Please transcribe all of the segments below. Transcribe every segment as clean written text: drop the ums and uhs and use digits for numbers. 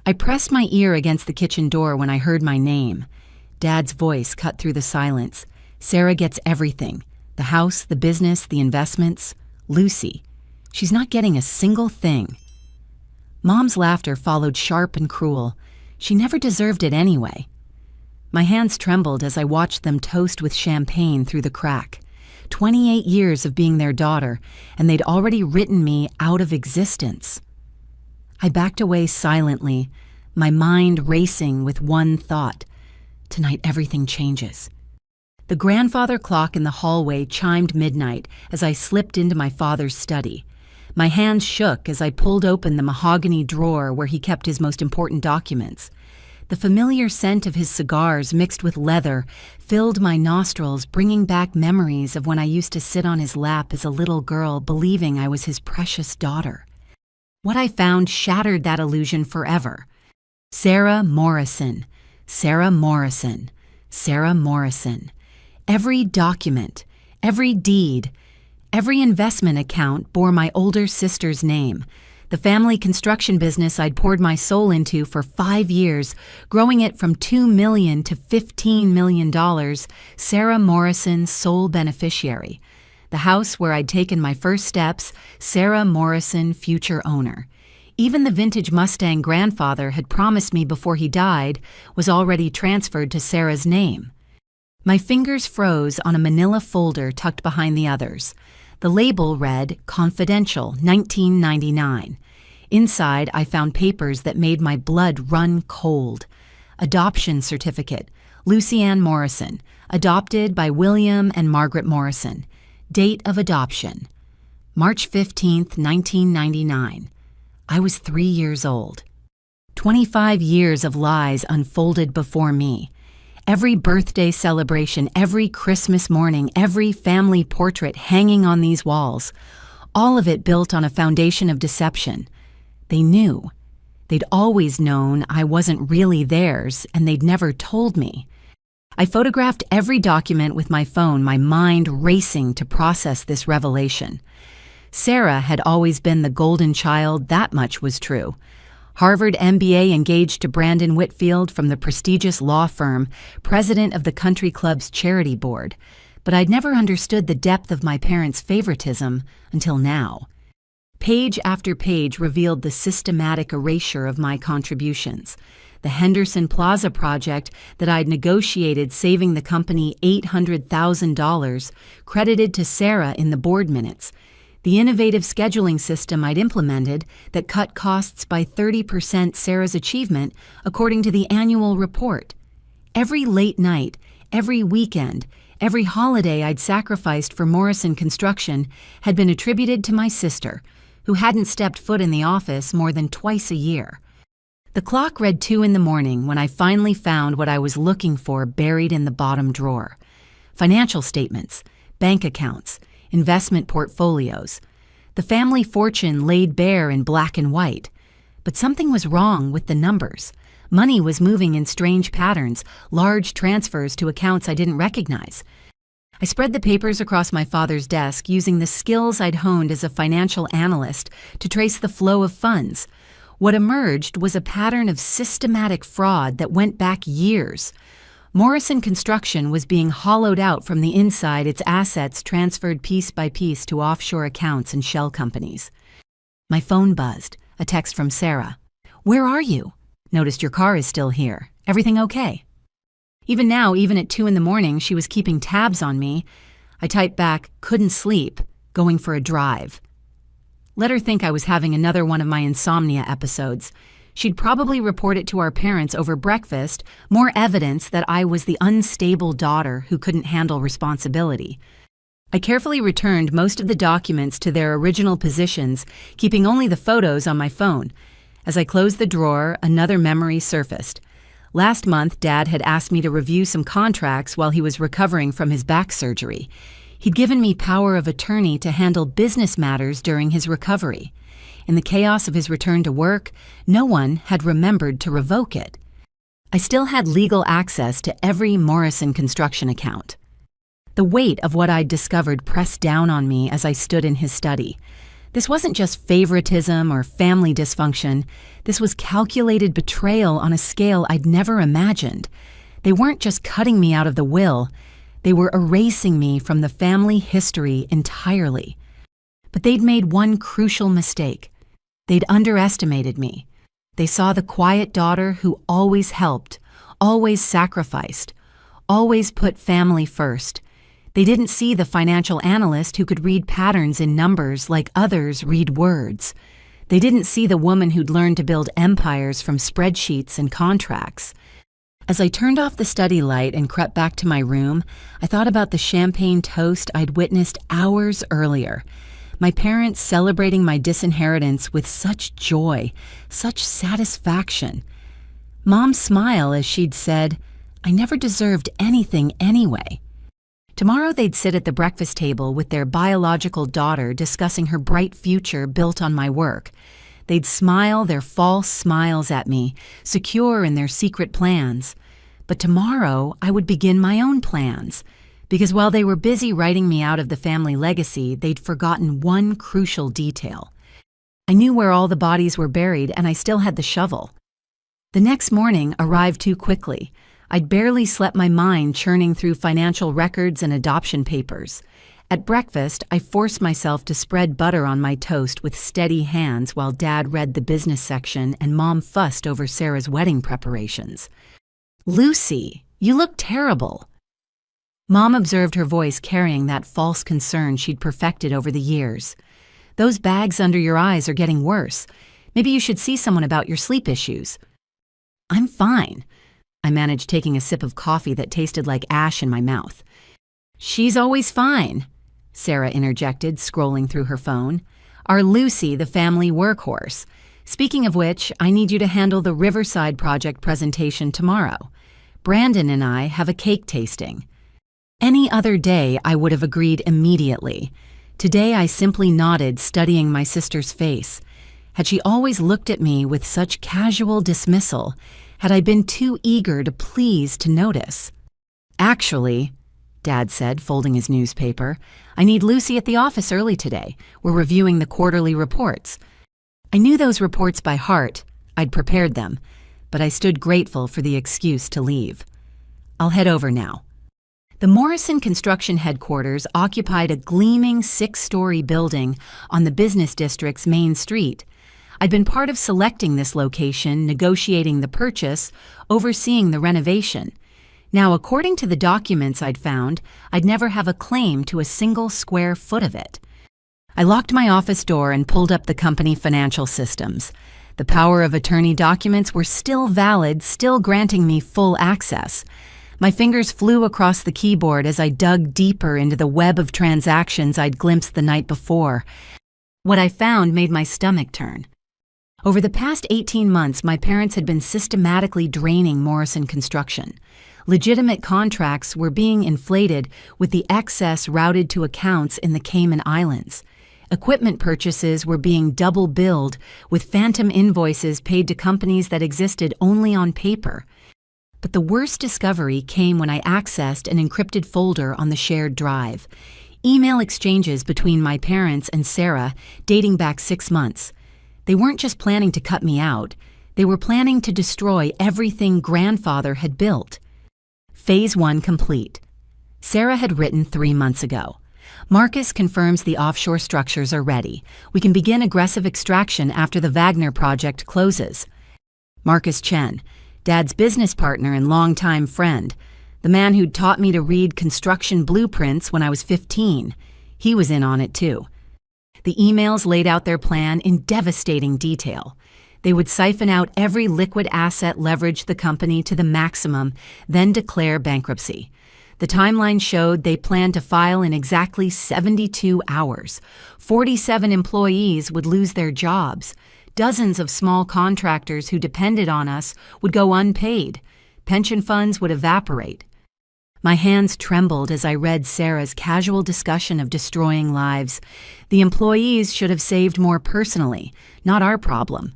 I pressed my ear against the kitchen door when I heard my name. Dad's voice cut through the silence. Sarah gets everything. The house, the business, the investments. Lucy. She's not getting a single thing. Mom's laughter followed sharp and cruel. She never deserved it anyway. My hands trembled as I watched them toast with champagne through the crack. 28 years of being their daughter, and they'd already written me out of existence. I backed away silently, my mind racing with one thought. Tonight everything changes. The grandfather clock in the hallway chimed midnight as I slipped into my father's study. My hands shook as I pulled open the mahogany drawer where he kept his most important documents. The familiar scent of his cigars mixed with leather filled my nostrils, bringing back memories of when I used to sit on his lap as a little girl, believing I was his precious daughter. What I found shattered that illusion forever. Sarah Morrison, Sarah Morrison, Sarah Morrison. Every document, every deed, every investment account bore my older sister's name. The family construction business I'd poured my soul into for 5 years, growing it from $2 million to $15 million, Sarah Morrison, sole beneficiary. The house where I'd taken my first steps, Sarah Morrison, future owner. Even the vintage Mustang grandfather had promised me before he died was already transferred to Sarah's name. My fingers froze on a manila folder tucked behind the others. The label read, Confidential, 1999. Inside, I found papers that made my blood run cold. Adoption certificate, Lucy Ann Morrison, adopted by William and Margaret Morrison. Date of adoption, March 15th, 1999. I was 3 years old. 25 years of lies unfolded before me. Every birthday celebration, every Christmas morning, every family portrait hanging on these walls, all of it built on a foundation of deception. They knew. They'd always known I wasn't really theirs, and they'd never told me. I photographed every document with my phone, my mind racing to process this revelation. Sarah had always been the golden child, that much was true. Harvard MBA engaged to Brandon Whitfield from the prestigious law firm, president of the country club's charity board. But I'd never understood the depth of my parents' favoritism until now. Page after page revealed the systematic erasure of my contributions. The Henderson Plaza project that I'd negotiated saving the company $800,000, credited to Sarah in the board minutes. The innovative scheduling system I'd implemented that cut costs by 30%, Sarah's achievement, according to the annual report. Every late night, every weekend, every holiday I'd sacrificed for Morrison Construction had been attributed to my sister, who hadn't stepped foot in the office more than twice a year. The clock read 2 in the morning when I finally found what I was looking for buried in the bottom drawer. Financial statements, bank accounts, investment portfolios. The family fortune laid bare in black and white. But something was wrong with the numbers. Money was moving in strange patterns, large transfers to accounts I didn't recognize. I spread the papers across my father's desk using the skills I'd honed as a financial analyst to trace the flow of funds. What emerged was a pattern of systematic fraud that went back years. Morrison Construction was being hollowed out from the inside, its assets transferred piece by piece to offshore accounts and shell companies. My phone buzzed, a text from Sarah. "Where are you? Noticed your car is still here. Everything okay?" Even now, even at 2 in the morning, she was keeping tabs on me. I typed back, "Couldn't sleep, going for a drive." Let her think I was having another one of my insomnia episodes. She'd probably report it to our parents over breakfast, more evidence that I was the unstable daughter who couldn't handle responsibility. I carefully returned most of the documents to their original positions, keeping only the photos on my phone. As I closed the drawer, another memory surfaced. Last month, Dad had asked me to review some contracts while he was recovering from his back surgery. He'd given me power of attorney to handle business matters during his recovery. In the chaos of his return to work, no one had remembered to revoke it. I still had legal access to every Morrison Construction account. The weight of what I'd discovered pressed down on me as I stood in his study. This wasn't just favoritism or family dysfunction. This was calculated betrayal on a scale I'd never imagined. They weren't just cutting me out of the will. They were erasing me from the family history entirely. But they'd made one crucial mistake. They'd underestimated me. They saw the quiet daughter who always helped, always sacrificed, always put family first. They didn't see the financial analyst who could read patterns in numbers like others read words. They didn't see the woman who'd learned to build empires from spreadsheets and contracts. As I turned off the study light and crept back to my room, I thought about the champagne toast I'd witnessed hours earlier. My parents celebrating my disinheritance with such joy, such satisfaction. Mom's smile as she'd said, "I never deserved anything anyway." Tomorrow they'd sit at the breakfast table with their biological daughter discussing her bright future built on my work. They'd smile their false smiles at me, secure in their secret plans. But tomorrow I would begin my own plans, because while they were busy writing me out of the family legacy, they'd forgotten one crucial detail. I knew where all the bodies were buried, and I still had the shovel. The next morning arrived too quickly. I'd barely slept my mind churning through financial records and adoption papers. At breakfast, I forced myself to spread butter on my toast with steady hands while Dad read the business section and Mom fussed over Sarah's wedding preparations. "Lucy, you look terrible." Mom observed her voice carrying that false concern she'd perfected over the years. "Those bags under your eyes are getting worse. Maybe you should see someone about your sleep issues." "I'm fine." I managed taking a sip of coffee that tasted like ash in my mouth. "She's always fine," Sarah interjected, scrolling through her phone. "Our Lucy, the family workhorse. Speaking of which, I need you to handle the Riverside project presentation tomorrow. Brandon and I have a cake tasting." Any other day, I would have agreed immediately. Today, I simply nodded, studying my sister's face. Had she always looked at me with such casual dismissal? Had I been too eager to please to notice? "Actually," Dad said, folding his newspaper, "I need Lucy at the office early today. We're reviewing the quarterly reports." I knew those reports by heart. I'd prepared them, but I stood grateful for the excuse to leave. "I'll head over now." The Morrison Construction headquarters occupied a gleaming 6-story building on the business district's main street. I'd been part of selecting this location, negotiating the purchase, overseeing the renovation. Now, according to the documents I'd found, I'd never have a claim to a single square foot of it. I locked my office door and pulled up the company financial systems. The power of attorney documents were still valid, still granting me full access. My fingers flew across the keyboard as I dug deeper into the web of transactions I'd glimpsed the night before. What I found made my stomach turn. Over the past 18 months, my parents had been systematically draining Morrison Construction. Legitimate contracts were being inflated with the excess routed to accounts in the Cayman Islands. Equipment purchases were being double billed with phantom invoices paid to companies that existed only on paper. But the worst discovery came when I accessed an encrypted folder on the shared drive. Email exchanges between my parents and Sarah dating back 6 months. They weren't just planning to cut me out. They were planning to destroy everything grandfather had built. Phase 1 complete. Sarah had written 3 months ago. "Marcus confirms the offshore structures are ready. We can begin aggressive extraction after the Wagner project closes." Marcus Chen, Dad's business partner and longtime friend, the man who'd taught me to read construction blueprints when I was 15. He was in on it too. The emails laid out their plan in devastating detail. They would siphon out every liquid asset, leverage the company to the maximum, then declare bankruptcy. The timeline showed they planned to file in exactly 72 hours. 47 employees would lose their jobs. Dozens of small contractors who depended on us would go unpaid. Pension funds would evaporate. My hands trembled as I read Sarah's casual discussion of destroying lives. The employees should have saved more personally, not our problem.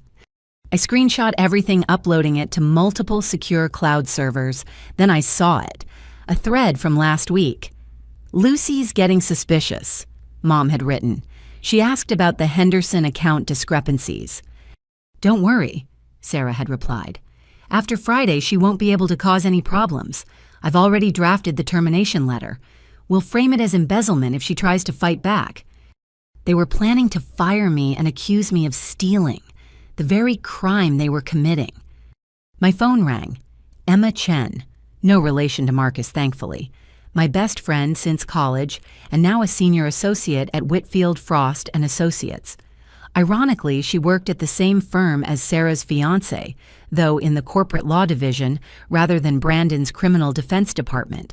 I screenshot everything, uploading it to multiple secure cloud servers. Then I saw it. A thread from last week. "Lucy's getting suspicious," Mom had written. She asked about the Henderson account discrepancies. "Don't worry," Sarah had replied. "After Friday, she won't be able to cause any problems. I've already drafted the termination letter. We'll frame it as embezzlement if she tries to fight back." They were planning to fire me and accuse me of stealing, the very crime they were committing. My phone rang. Emma Chen, no relation to Marcus, thankfully, my best friend since college and now a senior associate at Whitfield Frost and Associates. Ironically, she worked at the same firm as Sarah's fiancé, though in the corporate law division rather than Brandon's criminal defense department.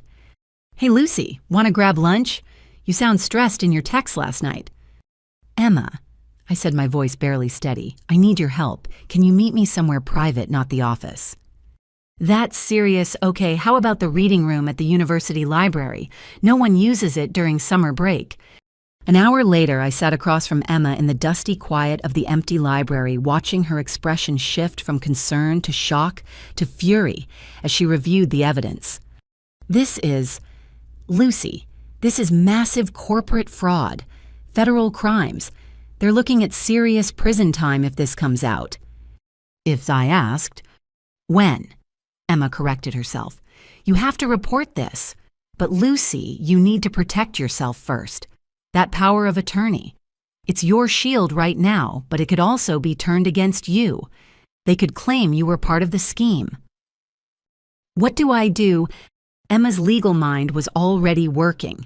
"Hey, Lucy, want to grab lunch? You sound stressed in your text last night." "Emma," I said, my voice barely steady, "I need your help. Can you meet me somewhere private, not the office?" "That's serious. Okay, how about the reading room at the university library? No one uses it during summer break." An hour later, I sat across from Emma in the dusty quiet of the empty library, watching her expression shift from concern to shock to fury as she reviewed the evidence. Lucy, this is massive corporate fraud, federal crimes. They're looking at serious prison time if this comes out." If I asked, "When?" Emma corrected herself. "You have to report this. But Lucy, you need to protect yourself first. That power of attorney. It's your shield right now, but it could also be turned against you. They could claim you were part of the scheme." "What do I do?" Emma's legal mind was already working.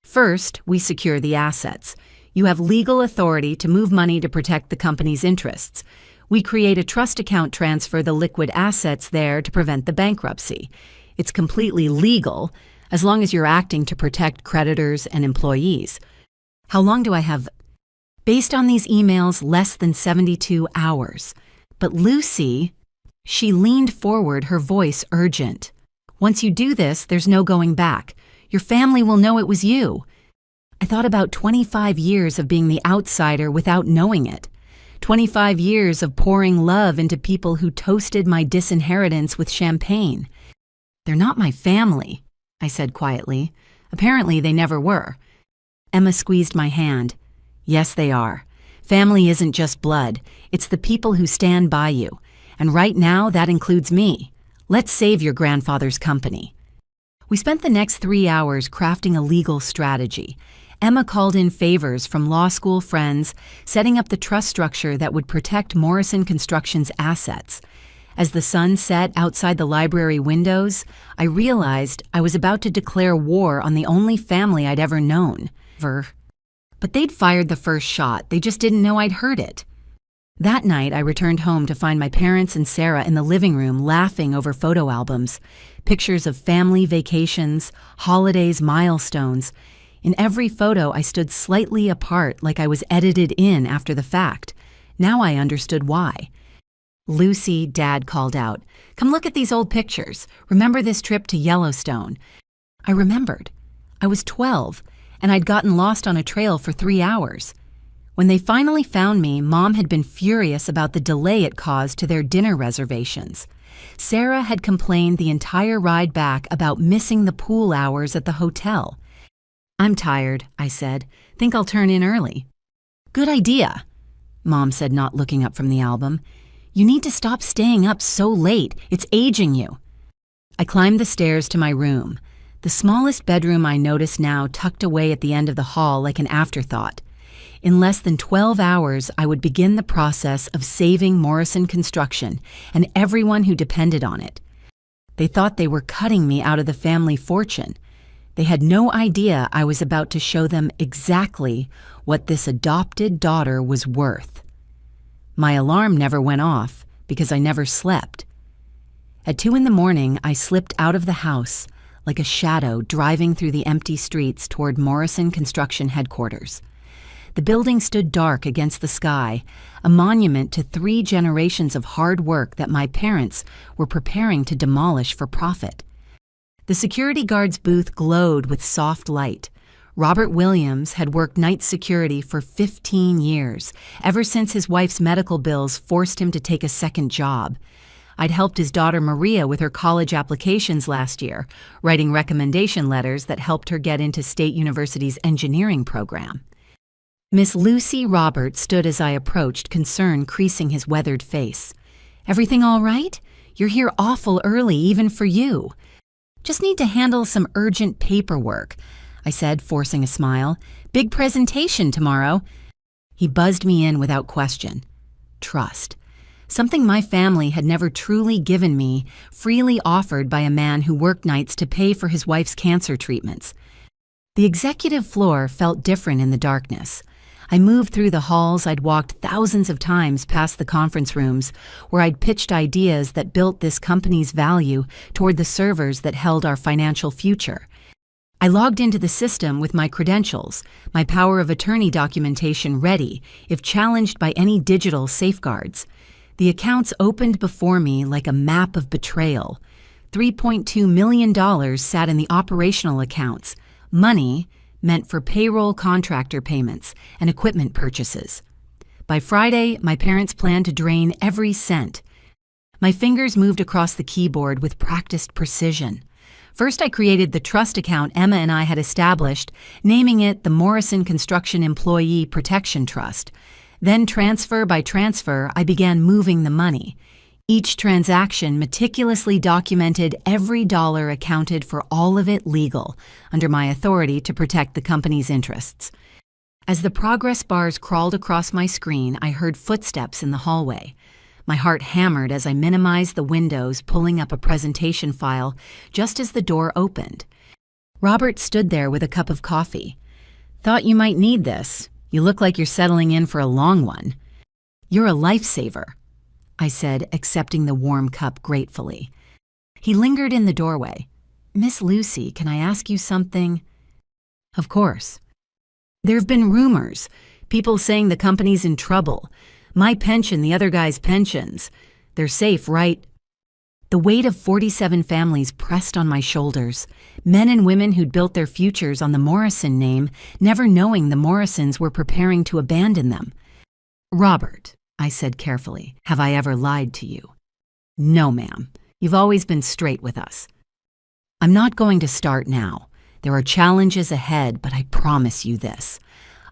"First, we secure the assets. You have legal authority to move money to protect the company's interests. We create a trust account, transfer the liquid assets there to prevent the bankruptcy. It's completely legal, as long as you're acting to protect creditors and employees. How long do I have?" "Based on these emails, less than 72 hours. But Lucy," she leaned forward, her voice urgent. "Once you do this, there's no going back. Your family will know it was you." I thought about 25 years of being the outsider without knowing it. 25 years of pouring love into people who toasted my disinheritance with champagne. "They're not my family," I said quietly. "Apparently they never were." Emma squeezed my hand. "Yes, they are. Family isn't just blood. It's the people who stand by you. And right now, that includes me. Let's save your grandfather's company." We spent the next 3 hours crafting a legal strategy. Emma called in favors from law school friends, setting up the trust structure that would protect Morrison Construction's assets. As the sun set outside the library windows, I realized I was about to declare war on the only family I'd ever known. But they'd fired the first shot. They just didn't know I'd heard it. That night, I returned home to find my parents and Sarah in the living room laughing over photo albums, pictures of family vacations, holidays, milestones. In every photo, I stood slightly apart, like I was edited in after the fact. Now I understood why. "Lucy," Dad called out, "come look at these old pictures. Remember this trip to Yellowstone?" I remembered. I was 12, and I'd gotten lost on a trail for 3 hours. When they finally found me, Mom had been furious about the delay it caused to their dinner reservations. Sarah had complained the entire ride back about missing the pool hours at the hotel. "I'm tired," I said. "Think I'll turn in early." "Good idea," Mom said, not looking up from the album. "You need to stop staying up so late. It's aging you." I climbed the stairs to my room. The smallest bedroom I noticed now tucked away at the end of the hall like an afterthought. In less than 12 hours, I would begin the process of saving Morrison Construction and everyone who depended on it. They thought they were cutting me out of the family fortune. They had no idea I was about to show them exactly what this adopted daughter was worth. My alarm never went off because I never slept. At 2 a.m, I slipped out of the house, like a shadow driving through the empty streets toward Morrison Construction headquarters. The building stood dark against the sky, a monument to 3 generations of hard work that my parents were preparing to demolish for profit. The security guard's booth glowed with soft light. Robert Williams had worked night security for 15 years, ever since his wife's medical bills forced him to take a second job. I'd helped his daughter Maria with her college applications last year, writing recommendation letters that helped her get into State University's engineering program. Miss Lucy Roberts stood as I approached, concern creasing his weathered face. "Everything all right? You're here awful early, even for you." "Just need to handle some urgent paperwork," I said, forcing a smile. "Big presentation tomorrow." He buzzed me in without question. Trust. Something my family had never truly given me, freely offered by a man who worked nights to pay for his wife's cancer treatments. The executive floor felt different in the darkness. I moved through the halls I'd walked thousands of times past the conference rooms, where I'd pitched ideas that built this company's value toward the servers that held our financial future. I logged into the system with my credentials, my power of attorney documentation ready if challenged by any digital safeguards. The accounts opened before me like a map of betrayal. $3.2 million sat in the operational accounts, money meant for payroll contractor payments and equipment purchases. By Friday, my parents planned to drain every cent. My fingers moved across the keyboard with practiced precision. First, I created the trust account Emma and I had established, naming it the Morrison Construction Employee Protection Trust. Then, transfer by transfer, I began moving the money. Each transaction meticulously documented, every dollar accounted for, all of it legal, under my authority to protect the company's interests. As the progress bars crawled across my screen, I heard footsteps in the hallway. My heart hammered as I minimized the windows, pulling up a presentation file just as the door opened. Robert stood there with a cup of coffee. "Thought you might need this. You look like you're settling in for a long one." "You're a lifesaver," I said, accepting the warm cup gratefully. He lingered in the doorway. "Miss Lucy, can I ask you something?" "Of course." "There have been rumors, people saying the company's in trouble. My pension, the other guy's pensions. They're safe, right?" The weight of 47 families pressed on my shoulders, men and women who'd built their futures on the Morrison name, never knowing the Morrisons were preparing to abandon them. "Robert," I said carefully, "have I ever lied to you?" "No, ma'am. You've always been straight with us." "I'm not going to start now. There are challenges ahead, but I promise you this.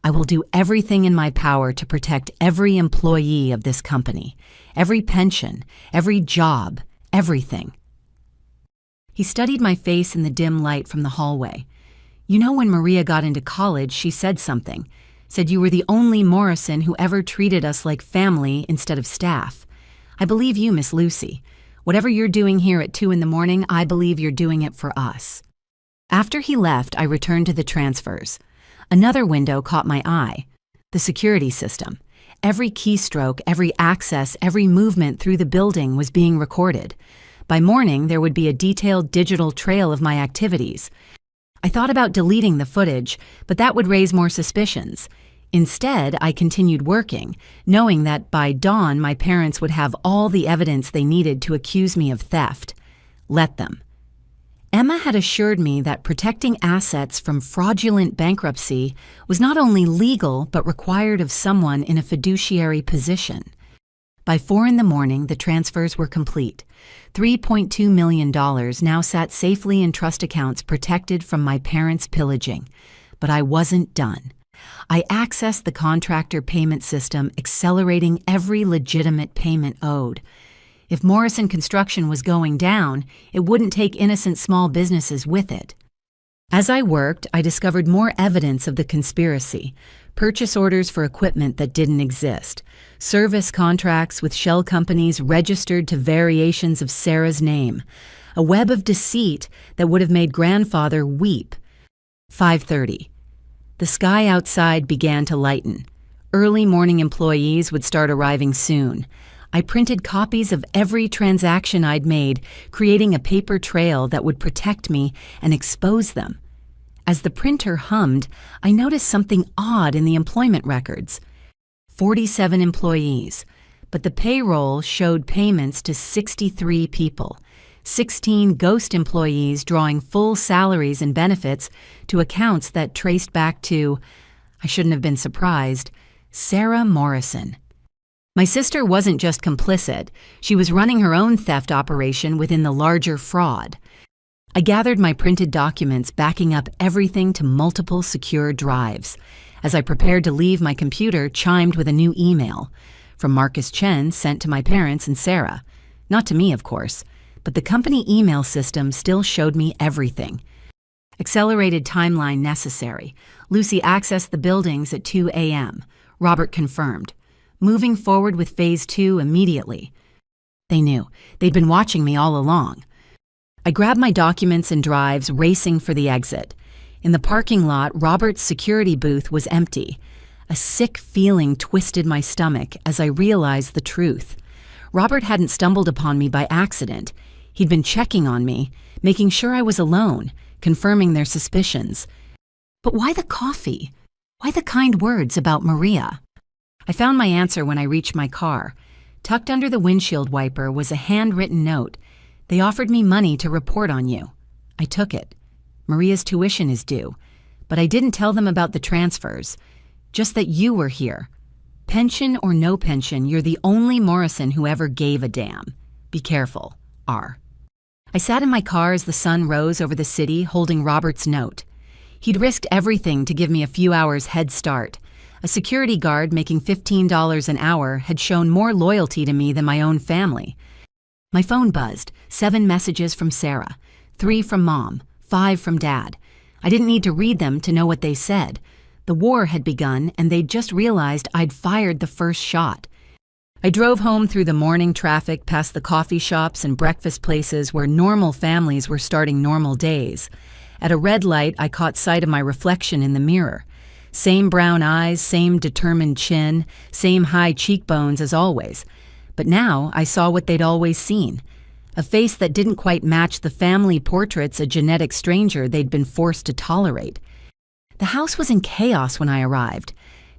I will do everything in my power to protect every employee of this company, every pension, every job, everything." He studied my face in the dim light from the hallway. "You know, when Maria got into college, she said something. Said you were the only Morrison who ever treated us like family instead of staff. I believe you, Miss Lucy. Whatever you're doing here at 2 a.m, I believe you're doing it for us." After he left, I returned to the transfers. Another window caught my eye. The security system. Every keystroke, every access, every movement through the building was being recorded. By morning, there would be a detailed digital trail of my activities. I thought about deleting the footage, but that would raise more suspicions. Instead, I continued working, knowing that by dawn my parents would have all the evidence they needed to accuse me of theft. Let them. Emma had assured me that protecting assets from fraudulent bankruptcy was not only legal but required of someone in a fiduciary position. By 4 a.m, the transfers were complete. $3.2 million now sat safely in trust accounts protected from my parents' pillaging. But I wasn't done. I accessed the contractor payment system, accelerating every legitimate payment owed. If Morrison Construction was going down, it wouldn't take innocent small businesses with it. As I worked, I discovered more evidence of the conspiracy. Purchase orders for equipment that didn't exist. Service contracts with shell companies registered to variations of Sarah's name. A web of deceit that would have made grandfather weep. 5:30. The sky outside began to lighten. Early morning employees would start arriving soon. I printed copies of every transaction I'd made, creating a paper trail that would protect me and expose them. As the printer hummed, I noticed something odd in the employment records. 47 employees, but the payroll showed payments to 63 people, 16 ghost employees drawing full salaries and benefits to accounts that traced back to, I shouldn't have been surprised, Sarah Morrison. My sister wasn't just complicit, she was running her own theft operation within the larger fraud. I gathered my printed documents backing up everything to multiple secure drives. As I prepared to leave, my computer chimed with a new email from Marcus Chen sent to my parents and Sarah. Not to me, of course, but the company email system still showed me everything. Accelerated timeline necessary. Lucy accessed the buildings at 2 a.m. Robert confirmed. Moving forward with phase 2 immediately. They knew. They'd been watching me all along. I grabbed my documents and drives, racing for the exit. In the parking lot, Robert's security booth was empty. A sick feeling twisted my stomach as I realized the truth. Robert hadn't stumbled upon me by accident. He'd been checking on me, making sure I was alone, confirming their suspicions. But why the coffee? Why the kind words about Maria? I found my answer when I reached my car. Tucked under the windshield wiper was a handwritten note. They offered me money to report on you. I took it. Maria's tuition is due, but I didn't tell them about the transfers, just that you were here. Pension or no pension, you're the only Morrison who ever gave a damn. Be careful, R. I sat in my car as the sun rose over the city, holding Robert's note. He'd risked everything to give me a few hours head start. A security guard making $15 an hour had shown more loyalty to me than my own family. My phone buzzed, 7 messages from Sarah, 3 from Mom, 5 from Dad. I didn't need to read them to know what they said. The war had begun, and they'd just realized I'd fired the first shot. I drove home through the morning traffic past the coffee shops and breakfast places where normal families were starting normal days. At a red light, I caught sight of my reflection in the mirror. Same brown eyes, same determined chin, same high cheekbones as always. But now I saw what they'd always seen. A face that didn't quite match the family portraits a genetic stranger they'd been forced to tolerate. The house was in chaos when I arrived.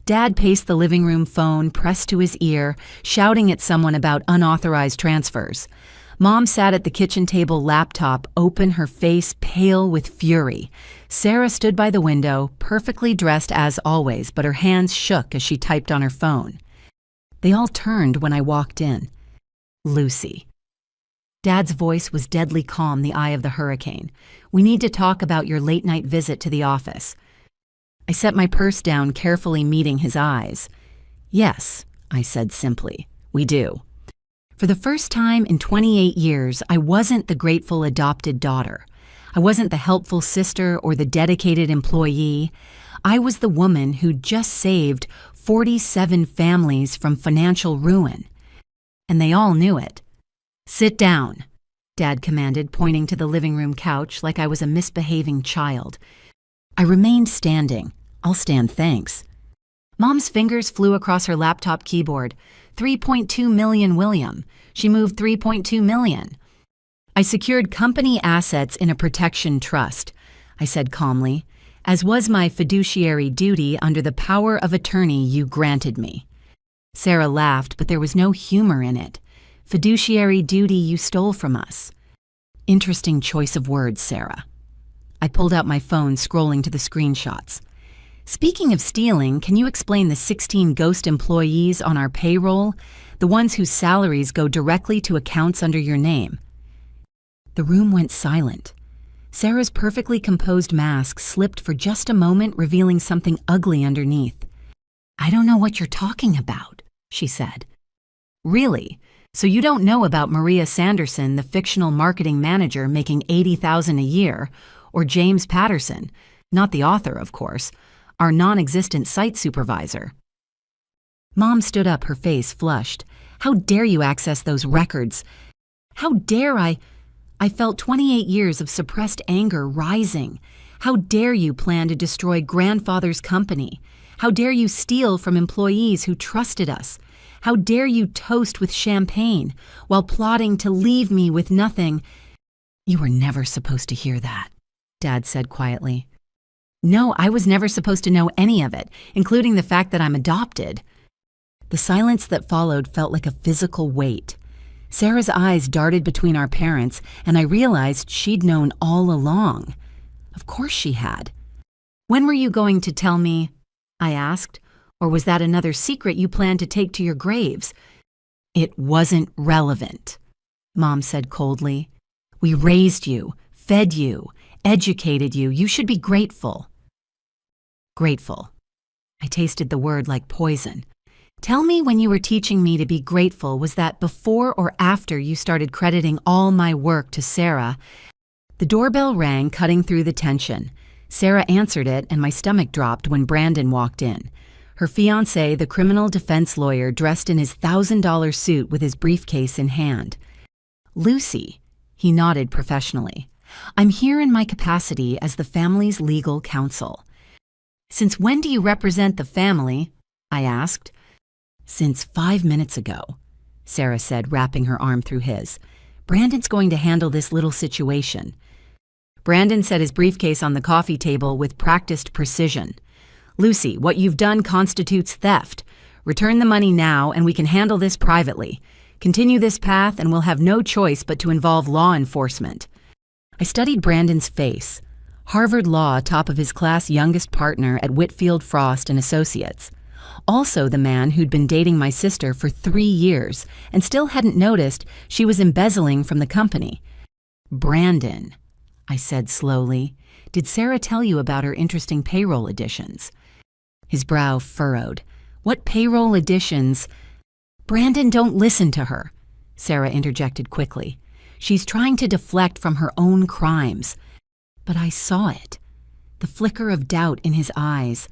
Dad paced the living room phone, pressed to his ear, shouting at someone about unauthorized transfers. Mom sat at the kitchen table laptop, open, her face pale with fury. Sarah stood by the window, perfectly dressed as always, but her hands shook as she typed on her phone. They all turned when I walked in. Lucy. Dad's voice was deadly calm, the eye of the hurricane. We need to talk about your late-night visit to the office. I set my purse down, carefully meeting his eyes. Yes, I said simply, we do. For the first time in 28 years, I wasn't the grateful adopted daughter. I wasn't the helpful sister or the dedicated employee. I was the woman who just saved 47 families from financial ruin. And they all knew it. Sit down, Dad commanded, pointing to the living room couch like I was a misbehaving child. I remained standing. I'll stand, thanks. Mom's fingers flew across her laptop keyboard. 3.2 million, William. She moved 3.2 million. I secured company assets in a protection trust, I said calmly, as was my fiduciary duty under the power of attorney you granted me. Sarah laughed, but there was no humor in it. Fiduciary duty you stole from us. Interesting choice of words, Sarah. I pulled out my phone, scrolling to the screenshots. Speaking of stealing, can you explain the 16 ghost employees on our payroll, the ones whose salaries go directly to accounts under your name? The room went silent. Sarah's perfectly composed mask slipped for just a moment, revealing something ugly underneath. I don't know what you're talking about, she said. Really? So you don't know about Maria Sanderson, the fictional marketing manager making $80,000 a year, or James Patterson, not the author, of course, our non-existent site supervisor. Mom stood up, her face flushed. How dare you access those records? How dare I felt 28 years of suppressed anger rising. How dare you plan to destroy grandfather's company? How dare you steal from employees who trusted us? How dare you toast with champagne while plotting to leave me with nothing? You were never supposed to hear that, Dad said quietly. No, I was never supposed to know any of it, including the fact that I'm adopted. The silence that followed felt like a physical weight. Sarah's eyes darted between our parents, and I realized she'd known all along. Of course she had. When were you going to tell me? I asked. Or was that another secret you planned to take to your graves? It wasn't relevant, Mom said coldly. We raised you, fed you, educated you. You should be grateful. Grateful. I tasted the word like poison. Tell me when you were teaching me to be grateful, was that before or after you started crediting all my work to Sarah? The doorbell rang, cutting through the tension. Sarah answered it, and my stomach dropped when Brandon walked in. Her fiancé, the criminal defense lawyer, dressed in his $1,000 suit with his briefcase in hand. Lucy, he nodded professionally. I'm here in my capacity as the family's legal counsel. Since when do you represent the family? I asked. Since 5 minutes ago, Sarah said, wrapping her arm through his. Brandon's going to handle this little situation. Brandon set his briefcase on the coffee table with practiced precision. Lucy, what you've done constitutes theft. Return the money now and we can handle this privately. Continue this path and we'll have no choice but to involve law enforcement. I studied Brandon's face. Harvard Law, top of his class youngest partner at Whitfield Frost and Associates. Also the man who'd been dating my sister for 3 years and still hadn't noticed she was embezzling from the company. Brandon, I said slowly, did Sarah tell you about her interesting payroll additions? His brow furrowed. What payroll additions? Brandon, don't listen to her, Sarah interjected quickly. She's trying to deflect from her own crimes. But I saw it. The flicker of doubt in his eyes.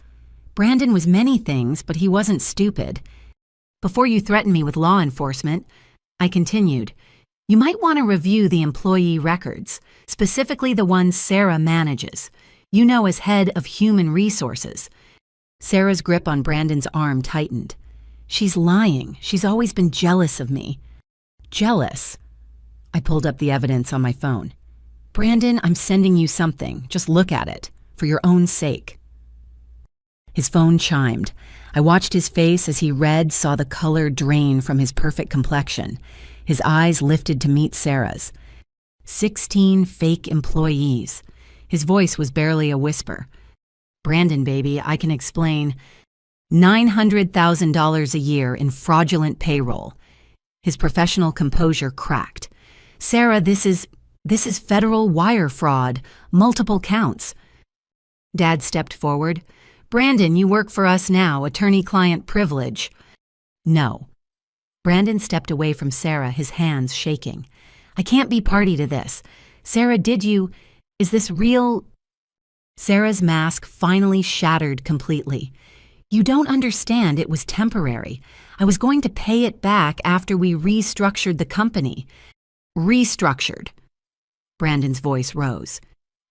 Brandon was many things, but he wasn't stupid. Before you threaten me with law enforcement, I continued, you might want to review the employee records, specifically the ones Sarah manages. You know, as head of human resources. Sarah's grip on Brandon's arm tightened. She's lying. She's always been jealous of me. Jealous? I pulled up the evidence on my phone. Brandon, I'm sending you something. Just look at it, for your own sake. His phone chimed. I watched his face as he read, saw the color drain from his perfect complexion. His eyes lifted to meet Sarah's. 16 fake employees. His voice was barely a whisper. Brandon, baby, I can explain. $900,000 a year in fraudulent payroll. His professional composure cracked. Sarah, this is federal wire fraud, multiple counts. Dad stepped forward. Brandon, you work for us now, attorney-client privilege. No. Brandon stepped away from Sarah, his hands shaking. I can't be party to this. Sarah, is this real? Sarah's mask finally shattered completely. You don't understand, it was temporary. I was going to pay it back after we restructured the company. Restructured. Brandon's voice rose.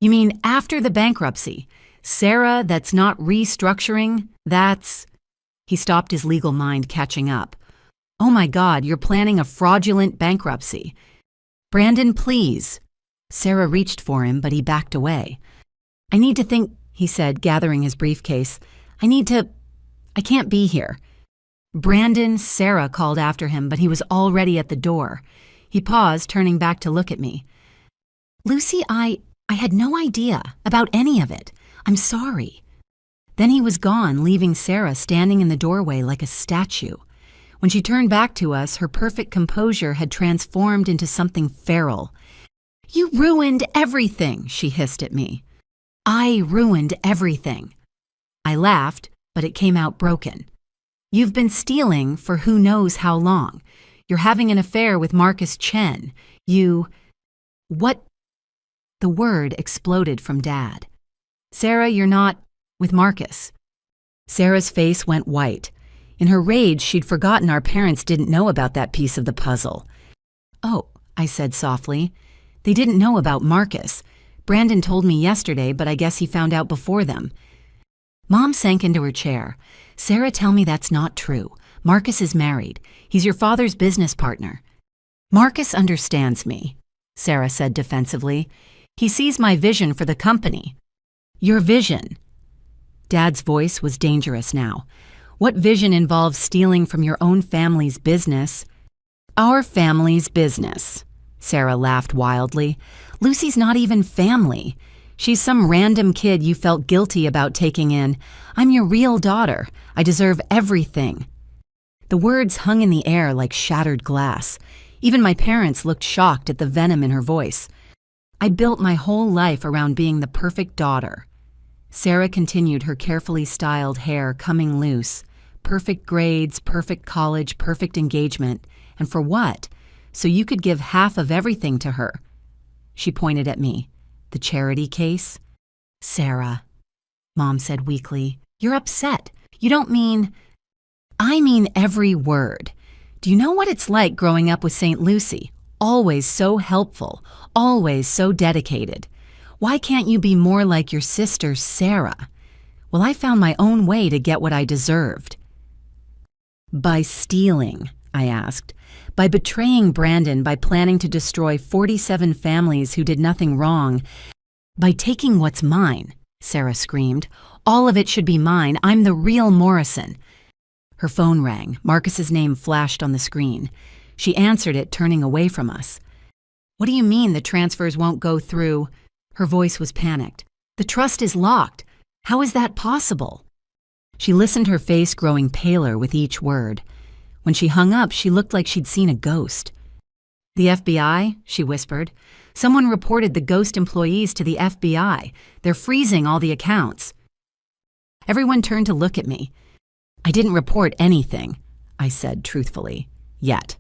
You mean after the bankruptcy? Sarah, that's not restructuring, that's... He stopped, his legal mind catching up. Oh my God, you're planning a fraudulent bankruptcy. Brandon, please. Sarah reached for him, but he backed away. I need to think, he said, gathering his briefcase. I can't be here. Brandon, Sarah called after him, but he was already at the door. He paused, turning back to look at me. Lucy, I had no idea about any of it. I'm sorry. Then he was gone, leaving Sarah standing in the doorway like a statue. When she turned back to us, her perfect composure had transformed into something feral. You ruined everything, she hissed at me. I ruined everything. I laughed, but it came out broken. You've been stealing for who knows how long. You're having an affair with Marcus Chen. What? The word exploded from Dad. Sarah, you're not with Marcus. Sarah's face went white. In her rage, she'd forgotten our parents didn't know about that piece of the puzzle. Oh, I said softly. They didn't know about Marcus. Brandon told me yesterday, but I guess he found out before them. Mom sank into her chair. Sarah, tell me that's not true. Marcus is married. He's your father's business partner. Marcus understands me, Sarah said defensively. He sees my vision for the company. Your vision. Dad's voice was dangerous now. What vision involves stealing from your own family's business? Our family's business, Sarah laughed wildly. Lucy's not even family. She's some random kid you felt guilty about taking in. I'm your real daughter. I deserve everything. The words hung in the air like shattered glass. Even my parents looked shocked at the venom in her voice. I built my whole life around being the perfect daughter. Sarah continued, her carefully styled hair coming loose. Perfect grades, perfect college, perfect engagement. And for what? So you could give half of everything to her. She pointed at me. The charity case? Sarah, Mom said weakly, you're upset. You don't mean... I mean every word. Do you know what it's like growing up with St. Lucy? Always so helpful, always so dedicated. Why can't you be more like your sister, Sarah? Well, I found my own way to get what I deserved. By stealing, I asked. By betraying Brandon, by planning to destroy 47 families who did nothing wrong. By taking what's mine, Sarah screamed. All of it should be mine. I'm the real Morrison. Her phone rang. Marcus's name flashed on the screen. She answered it, turning away from us. What do you mean the transfers won't go through? Her voice was panicked. The trust is locked. How is that possible? She listened, her face growing paler with each word. When she hung up, she looked like she'd seen a ghost. The FBI, she whispered. Someone reported the ghost employees to the FBI. They're freezing all the accounts. Everyone turned to look at me. I didn't report anything, I said truthfully, yet.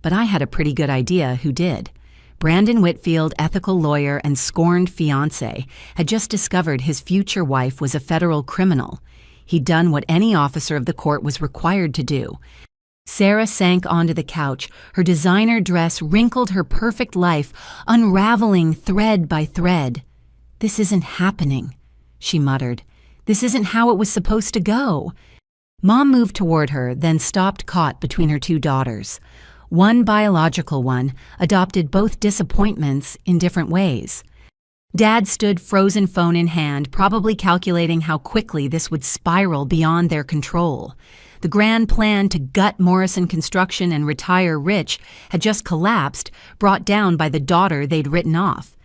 But I had a pretty good idea who did. Brandon Whitfield, ethical lawyer and scorned fiancé, had just discovered his future wife was a federal criminal. He'd done what any officer of the court was required to do. Sarah sank onto the couch, her designer dress wrinkled her perfect life, unraveling thread by thread. This isn't happening, she muttered. This isn't how it was supposed to go. Mom moved toward her, then stopped, caught between her two daughters. One biological one adopted both disappointments in different ways. Dad stood, frozen phone in hand, probably calculating how quickly this would spiral beyond their control. The grand plan to gut Morrison Construction and retire rich had just collapsed, brought down by the daughter they'd written off.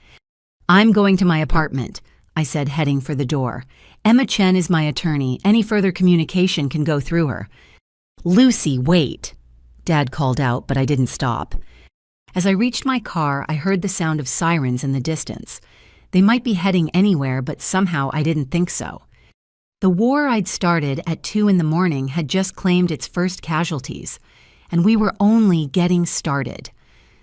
I'm going to my apartment, I said, heading for the door. Emma Chen is my attorney. Any further communication can go through her. Lucy, wait, Dad called out, but I didn't stop. As I reached my car, I heard the sound of sirens in the distance. They might be heading anywhere, but somehow I didn't think so. The war I'd started at 2 a.m. had just claimed its first casualties, and we were only getting started.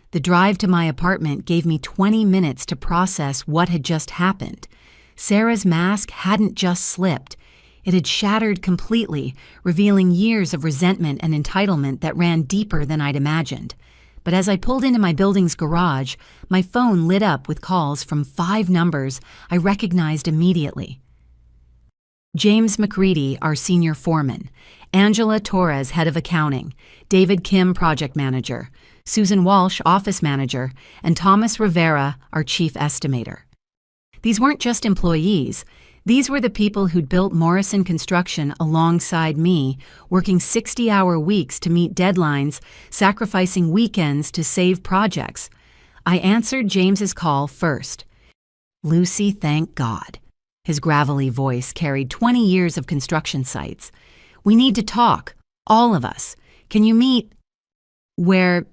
The drive to my apartment gave me 20 minutes to process what had just happened. Sarah's mask hadn't just slipped. It had shattered completely, revealing years of resentment and entitlement that ran deeper than I'd imagined. But as I pulled into my building's garage, my phone lit up with calls from 5 numbers I recognized immediately. James McCready, our senior foreman. Angela Torres, head of accounting. David Kim, project manager. Susan Walsh, office manager. And Thomas Rivera, our chief estimator. These weren't just employees. These were the people who'd built Morrison Construction alongside me, working 60-hour weeks to meet deadlines, sacrificing weekends to save projects. I answered James's call first. Lucy, thank God. His gravelly voice carried 20 years of construction sites. We need to talk, all of us. Can you meet? Where?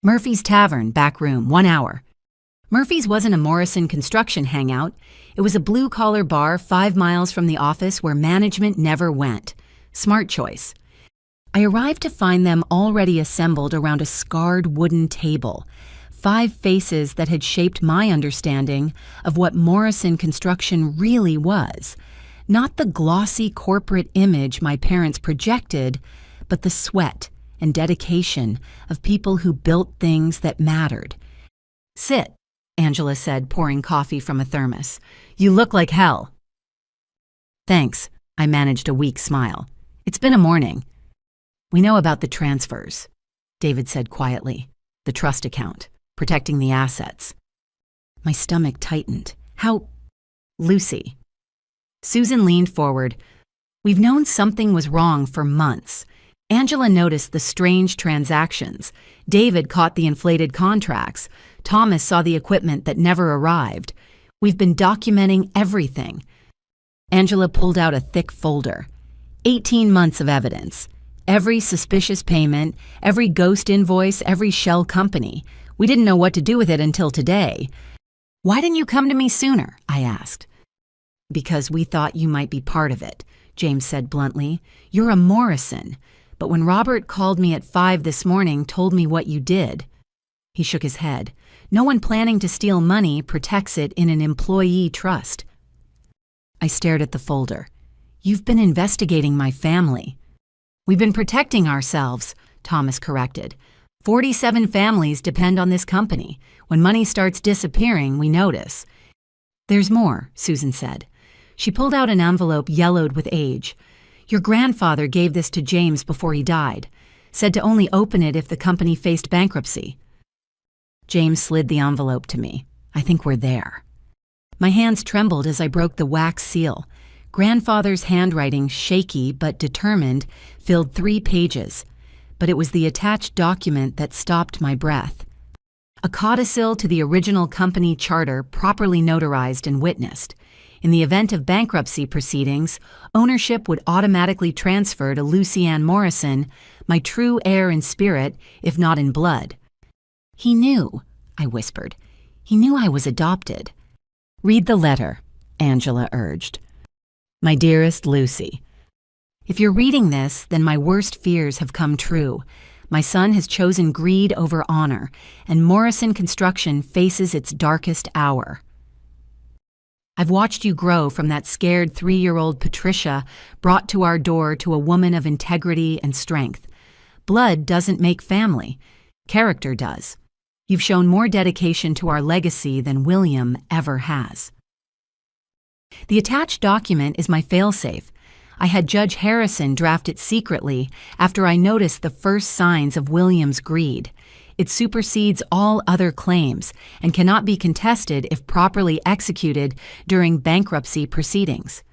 Murphy's Tavern, back room, 1 hour. Murphy's wasn't a Morrison Construction hangout. It was a blue-collar bar 5 miles from the office where management never went. Smart choice. I arrived to find them already assembled around a scarred wooden table. 5 faces that had shaped my understanding of what Morrison Construction really was. Not the glossy corporate image my parents projected, but the sweat and dedication of people who built things that mattered. Sit, Angela said, pouring coffee from a thermos. You look like hell. Thanks, I managed a weak smile. It's been a morning. We know about the transfers, David said quietly. The trust account, protecting the assets. My stomach tightened. How? Lucy. Susan leaned forward. We've known something was wrong for months. Angela noticed the strange transactions. David caught the inflated contracts. Thomas saw the equipment that never arrived. We've been documenting everything. Angela pulled out a thick folder. 18 months of evidence. Every suspicious payment, every ghost invoice, every shell company. We didn't know what to do with it until today. Why didn't you come to me sooner? I asked. Because we thought you might be part of it, James said bluntly. You're a Morrison. But when Robert called me at 5 this morning, told me what you did. He shook his head. No one planning to steal money protects it in an employee trust. I stared at the folder. You've been investigating my family. We've been protecting ourselves, Thomas corrected. 47 families depend on this company. When money starts disappearing, we notice. There's more, Susan said. She pulled out an envelope yellowed with age. Your grandfather gave this to James before he died. Said to only open it if the company faced bankruptcy. James slid the envelope to me. I think we're there. My hands trembled as I broke the wax seal. Grandfather's handwriting, shaky but determined, filled 3 pages. But it was the attached document that stopped my breath. A codicil to the original company charter properly notarized and witnessed. In the event of bankruptcy proceedings, ownership would automatically transfer to Lucy Ann Morrison, my true heir in spirit, if not in blood. He knew, I whispered. He knew I was adopted. Read the letter, Angela urged. My dearest Lucy, if you're reading this, then my worst fears have come true. My son has chosen greed over honor, and Morrison Construction faces its darkest hour. I've watched you grow from that scared 3-year-old Patricia brought to our door to a woman of integrity and strength. Blood doesn't make family. Character does. You've shown more dedication to our legacy than William ever has. The attached document is my failsafe. I had Judge Harrison draft it secretly after I noticed the first signs of William's greed. It supersedes all other claims and cannot be contested if properly executed during bankruptcy proceedings.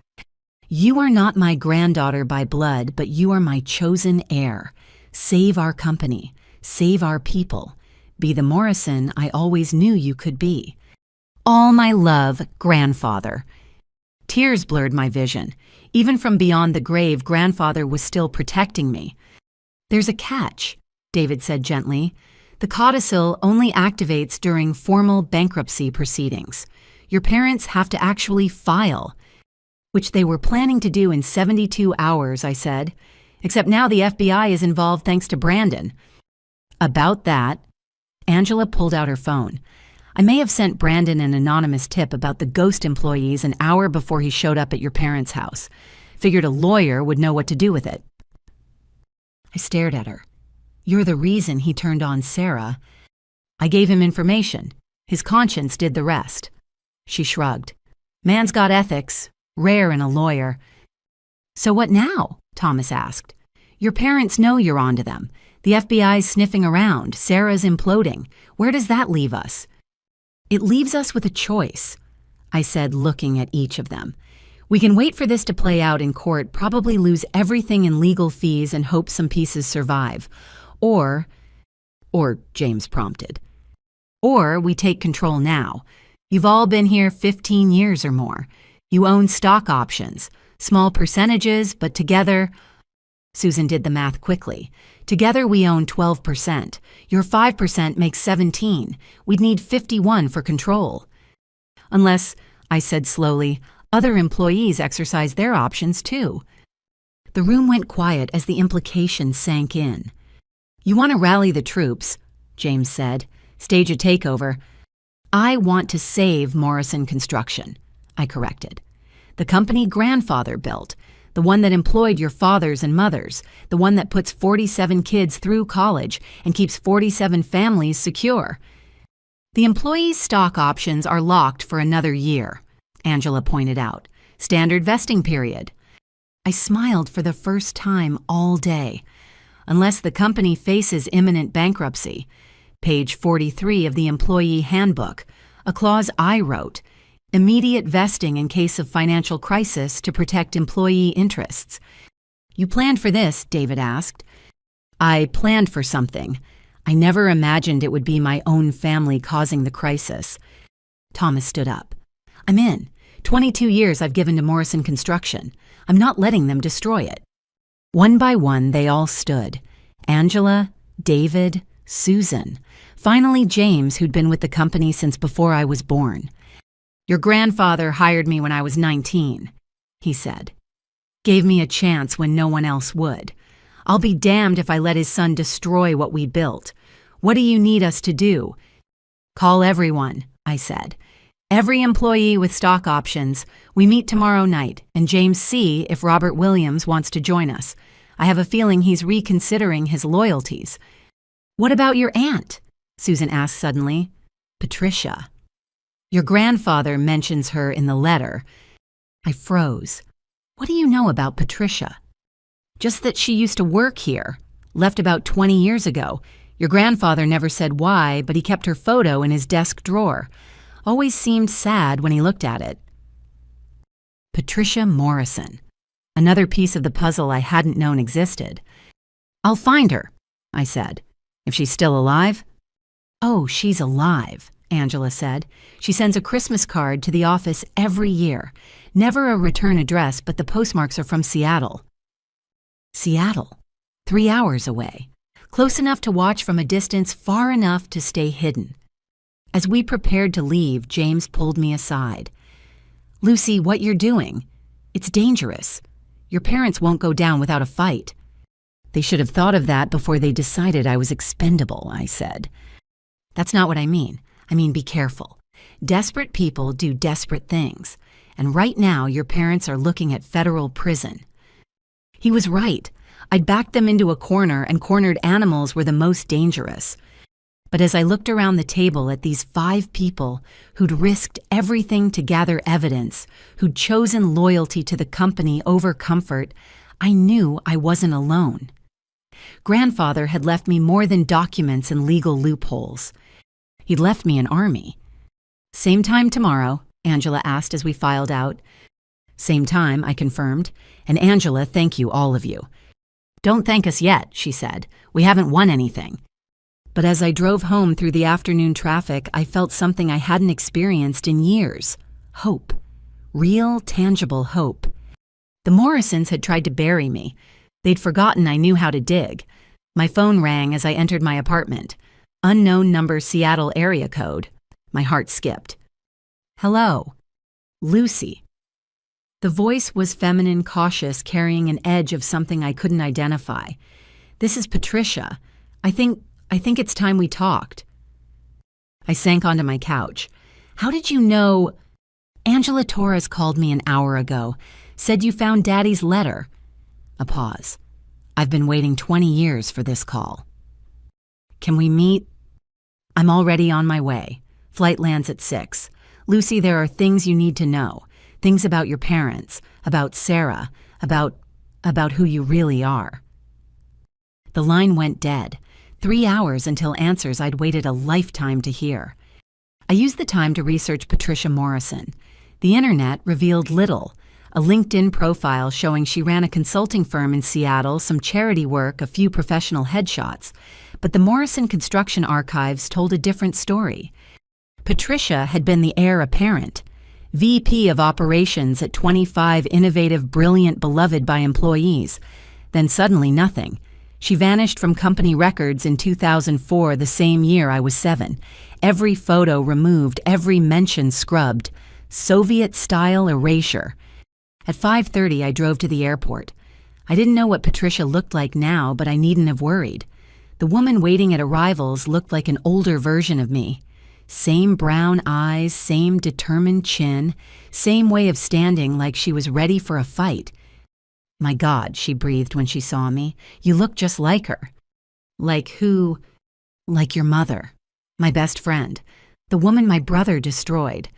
You are not my granddaughter by blood, but you are my chosen heir. Save our company. Save our people. Be the Morrison I always knew you could be. All my love, grandfather. Tears blurred my vision. Even from beyond the grave, grandfather was still protecting me. There's a catch, David said gently. The codicil only activates during formal bankruptcy proceedings. Your parents have to actually file, which they were planning to do in 72 hours, I said. Except now the FBI is involved thanks to Brandon. About that, Angela pulled out her phone. I may have sent Brandon an anonymous tip about the ghost employees an hour before he showed up at your parents' house. Figured a lawyer would know what to do with it. I stared at her. You're the reason he turned on Sarah. I gave him information. His conscience did the rest. She shrugged. Man's got ethics, rare in a lawyer. So what now? Thomas asked. Your parents know you're onto them. The FBI's sniffing around. Sarah's imploding. Where does that leave us? It leaves us with a choice, I said, looking at each of them. We can wait for this to play out in court, probably lose everything in legal fees and hope some pieces survive. Or James prompted. Or we take control now. You've all been here 15 years or more. You own stock options. Small percentages, but together... Susan did the math quickly. Together we own 12%. Your 5% makes 17. We'd need 51 for control. Unless, I said slowly, other employees exercise their options too. The room went quiet as the implication sank in. You want to rally the troops, James said. Stage a takeover. I want to save Morrison Construction, I corrected. The company grandfather built. The one that employed your fathers and mothers, the one that puts 47 kids through college and keeps 47 families secure. The employees' stock options are locked for another year, Angela pointed out. Standard vesting period. I smiled for the first time all day. Unless the company faces imminent bankruptcy. Page 43 of the employee handbook, a clause I wrote. Immediate vesting in case of financial crisis to protect employee interests. You planned for this, David asked. I planned for something. I never imagined it would be my own family causing the crisis. Thomas stood up. I'm in. 22 years I've given to Morrison Construction. I'm not letting them destroy it. One by one, they all stood. Angela, David, Susan. Finally, James, who'd been with the company since before I was born. Your grandfather hired me when I was 19, he said. Gave me a chance when no one else would. I'll be damned if I let his son destroy what we built. What do you need us to do? Call everyone, I said. Every employee with stock options. We meet tomorrow night, and James see if Robert Williams wants to join us. I have a feeling he's reconsidering his loyalties. What about your aunt? Susan asked suddenly. Patricia. Your grandfather mentions her in the letter. I froze. What do you know about Patricia? Just that she used to work here. Left about 20 years ago. Your grandfather never said why, but he kept her photo in his desk drawer. Always seemed sad when he looked at it. Patricia Morrison. Another piece of the puzzle I hadn't known existed. I'll find her, I said. If she's still alive? Oh, she's alive, Angela said. She sends a Christmas card to the office every year. Never a return address, but the postmarks are from Seattle. Seattle. 3 hours away. Close enough to watch from a distance, far enough to stay hidden. As we prepared to leave, James pulled me aside. Lucy, what you're doing, it's dangerous. Your parents won't go down without a fight. They should have thought of that before they decided I was expendable, I said. That's not what I mean. I mean, be careful. Desperate people do desperate things. And right now, your parents are looking at federal prison. He was right. I'd backed them into a corner, and cornered animals were the most dangerous. But as I looked around the table at these 5 people who'd risked everything to gather evidence, who'd chosen loyalty to the company over comfort, I knew I wasn't alone. Grandfather had left me more than documents and legal loopholes. He'd left me an army. Same time tomorrow, Angela asked as we filed out. Same time, I confirmed. And Angela, thank you, all of you. Don't thank us yet, she said. We haven't won anything. But as I drove home through the afternoon traffic, I felt something I hadn't experienced in years. Hope. Real, tangible hope. The Morrisons had tried to bury me. They'd forgotten I knew how to dig. My phone rang as I entered my apartment. Unknown number Seattle area code. My heart skipped. Hello. Lucy. The voice was feminine, cautious, carrying an edge of something I couldn't identify. This is Patricia. I think it's time we talked. I sank onto my couch. How did you know? Angela Torres called me an hour ago. Said you found Daddy's letter. A pause. I've been waiting 20 years for this call. Can we meet? I'm already on my way. Flight lands at 6. Lucy, there are things you need to know. Things about your parents, about Sarah, about who you really are. The line went dead. 3 hours until answers I'd waited a lifetime to hear. I used the time to research Patricia Morrison. The internet revealed little. A LinkedIn profile showing she ran a consulting firm in Seattle, some charity work, a few professional headshots. But the Morrison Construction Archives told a different story. Patricia had been the heir apparent. VP of operations at 25, innovative, brilliant, beloved by employees. Then suddenly nothing. She vanished from company records in 2004, the same year I was 7. Every photo removed, every mention scrubbed. Soviet-style erasure. At 5:30, I drove to the airport. I didn't know what Patricia looked like now, but I needn't have worried. The woman waiting at arrivals looked like an older version of me. Same brown eyes, same determined chin, same way of standing like she was ready for a fight. My God, she breathed when she saw me. You look just like her. Like who? Like your mother. My best friend. The woman my brother destroyed.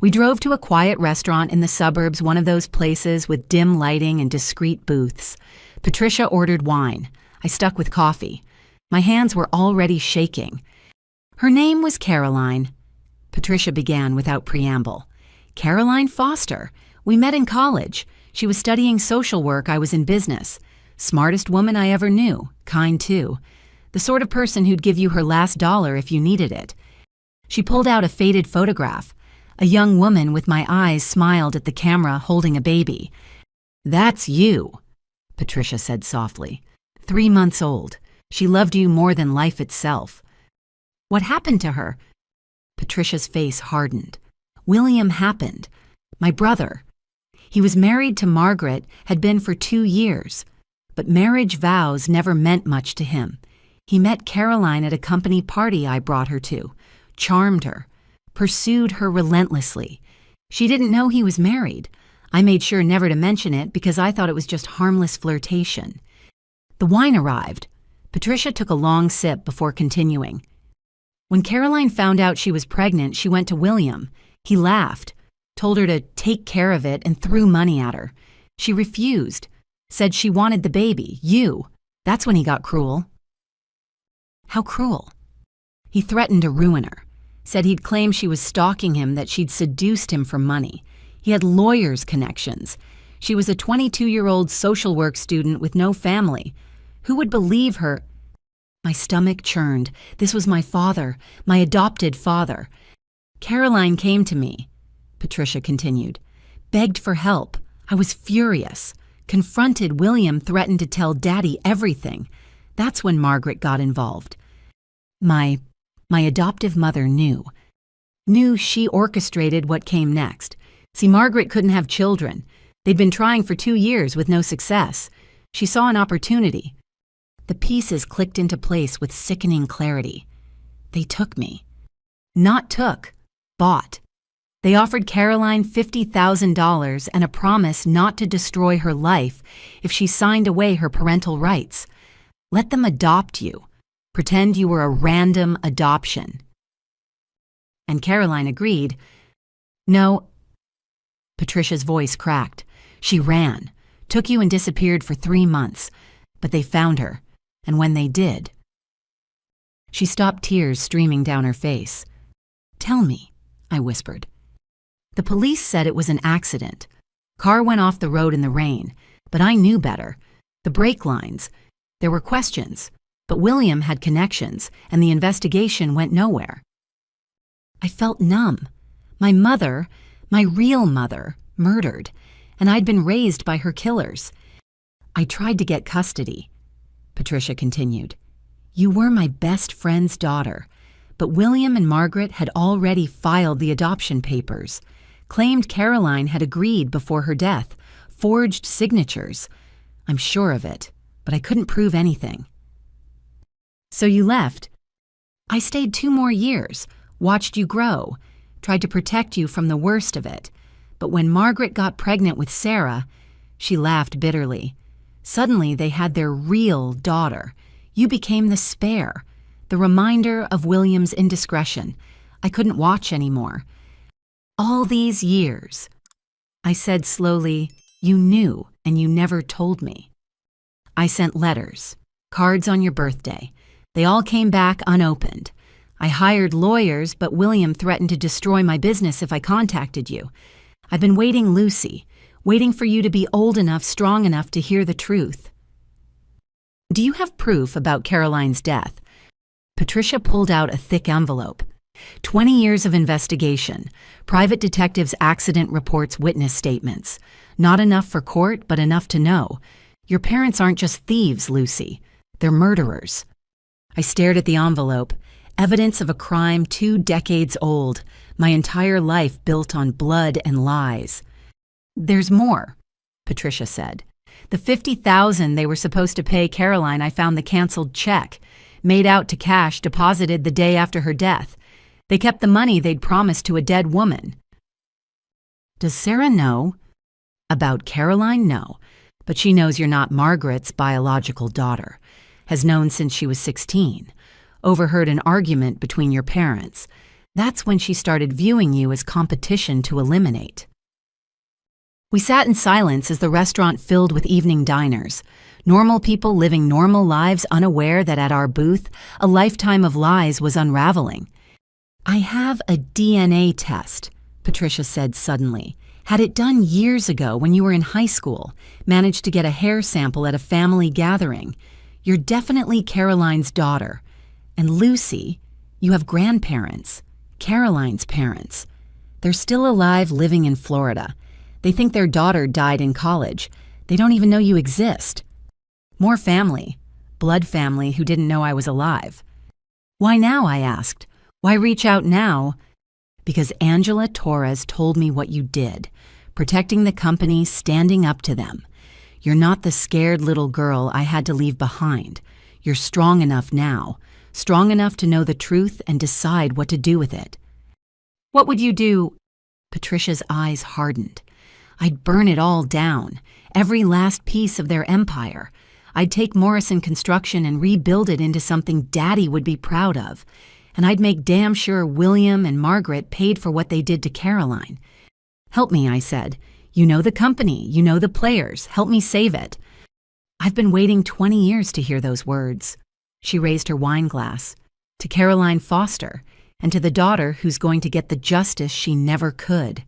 We drove to a quiet restaurant in the suburbs, one of those places with dim lighting and discreet booths. Patricia ordered wine. I stuck with coffee. My hands were already shaking. Her name was Caroline. Patricia began without preamble. Caroline Foster. We met in college. She was studying social work, I was in business. Smartest woman I ever knew. Kind too. The sort of person who'd give you her last dollar if you needed it. She pulled out a faded photograph. A young woman with my eyes smiled at the camera holding a baby. That's you, Patricia said softly. 3 months old. She loved you more than life itself. What happened to her? Patricia's face hardened. William happened. My brother. He was married to Margaret, had been for 2 years. But marriage vows never meant much to him. He met Caroline at a company party I brought her to, charmed her, pursued her relentlessly. She didn't know he was married. I made sure never to mention it because I thought it was just harmless flirtation. The wine arrived. Patricia took a long sip before continuing. When Caroline found out she was pregnant, she went to William. He laughed, told her to take care of it, and threw money at her. She refused, said she wanted the baby, you. That's when he got cruel. How cruel? He threatened to ruin her, said he'd claim she was stalking him, that she'd seduced him for money. He had lawyers' connections. She was a 22-year-old social work student with no family. Who would believe her? My stomach churned. This was my father, my adopted father. Caroline came to me, Patricia continued, begged for help. I was furious. Confronted William, threatened to tell Daddy everything. That's when Margaret got involved. My adoptive mother knew she orchestrated what came next. See, Margaret couldn't have children. They'd been trying for 2 years with no success. She saw an opportunity. The pieces clicked into place with sickening clarity. They took me. Not took, bought. They offered Caroline $50,000 and a promise not to destroy her life if she signed away her parental rights. Let them adopt you. Pretend you were a random adoption. And Caroline agreed. No. Patricia's voice cracked. She ran, took you and disappeared for 3 months. But they found her, and when they did... She stopped, tears streaming down her face. Tell me, I whispered. The police said it was an accident. Car went off the road in the rain, but I knew better. The brake lines. There were questions, but William had connections, and the investigation went nowhere. I felt numb. My mother, my real mother, murdered, and I'd been raised by her killers. I tried to get custody, Patricia continued. You were my best friend's daughter, but William and Margaret had already filed the adoption papers, claimed Caroline had agreed before her death, forged signatures. I'm sure of it, but I couldn't prove anything. So you left. I stayed 2 more years, watched you grow, tried to protect you from the worst of it. But when Margaret got pregnant with Sarah, she laughed bitterly. Suddenly they had their real daughter. You became the spare, the reminder of William's indiscretion. I couldn't watch anymore. All these years, I said slowly, you knew and you never told me. I sent letters, cards on your birthday. They all came back unopened. I hired lawyers, but William threatened to destroy my business if I contacted you. I've been waiting, Lucy, waiting for you to be old enough, strong enough to hear the truth. Do you have proof about Caroline's death? Patricia pulled out a thick envelope. 20 years of investigation, private detectives' accident reports, witness statements. Not enough for court, but enough to know. Your parents aren't just thieves, Lucy. They're murderers. I stared at the envelope. Evidence of a crime 2 decades old. My entire life built on blood and lies. There's more, Patricia said. The $50,000 they were supposed to pay Caroline, I found the canceled check, made out to cash, deposited the day after her death. They kept the money they'd promised to a dead woman. Does Sarah know? About Caroline? No. But she knows you're not Margaret's biological daughter. Has known since she was 16. Overheard an argument between your parents. That's when she started viewing you as competition to eliminate. We sat in silence as the restaurant filled with evening diners. Normal people living normal lives, unaware that at our booth, a lifetime of lies was unraveling. I have a DNA test, Patricia said suddenly. Had it done years ago when you were in high school. Managed to get a hair sample at a family gathering. You're definitely Caroline's daughter. And Lucy, you have grandparents. Caroline's parents. They're still alive, living in Florida. They think their daughter died in college. They don't even know you exist. More family. Blood family who didn't know I was alive. Why now, I asked. Why reach out now? Because Angela Torres told me what you did, protecting the company, standing up to them. You're not the scared little girl I had to leave behind. You're strong enough now, strong enough to know the truth and decide what to do with it. What would you do? Patricia's eyes hardened. I'd burn it all down, every last piece of their empire. I'd take Morrison Construction and rebuild it into something Daddy would be proud of. And I'd make damn sure William and Margaret paid for what they did to Caroline. Help me, I said. You know the company, you know the players. Help me save it. I've been waiting 20 years to hear those words. She raised her wine glass. To Caroline Foster, and to the daughter who's going to get the justice she never could.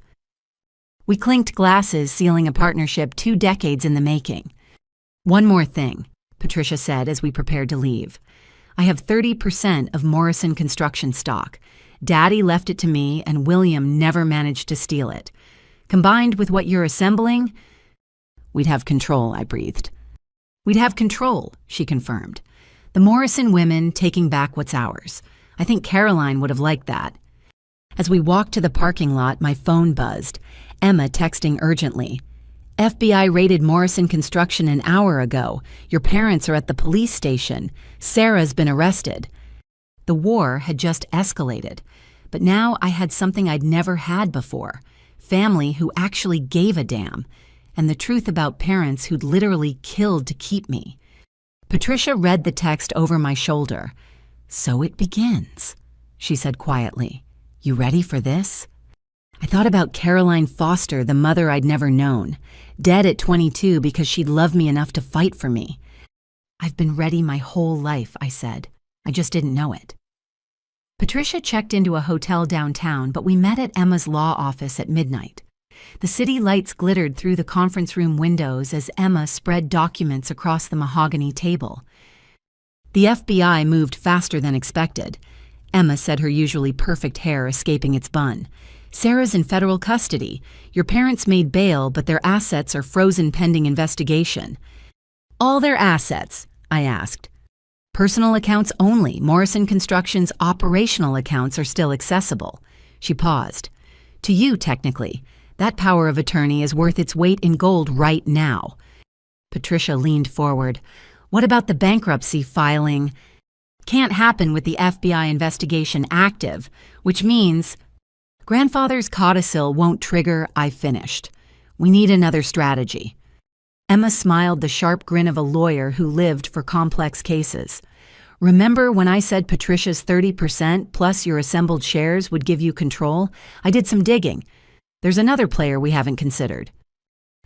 We clinked glasses, sealing a partnership 2 decades in the making. One more thing, Patricia said as we prepared to leave. I have 30% of Morrison Construction stock. Daddy left it to me, and William never managed to steal it. Combined with what you're assembling, we'd have control, I breathed. We'd have control, she confirmed. The Morrison women taking back what's ours. I think Caroline would have liked that. As we walked to the parking lot, my phone buzzed. Emma texting urgently. FBI raided Morrison Construction an hour ago. Your parents are at the police station. Sarah's been arrested. The war had just escalated, but now I had something I'd never had before. Family who actually gave a damn, and the truth about parents who'd literally killed to keep me. Patricia read the text over my shoulder. So it begins, she said quietly. You ready for this? I thought about Caroline Foster, the mother I'd never known, dead at 22 because she'd loved me enough to fight for me. I've been ready my whole life, I said. I just didn't know it. Patricia checked into a hotel downtown, but we met at Emma's law office at midnight. The city lights glittered through the conference room windows as Emma spread documents across the mahogany table. The FBI moved faster than expected. Emma said, her usually perfect hair escaping its bun. Sarah's in federal custody. Your parents made bail, but their assets are frozen pending investigation. All their assets? I asked. Personal accounts only. Morrison Construction's operational accounts are still accessible. She paused. To you, technically. That power of attorney is worth its weight in gold right now. Patricia leaned forward. What about the bankruptcy filing? Can't happen with the FBI investigation active, which means grandfather's codicil won't trigger. I finished. We need another strategy. Emma smiled the sharp grin of a lawyer who lived for complex cases. Remember when I said Patricia's 30% plus your assembled shares would give you control? I did some digging. There's another player we haven't considered.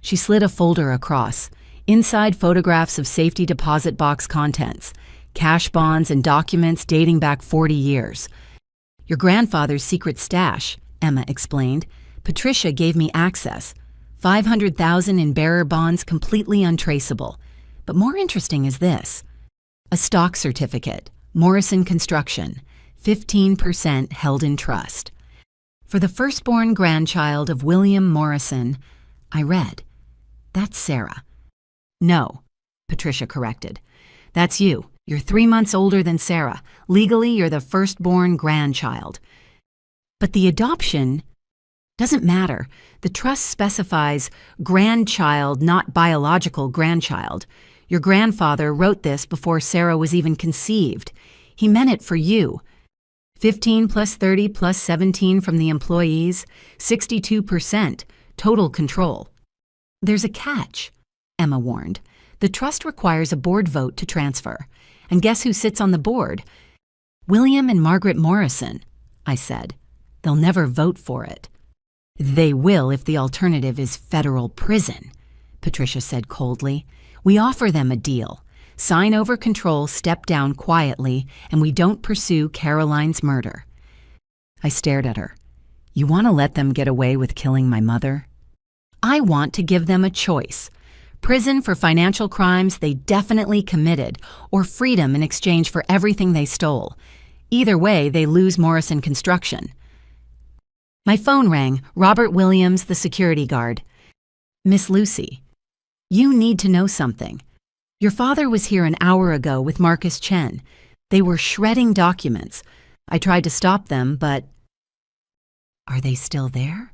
She slid a folder across. Inside, photographs of safety deposit box contents, cash bonds and documents dating back 40 years. Your grandfather's secret stash, Emma explained. Patricia gave me access. $500,000 in bearer bonds completely untraceable. But more interesting is this. A stock certificate, Morrison Construction, 15% held in trust. For the firstborn grandchild of William Morrison, I read. That's Sarah. No, Patricia corrected. That's you. You're 3 months older than Sarah. Legally, you're the firstborn grandchild. But the adoption doesn't matter. The trust specifies grandchild, not biological grandchild. Your grandfather wrote this before Sarah was even conceived. He meant it for you. 15 plus 30 plus 17 from the employees, 62%, total control. There's a catch, Emma warned. The trust requires a board vote to transfer. And guess who sits on the board? William and Margaret Morrison, I said. They'll never vote for it. They will if the alternative is federal prison, Patricia said coldly. We offer them a deal. Sign over control, step down quietly, and we don't pursue Caroline's murder. I stared at her. You want to let them get away with killing my mother? I want to give them a choice. Prison for financial crimes they definitely committed, or freedom in exchange for everything they stole. Either way, they lose Morrison Construction. My phone rang. Robert Williams, the security guard. Miss Lucy, you need to know something. Your father was here an hour ago with Marcus Chen. They were shredding documents. I tried to stop them, but Are they still there?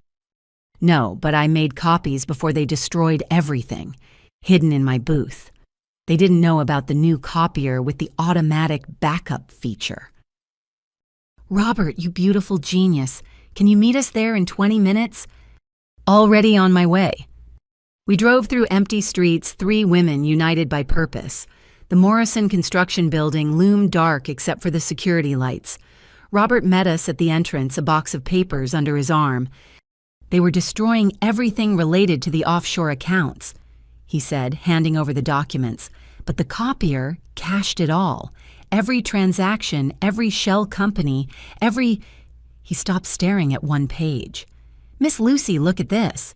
No, but I made copies before they destroyed everything, hidden in my booth. They didn't know about the new copier with the automatic backup feature. Robert, you beautiful genius. Can you meet us there in 20 minutes? Already on my way. We drove through empty streets, 3 women united by purpose. The Morrison construction building loomed dark except for the security lights. Robert met us at the entrance, a box of papers under his arm. They were destroying everything related to the offshore accounts, he said, handing over the documents. But the copier cached it all. Every transaction, every shell company, every... He stopped staring at one page. Miss Lucy, look at this.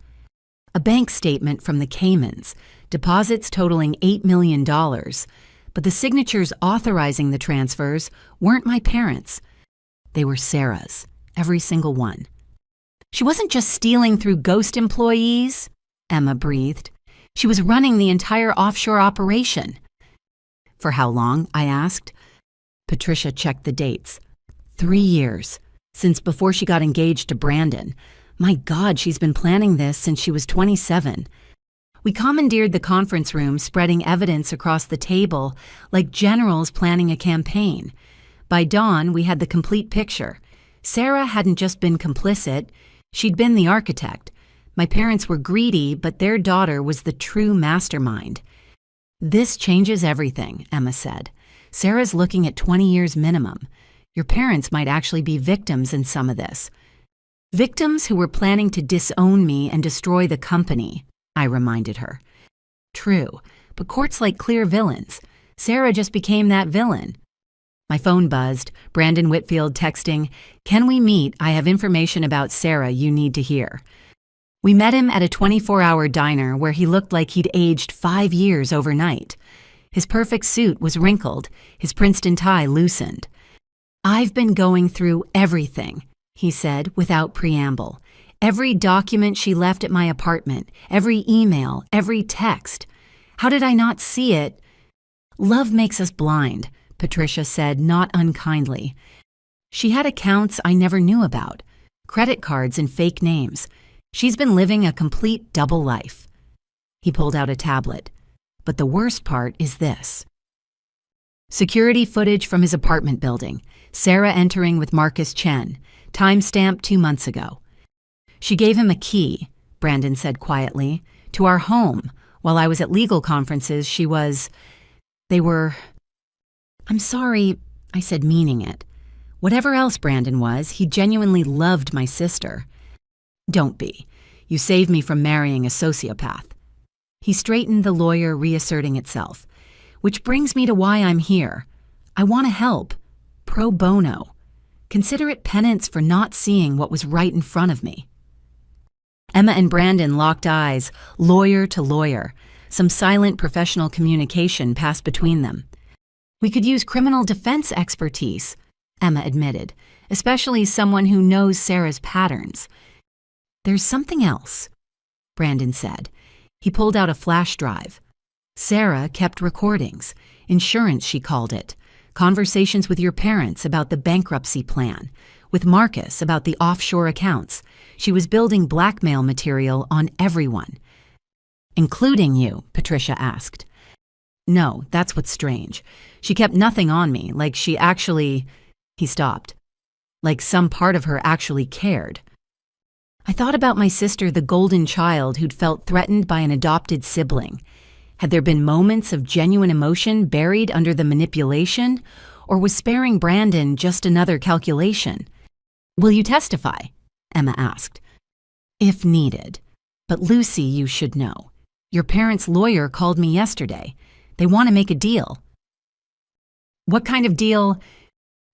A bank statement from the Caymans, deposits totaling $8 million. But the signatures authorizing the transfers weren't my parents'. They were Sarah's, every single one. She wasn't just stealing through ghost employees, Emma breathed. She was running the entire offshore operation. For how long? I asked. Patricia checked the dates. 3 years, since before she got engaged to Brandon. My God, she's been planning this since she was 27. We commandeered the conference room, spreading evidence across the table like generals planning a campaign. By dawn, we had the complete picture. Sarah hadn't just been complicit, she'd been the architect. My parents were greedy, but their daughter was the true mastermind. This changes everything, Emma said. Sarah's looking at 20 years minimum. Your parents might actually be victims in some of this. Victims who were planning to disown me and destroy the company, I reminded her. True, but courts like clear villains. Sarah just became that villain. My phone buzzed, Brandon Whitfield texting, "Can we meet? I have information about Sarah you need to hear." We met him at a 24-hour diner where he looked like he'd aged 5 years overnight. His perfect suit was wrinkled, his Princeton tie loosened. "I've been going through everything," he said without preamble. "Every document she left at my apartment, every email, every text. How did I not see it?" "Love makes us blind," Patricia said, not unkindly. She had accounts I never knew about, credit cards and fake names. She's been living a complete double life. He pulled out a tablet. But the worst part is this. Security footage from his apartment building. Sarah entering with Marcus Chen. Timestamp 2 months ago. "She gave him a key," Brandon said quietly, "to our home. While I was at legal conferences, they were... I'm sorry, I said, meaning it. Whatever else Brandon was, he genuinely loved my sister. Don't be. You saved me from marrying a sociopath. He straightened, the lawyer reasserting itself. Which brings me to why I'm here. I want to help. Pro bono. Consider it penance for not seeing what was right in front of me." Emma and Brandon locked eyes, lawyer to lawyer. Some silent professional communication passed between them. "We could use criminal defense expertise," Emma admitted, "especially someone who knows Sarah's patterns." "There's something else," Brandon said. He pulled out a flash drive. Sarah kept recordings. Insurance, she called it. Conversations with your parents about the bankruptcy plan. With Marcus about the offshore accounts. She was building blackmail material on everyone. "Including you?" Patricia asked. "No, that's what's strange. She kept nothing on me, like she actually..." He stopped. "Like some part of her actually cared." I thought about my sister, the golden child who'd felt threatened by an adopted sibling. Had there been moments of genuine emotion buried under the manipulation, or was sparing Brandon just another calculation? "Will you testify?" Emma asked. "If needed. But Lucy, you should know. Your parents' lawyer called me yesterday. They want to make a deal." "What kind of deal?"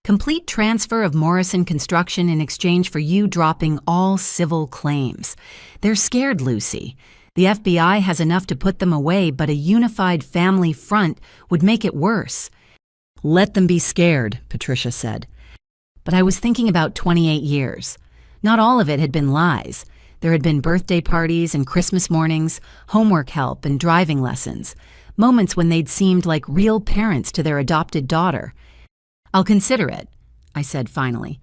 "Complete transfer of Morrison Construction in exchange for you dropping all civil claims. They're scared, Lucy. The FBI has enough to put them away, but a unified family front would make it worse." "Let them be scared," Patricia said. But I was thinking about 28 years. Not all of it had been lies. There had been birthday parties and Christmas mornings, homework help and driving lessons, moments when they'd seemed like real parents to their adopted daughter. "I'll consider it," I said finally.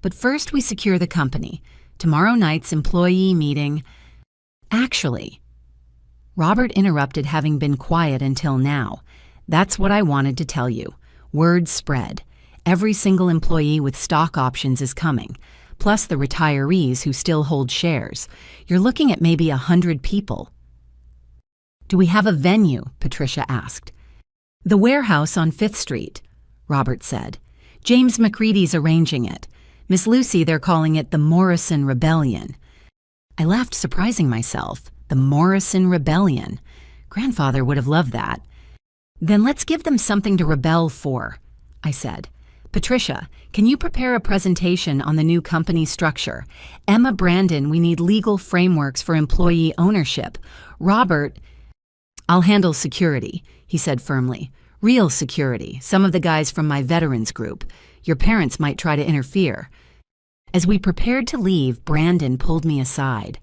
"But first we secure the company. Tomorrow night's employee meeting. Actually, Robert interrupted, having been quiet until now. That's what I wanted to tell you. Word spread. Every single employee with stock options is coming, plus the retirees who still hold shares. You're looking at maybe 100 people. Do we have a venue? Patricia asked. The warehouse on 5th Street, Robert said. James McCready's arranging it. Miss Lucy, they're calling it the Morrison Rebellion. I laughed, surprising myself. The Morrison Rebellion. Grandfather would have loved that. Then let's give them something to rebel for, I said. Patricia, can you prepare a presentation on the new company structure? Emma Brandon, we need legal frameworks for employee ownership. Robert, I'll handle security, he said firmly. Real security, some of the guys from my veterans group. Your parents might try to interfere. As we prepared to leave, Brandon pulled me aside.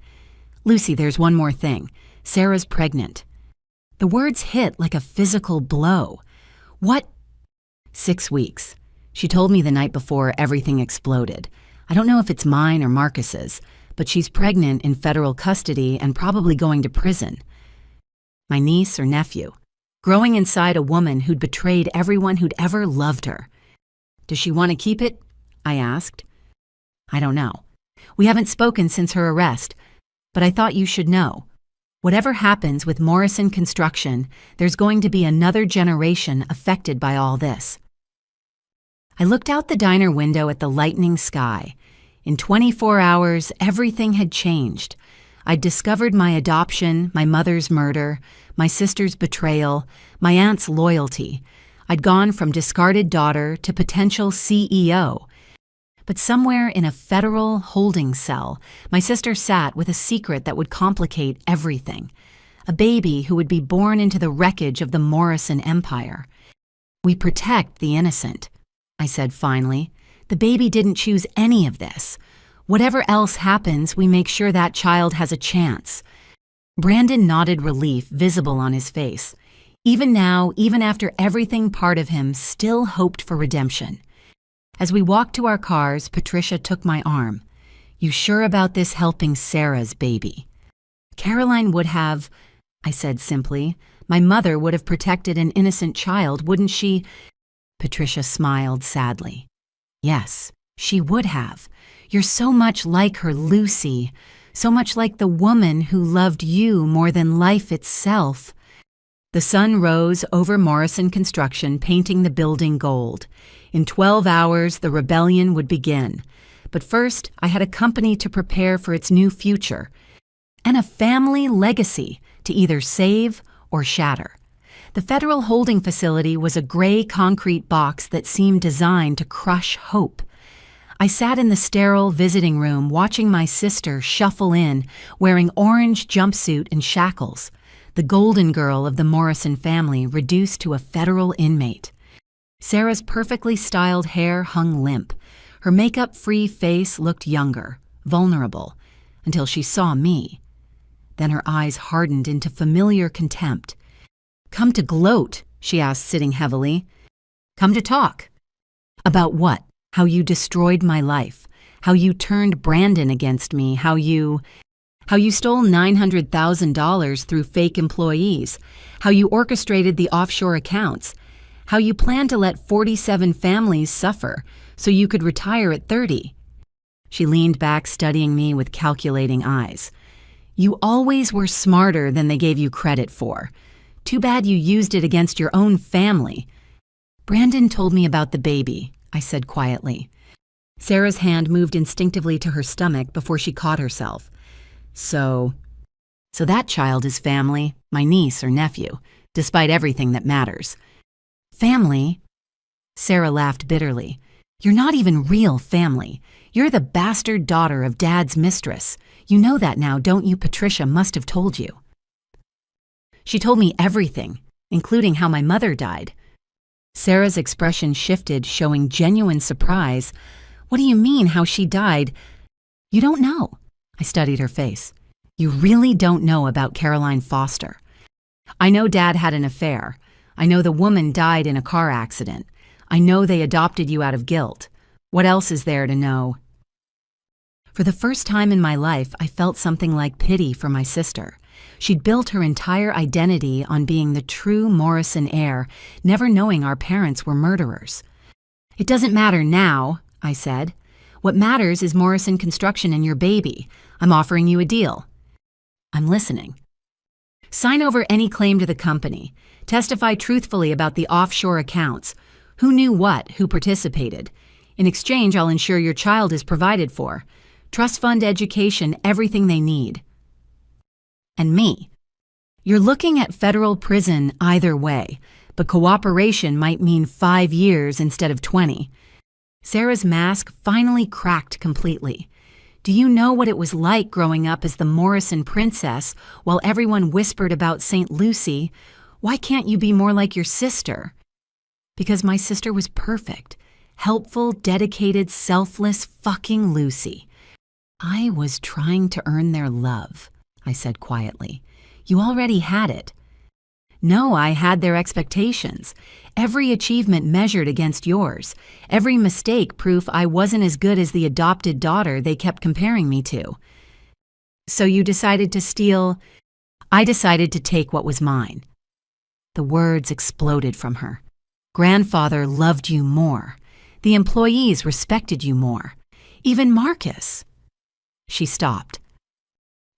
Lucy, there's one more thing. Sarah's pregnant. The words hit like a physical blow. What? 6 weeks. She told me the night before everything exploded. I don't know if it's mine or Marcus's, but she's pregnant in federal custody and probably going to prison. My niece or nephew, growing inside a woman who'd betrayed everyone who'd ever loved her. Does she want to keep it? I asked. I don't know. We haven't spoken since her arrest, but I thought you should know. Whatever happens with Morrison Construction, there's going to be another generation affected by all this. I looked out the diner window at the lightening sky. In 24 hours, everything had changed. I'd discovered my adoption, my mother's murder, my sister's betrayal, my aunt's loyalty. I'd gone from discarded daughter to potential CEO. But somewhere in a federal holding cell, my sister sat with a secret that would complicate everything. A baby who would be born into the wreckage of the Morrison Empire. We protect the innocent, I said finally. The baby didn't choose any of this. Whatever else happens, we make sure that child has a chance. Brandon nodded, relief visible on his face. Even now, even after everything, part of him still hoped for redemption. As we walked to our cars, Patricia took my arm. You sure about this helping Sarah's baby? Caroline would have, I said simply. My mother would have protected an innocent child, wouldn't she? Patricia smiled sadly. Yes, she would have. You're so much like her, Lucy. So much like the woman who loved you more than life itself. The sun rose over Morrison Construction, painting the building gold. In 12 hours, the rebellion would begin. But first, I had a company to prepare for its new future, and a family legacy to either save or shatter. The federal holding facility was a gray concrete box that seemed designed to crush hope. I sat in the sterile visiting room watching my sister shuffle in, wearing orange jumpsuit and shackles, the golden girl of the Morrison family reduced to a federal inmate. Sarah's perfectly styled hair hung limp. Her makeup-free face looked younger, vulnerable, until she saw me. Then her eyes hardened into familiar contempt. Come to gloat, she asked, sitting heavily. Come to talk. About what? How you destroyed my life. How you turned Brandon against me. How you stole $900,000 through fake employees. How you orchestrated the offshore accounts. How you planned to let 47 families suffer so you could retire at 30. She leaned back, studying me with calculating eyes. You always were smarter than they gave you credit for. Too bad you used it against your own family. Brandon told me about the baby, I said quietly. Sarah's hand moved instinctively to her stomach before she caught herself. So that child is family, my niece or nephew, despite everything that matters. Family? Sarah laughed bitterly. You're not even real family. You're the bastard daughter of Dad's mistress. You know that now, don't you? Patricia must have told you. She told me everything, including how my mother died. Sarah's expression shifted, showing genuine surprise. What do you mean, how she died? You don't know. I studied her face. You really don't know about Caroline Foster. I know Dad had an affair. I know the woman died in a car accident. I know they adopted you out of guilt. What else is there to know? For the first time in my life, I felt something like pity for my sister. She'd built her entire identity on being the true Morrison heir, never knowing our parents were murderers. "It doesn't matter now," I said. "What matters is Morrison Construction and your baby. I'm offering you a deal." "I'm listening." "Sign over any claim to the company. Testify truthfully about the offshore accounts. Who knew what, who participated. In exchange, I'll ensure your child is provided for. Trust fund education, everything they need." "And me. You're looking at federal prison either way, but cooperation might mean 5 years instead of 20. Sarah's mask finally cracked completely. "Do you know what it was like growing up as the Morrison princess while everyone whispered about St. Lucy? Why can't you be more like your sister?" Because my sister was perfect. Helpful, dedicated, selfless fucking Lucy. "I was trying to earn their love," I said quietly. "You already had it." "No, I had their expectations. Every achievement measured against yours. Every mistake proof I wasn't as good as the adopted daughter they kept comparing me to." "So you decided to steal—" "I decided to take what was mine." The words exploded from her. "Grandfather loved you more. The employees respected you more. Even Marcus." She stopped.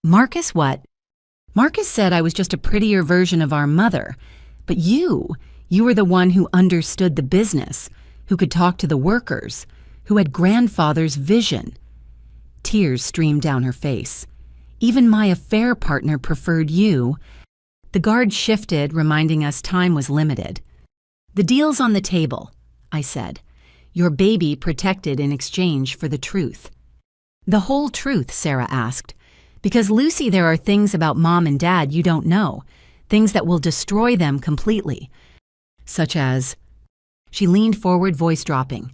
"Marcus what?" "Marcus said I was just a prettier version of our mother. But you were the one who understood the business, who could talk to the workers, who had grandfather's vision." Tears streamed down her face. "Even my affair partner preferred you." The guard shifted, reminding us time was limited. "The deal's on the table," I said. "Your baby protected in exchange for the truth." "The whole truth?" Sarah asked. "Because, Lucy, there are things about Mom and Dad you don't know, things that will destroy them completely." "Such as?" She leaned forward, voice dropping.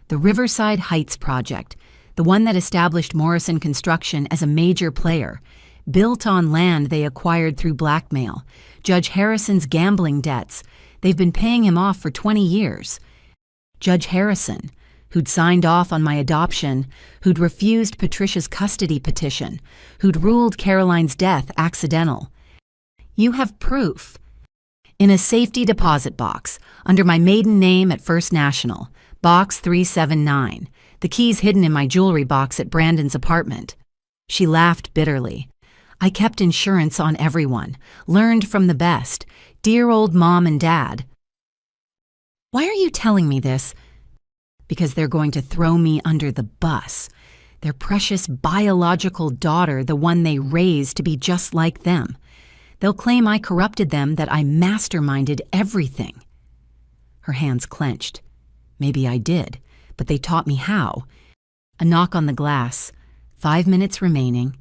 "The Riverside Heights project, the one that established Morrison Construction as a major player, built on land they acquired through blackmail, Judge Harrison's gambling debts. They've been paying him off for 20 years. Judge Harrison, who'd signed off on my adoption, who'd refused Patricia's custody petition, who'd ruled Caroline's death accidental. You have proof. In a safety deposit box, under my maiden name at First National, box 379, the keys hidden in my jewelry box at Brandon's apartment." She laughed bitterly. "I kept insurance on everyone, learned from the best, dear old Mom and Dad." "Why are you telling me this?" "Because they're going to throw me under the bus. Their precious biological daughter, the one they raised to be just like them. They'll claim I corrupted them, that I masterminded everything." Her hands clenched. "Maybe I did, but they taught me how." A knock on the glass. 5 minutes remaining.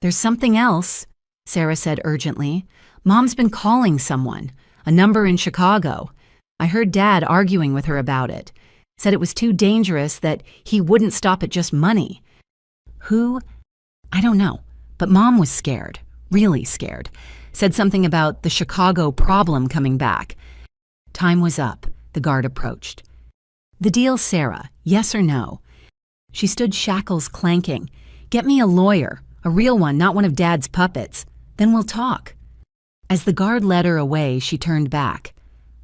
"There's something else," Sarah said urgently. "Mom's been calling someone, a number in Chicago. I heard Dad arguing with her about it. Said it was too dangerous, that he wouldn't stop at just money." "Who?" "I don't know, but Mom was scared, really scared. Said something about the Chicago problem coming back." Time was up. The guard approached. "The deal, Sarah, yes or no?" She stood, shackles clanking. "Get me a lawyer, a real one, not one of Dad's puppets. Then we'll talk." As the guard led her away, she turned back.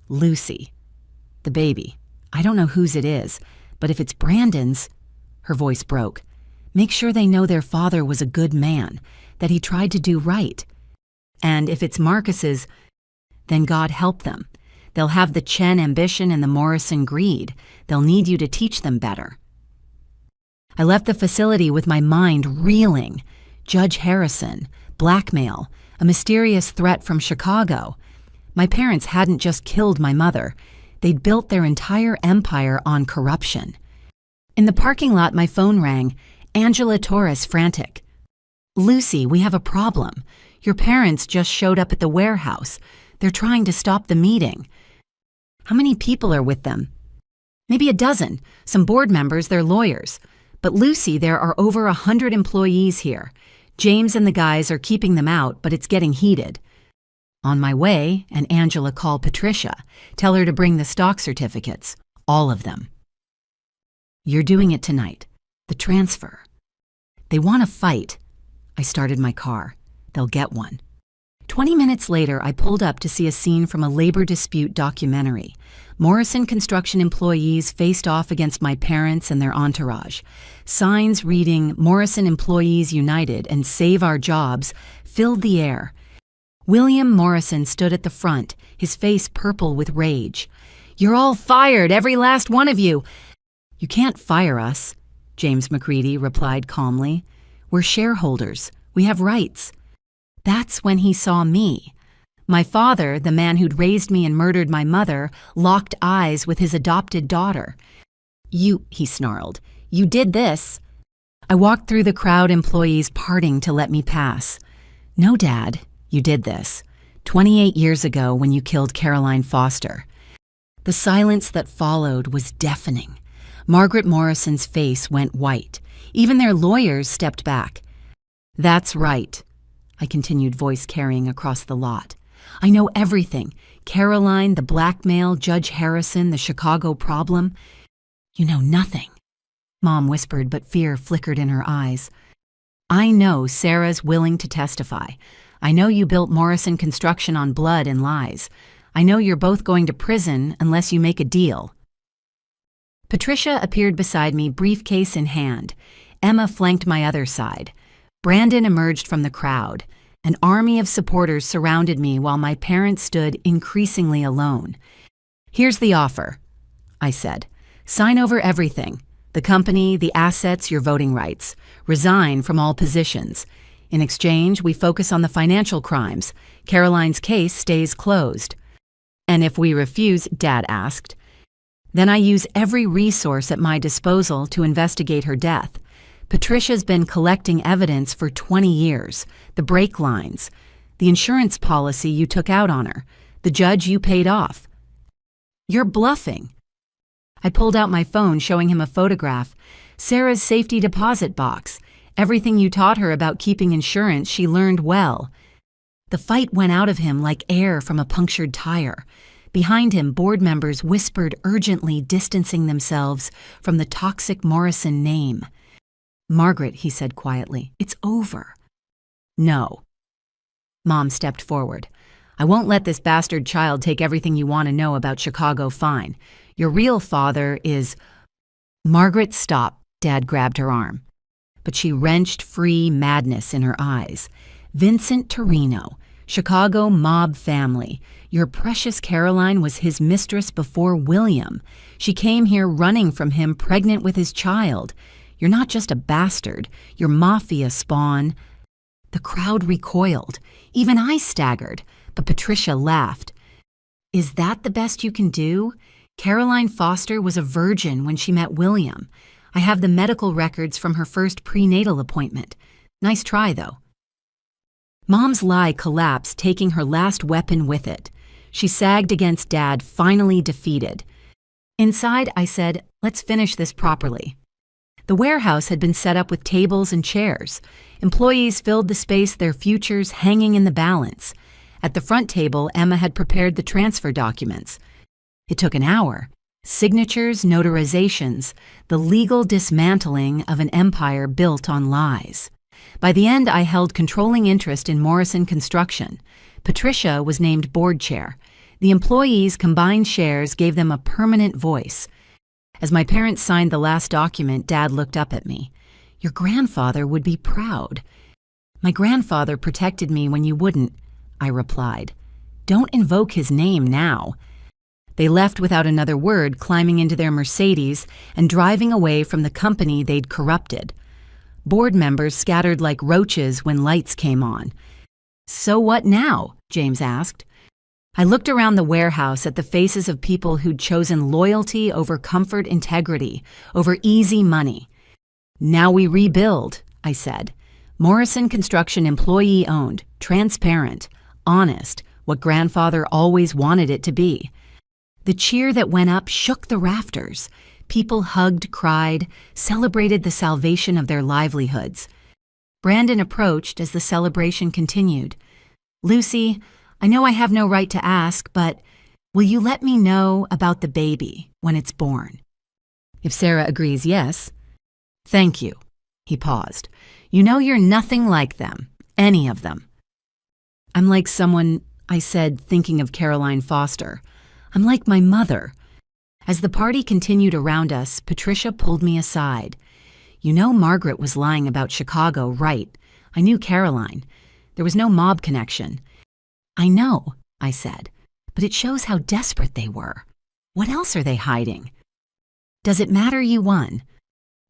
"Lucy. The baby. I don't know whose it is, but if it's Brandon's—" Her voice broke. "Make sure they know their father was a good man, that he tried to do right. And if it's Marcus's, then God help them. They'll have the Chen ambition and the Morrison greed. They'll need you to teach them better." I left the facility with my mind reeling. Judge Harrison, blackmail, a mysterious threat from Chicago. My parents hadn't just killed my mother. They'd built their entire empire on corruption. In the parking lot, my phone rang. Angela Torres, frantic. "Lucy, we have a problem. Your parents just showed up at the warehouse. They're trying to stop the meeting." "How many people are with them?" "Maybe a dozen. Some board members, they're lawyers. But Lucy, there are over 100 employees here. James and the guys are keeping them out, but it's getting heated." On my way, and Angela called Patricia. Tell her to bring the stock certificates. All of them. "You're doing it tonight. The transfer." They want a fight. I started my car. They'll get one. 20 minutes later, I pulled up to see a scene from a labor dispute documentary. Morrison Construction employees faced off against my parents and their entourage. Signs reading "Morrison Employees United" and "Save Our Jobs" filled the air. William Morrison stood at the front, his face purple with rage. "You're all fired, every last one of you." "You can't fire us," James McCready replied calmly. "We're shareholders. We have rights." That's when he saw me. My father, the man who'd raised me and murdered my mother, locked eyes with his adopted daughter. He snarled. "You did this." I walked through the crowd, employees parting to let me pass. "No, Dad, you did this. 28 years ago when you killed Caroline Foster." The silence that followed was deafening. Margaret Morrison's face went white. Even their lawyers stepped back. "That's right," I continued, voice carrying across the lot. "I know everything. Caroline, the blackmail, Judge Harrison, the Chicago problem." "You know nothing," Mom whispered, but fear flickered in her eyes. "I know Sarah's willing to testify. I know you built Morrison Construction on blood and lies. I know you're both going to prison unless you make a deal." Patricia appeared beside me, briefcase in hand. Emma flanked my other side. Brandon emerged from the crowd. An army of supporters surrounded me while my parents stood increasingly alone. "Here's the offer," I said. "Sign over everything. The company, the assets, your voting rights. Resign from all positions. In exchange, we focus on the financial crimes. Caroline's case stays closed." "And if we refuse," Dad asked. "Then I use every resource at my disposal to investigate her death. Patricia's been collecting evidence for 20 years. The brake lines, the insurance policy you took out on her, the judge you paid off." "You're bluffing." I pulled out my phone, showing him a photograph. "Sarah's safety deposit box. Everything you taught her about keeping insurance, she learned well." The fight went out of him like air from a punctured tire. Behind him, board members whispered urgently, distancing themselves from the toxic Morrison name. "Margaret," he said quietly, "it's over." "No." Mom stepped forward. "I won't let this bastard child take everything you want to know about Chicago fine. Your real father is—" "Margaret, stop." Dad grabbed her arm. But she wrenched free, madness in her eyes. "Vincent Torino, Chicago mob family. Your precious Caroline was his mistress before William. She came here running from him, pregnant with his child. You're not just a bastard, you're mafia spawn." The crowd recoiled. Even I staggered, but Patricia laughed. "Is that the best you can do? Caroline Foster was a virgin when she met William. I have the medical records from her first prenatal appointment. Nice try, though." Mom's lie collapsed, taking her last weapon with it. She sagged against Dad, finally defeated. Inside, I said, "Let's finish this properly." The warehouse had been set up with tables and chairs. Employees filled the space, their futures hanging in the balance. At the front table, Emma had prepared the transfer documents. It took an hour. Signatures, notarizations, the legal dismantling of an empire built on lies. By the end, I held controlling interest in Morrison Construction. Patricia was named board chair. The employees' combined shares gave them a permanent voice. As my parents signed the last document, Dad looked up at me. "Your grandfather would be proud." "My grandfather protected me when you wouldn't," I replied. "Don't invoke his name now." They left without another word, climbing into their Mercedes and driving away from the company they'd corrupted. Board members scattered like roaches when lights came on. "So what now?" James asked. I looked around the warehouse at the faces of people who'd chosen loyalty over comfort, integrity, over easy money. "Now we rebuild," I said. "Morrison Construction employee-owned, transparent, honest, what grandfather always wanted it to be." The cheer that went up shook the rafters. People hugged, cried, celebrated the salvation of their livelihoods. Brandon approached as the celebration continued. "Lucy, I know I have no right to ask, but will you let me know about the baby when it's born?" "If Sarah agrees, yes." "Thank you." He paused. You know you're nothing like them, any of them. I'm like someone, I said, thinking of Caroline Foster. I'm like my mother. As the party continued around us, Patricia pulled me aside. You know Margaret was lying about Chicago, right? I knew Caroline. There was no mob connection. I know, I said, but it shows how desperate they were. What else are they hiding? Does it matter you won?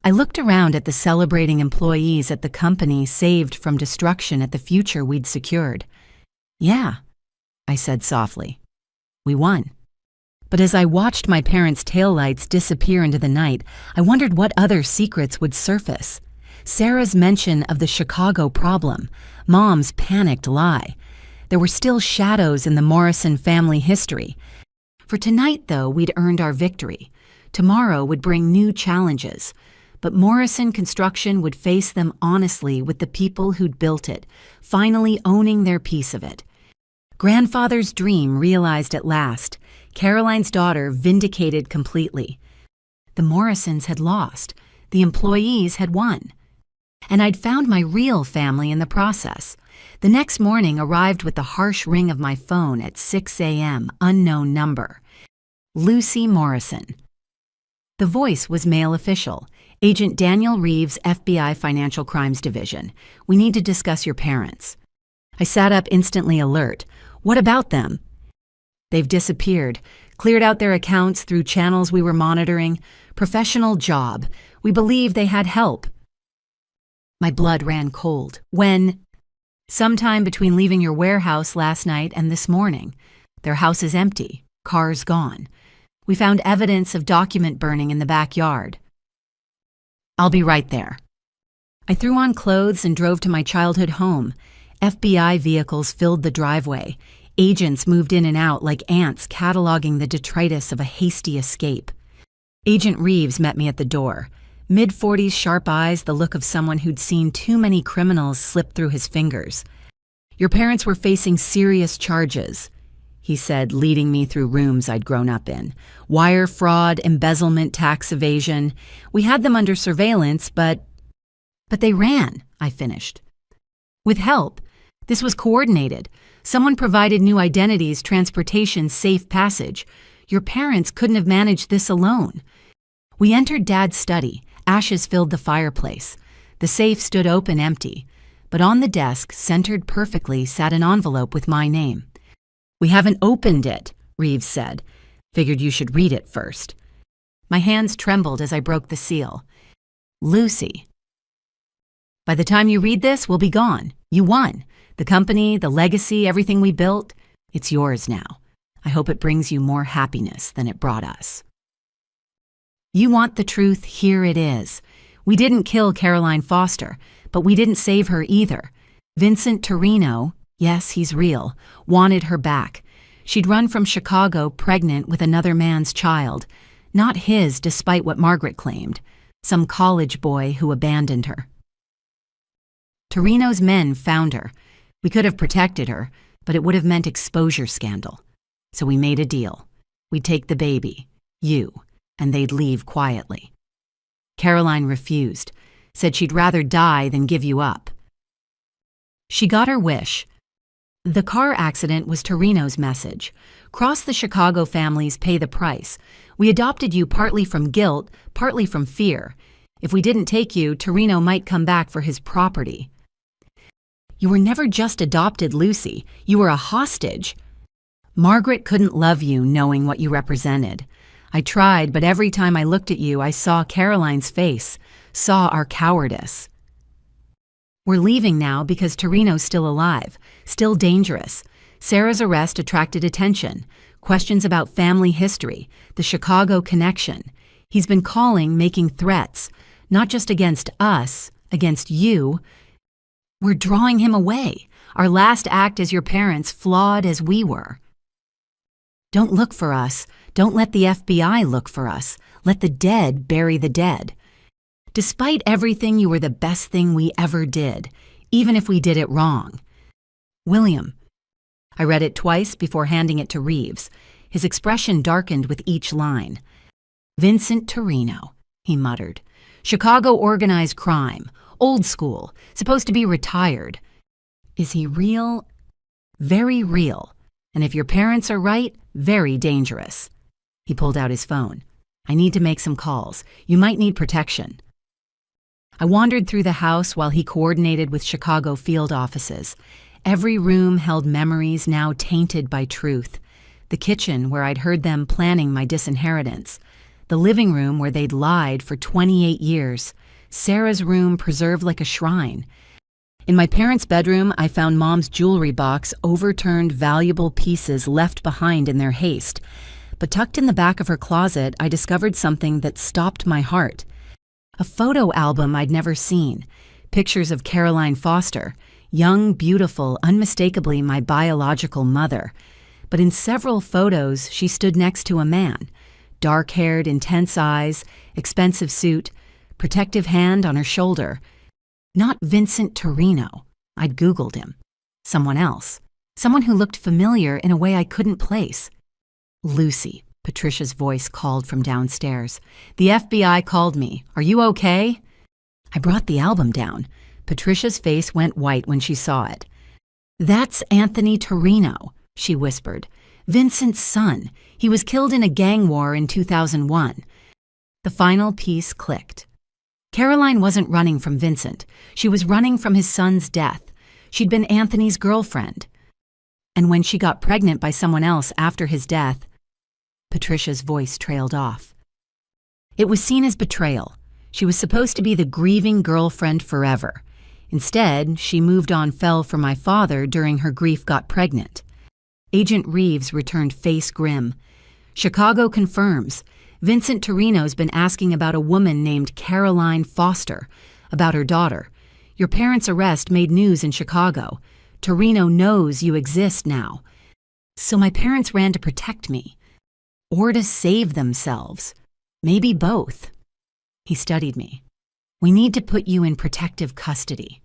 I looked around at the celebrating employees at the company saved from destruction at the future we'd secured. Yeah, I said softly. We won. But as I watched my parents' taillights disappear into the night, I wondered what other secrets would surface. Sarah's mention of the Chicago problem, Mom's panicked lie. There were still shadows in the Morrison family history. For tonight, though, we'd earned our victory. Tomorrow would bring new challenges. But Morrison Construction would face them honestly with the people who'd built it, finally owning their piece of it. Grandfather's dream realized at last. Caroline's daughter vindicated completely. The Morrisons had lost. The employees had won. And I'd found my real family in the process. The next morning arrived with the harsh ring of my phone at 6 a.m., unknown number. Lucy Morrison. The voice was male official. Agent Daniel Reeves, FBI Financial Crimes Division. We need to discuss your parents. I sat up instantly alert. What about them? They've disappeared, cleared out their accounts through channels we were monitoring. Professional job. We believe they had help. My blood ran cold. When? Sometime between leaving your warehouse last night and this morning. Their house is empty. Cars gone. We found evidence of document burning in the backyard. I'll be right there. I threw on clothes and drove to my childhood home. FBI vehicles filled the driveway. Agents moved in and out like ants cataloging the detritus of a hasty escape. Agent Reeves met me at the door. Mid-40s, sharp eyes, the look of someone who'd seen too many criminals slip through his fingers. Your parents were facing serious charges, he said, leading me through rooms I'd grown up in. Wire fraud, embezzlement, tax evasion. We had them under surveillance, but they ran, I finished. With help. This was coordinated. Someone provided new identities, transportation, safe passage. Your parents couldn't have managed this alone. We entered Dad's study. Ashes filled the fireplace. The safe stood open empty. But on the desk, centered perfectly, sat an envelope with my name. We haven't opened it, Reeves said. Figured you should read it first. My hands trembled as I broke the seal. Lucy. By the time you read this, we'll be gone. You won. The company, the legacy, everything we built, it's yours now. I hope it brings you more happiness than it brought us. You want the truth, here it is. We didn't kill Caroline Foster, but we didn't save her either. Vincent Torino, yes, he's real, wanted her back. She'd run from Chicago pregnant with another man's child. Not his, despite what Margaret claimed. Some college boy who abandoned her. Torino's men found her. We could have protected her, but it would have meant exposure scandal. So we made a deal. We'd take the baby, you, and they'd leave quietly. Caroline refused, said she'd rather die than give you up. She got her wish. The car accident was Torino's message. Cross the Chicago families, pay the price. We adopted you partly from guilt, partly from fear. If we didn't take you, Torino might come back for his property. You were never just adopted, Lucy. You were a hostage. Margaret couldn't love you knowing what you represented. I tried, but every time I looked at you, I saw Caroline's face, saw our cowardice. We're leaving now because Torino's still alive, still dangerous. Sarah's arrest attracted attention, questions about family history, the Chicago connection. He's been calling, making threats, not just against us, against you. We're drawing him away. Our last act as your parents, flawed as we were. Don't look for us. Don't let the FBI look for us. Let the dead bury the dead. Despite everything, you were the best thing we ever did, even if we did it wrong. William. I read it twice before handing it to Reeves. His expression darkened with each line. Vincent Torino. he muttered. "Chicago organized crime. Old school. Supposed to be retired. Is he real? Very real. And if your parents are right, very dangerous." He pulled out his phone. "I need to make some calls. You might need protection." I wandered through the house while he coordinated with Chicago field offices. Every room held memories now tainted by truth. The kitchen, where I'd heard them planning my disinheritance. The living room, where they'd lied for 28 years. Sarah's room preserved like a shrine. In my parents' bedroom, I found Mom's jewelry box, overturned valuable pieces left behind in their haste. But tucked in the back of her closet, I discovered something that stopped my heart. A photo album I'd never seen. Pictures of Caroline Foster, young, beautiful, unmistakably my biological mother. But in several photos, she stood next to a man. Dark-haired, intense eyes, expensive suit, protective hand on her shoulder. Not Vincent Torino. I'd Googled him. Someone else. Someone who looked familiar in a way I couldn't place. "Lucy," Patricia's voice called from downstairs. "The FBI called me. Are you okay?" I brought the album down. Patricia's face went white when she saw it. "That's Anthony Torino," she whispered. "Vincent's son. He was killed in a gang war in 2001. The final piece clicked. Caroline wasn't running from Vincent. She was running from his son's death. She'd been Anthony's girlfriend. And when she got pregnant by someone else after his death, Patricia's voice trailed off. It was seen as betrayal. She was supposed to be the grieving girlfriend forever. Instead, she moved on, fell for my father during her grief, got pregnant. Agent Reeves returned face grim. "Chicago confirms. Vincent Torino's been asking about a woman named Caroline Foster, about her daughter. Your parents' arrest made news in Chicago. Torino knows you exist now. So my parents ran to protect me. Or to save themselves. Maybe both." He studied me. "We need to put you in protective custody."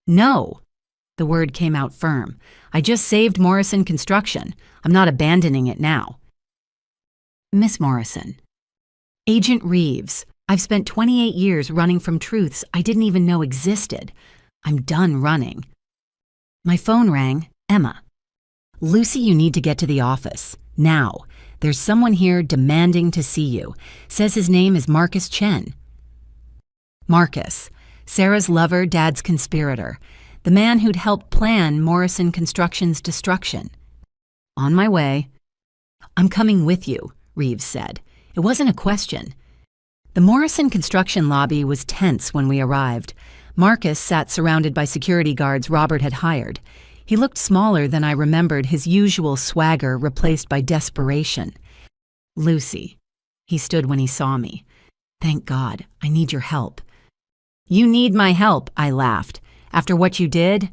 "No." The word came out firm. "I just saved Morrison Construction. I'm not abandoning it now." "Miss Morrison." "Agent Reeves. I've spent 28 years running from truths I didn't even know existed. I'm done running." My phone rang. Emma. "Lucy, you need to get to the office. Now. There's someone here demanding to see you. Says his name is Marcus Chen." Marcus. Sarah's lover, Dad's conspirator. The man who'd helped plan Morrison Construction's destruction. "On my way." "I'm coming with you," Reeves said. It wasn't a question. The Morrison Construction lobby was tense when we arrived. Marcus sat surrounded by security guards Robert had hired. He looked smaller than I remembered, his usual swagger replaced by desperation. "Lucy." He stood when he saw me. "Thank God. I need your help." "You need my help," I laughed. "After what you did?"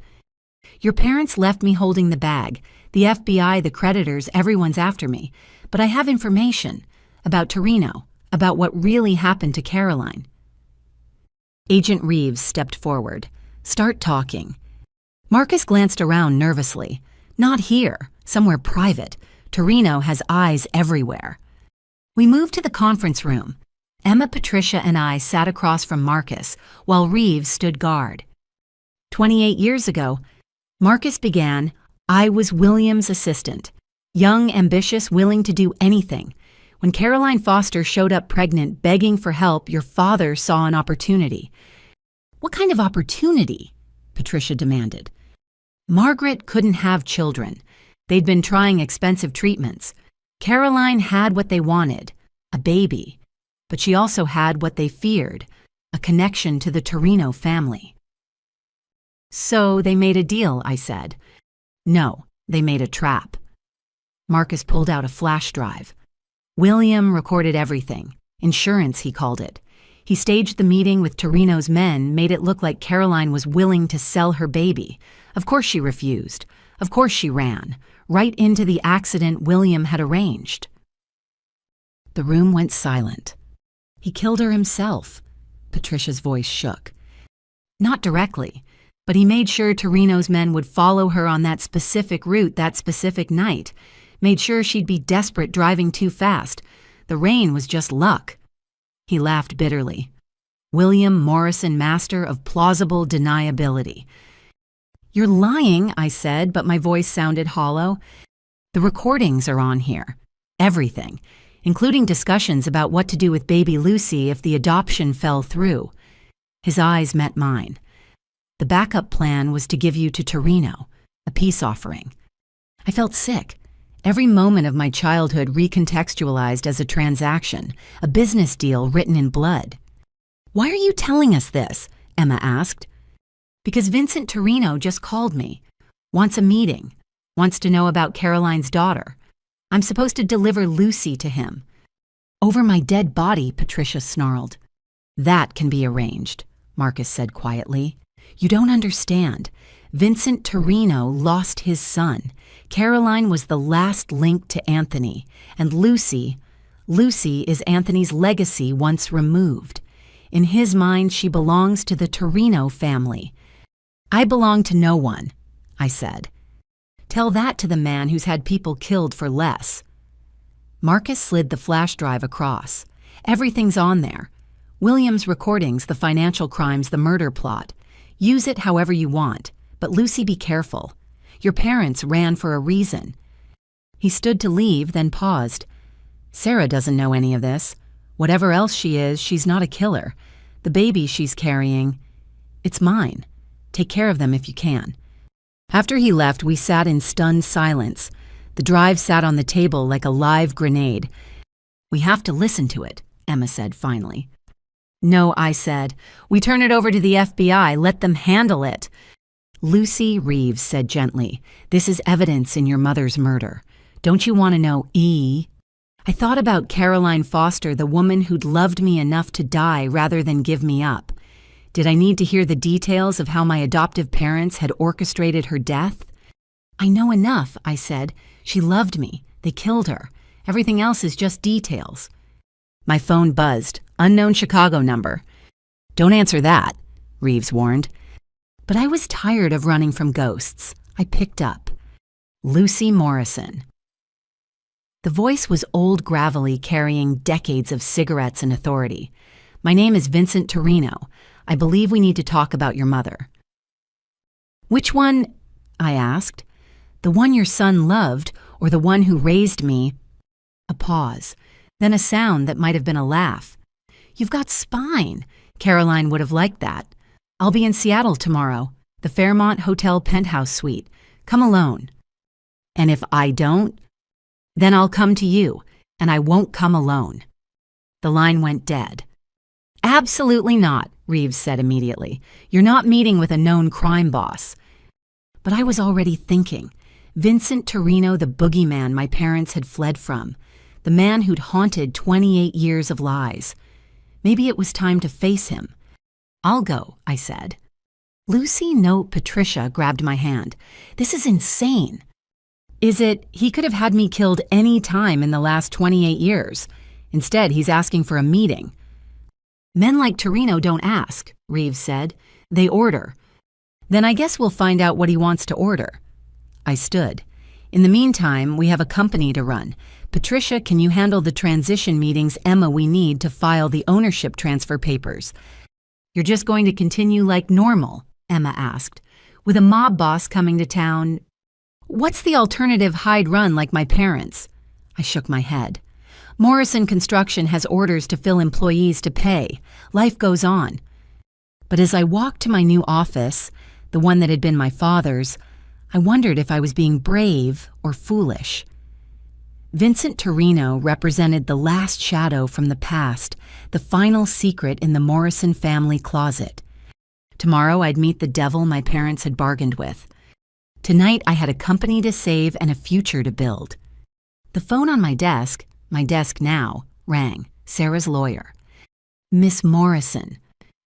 "Your parents left me holding the bag. The FBI, the creditors, everyone's after me. But I have information about Torino, about what really happened to Caroline." Agent Reeves stepped forward. "Start talking." Marcus glanced around nervously. "Not here, somewhere private. Torino has eyes everywhere." We moved to the conference room. Emma, Patricia, and I sat across from Marcus, while Reeves stood guard. 28 years ago, Marcus began, "I was William's assistant. Young, ambitious, willing to do anything. When Caroline Foster showed up pregnant, begging for help, your father saw an opportunity." "What kind of opportunity?" Patricia demanded. "Margaret couldn't have children. They'd been trying expensive treatments. Caroline had what they wanted, a baby. But she also had what they feared, a connection to the Torino family." "So they made a deal," I said. "No, they made a trap." Marcus pulled out a flash drive. William recorded everything. Insurance, he called it. He staged the meeting with Torino's men, made it look like Caroline was willing to sell her baby. Of course she refused. Of course she ran, right into the accident William had arranged. The room went silent. "He killed her himself." Patricia's voice shook. "Not directly, but he made sure Torino's men would follow her on that specific route that specific night. Made sure she'd be desperate driving too fast. The rain was just luck." He laughed bitterly. William Morrison, master of plausible deniability. You're lying, I said, but my voice sounded hollow. The recordings are on here. Everything, including discussions about what to do with baby Lucy if the adoption fell through. His eyes met mine. The backup plan was to give you to Torino, a peace offering. I felt sick. Every moment of my childhood recontextualized as a transaction, a business deal written in blood. Why are you telling us this? Emma asked. Because Vincent Torino just called me. Wants a meeting. Wants to know about Caroline's daughter. I'm supposed to deliver Lucy to him. Over my dead body, Patricia snarled. That can be arranged, Marcus said quietly. You don't understand. Vincent Torino lost his son. Caroline was the last link to Anthony. And Lucy is Anthony's legacy once removed. In his mind, she belongs to the Torino family. I belong to no one, I said. Tell that to the man who's had people killed for less. Marcus slid the flash drive across. Everything's on there. William's recordings, the financial crimes, the murder plot. Use it however you want, but Lucy, be careful. Your parents ran for a reason. He stood to leave, then paused. Sarah doesn't know any of this. Whatever else she is, she's not a killer. The baby she's carrying, it's mine. Take care of them if you can. After he left, we sat in stunned silence. The drive sat on the table like a live grenade. We have to listen to it, Emma said finally. No, I said. We turn it over to the FBI. Let them handle it. Lucy Reeves said gently, this is evidence in your mother's murder. Don't you want to know E? I thought about Caroline Foster, the woman who'd loved me enough to die rather than give me up. Did I need to hear the details of how my adoptive parents had orchestrated her death? I know enough, I said. She loved me. They killed her. Everything else is just details. My phone buzzed. Unknown Chicago number. Don't answer that, Reeves warned. But I was tired of running from ghosts. I picked up. Lucy Morrison. The voice was old gravelly, carrying decades of cigarettes and authority. My name is Vincent Torino. I believe we need to talk about your mother. Which one? I asked. The one your son loved, or the one who raised me? A pause, then a sound that might have been a laugh. You've got spine. Caroline would have liked that. I'll be in Seattle tomorrow, the Fairmont Hotel penthouse suite. Come alone. And if I don't, then I'll come to you, and I won't come alone. The line went dead. Absolutely not, Reeves said immediately. You're not meeting with a known crime boss. But I was already thinking. Vincent Torino, the boogeyman my parents had fled from. The man who'd haunted 28 years of lies. Maybe it was time to face him. I'll go, I said. Lucy, no, Patricia grabbed my hand. This is insane. Is it, he could have had me killed any time in the last 28 years. Instead, he's asking for a meeting. Men like Torino don't ask, Reeves said. They order. Then I guess we'll find out what he wants to order. I stood. In the meantime, we have a company to run. Patricia, can you handle the transition meetings Emma we need to file the ownership transfer papers? You're just going to continue like normal? Emma asked. With a mob boss coming to town? What's the alternative hide run like my parents? I shook my head. Morrison Construction has orders to fill employees to pay. Life goes on. But as I walked to my new office, the one that had been my father's, I wondered if I was being brave or foolish. Vincent Torino represented the last shadow from the past, the final secret in the Morrison family closet. Tomorrow I'd meet the devil my parents had bargained with. Tonight I had a company to save and a future to build. The phone on my desk now, rang. Sarah's lawyer. Miss Morrison,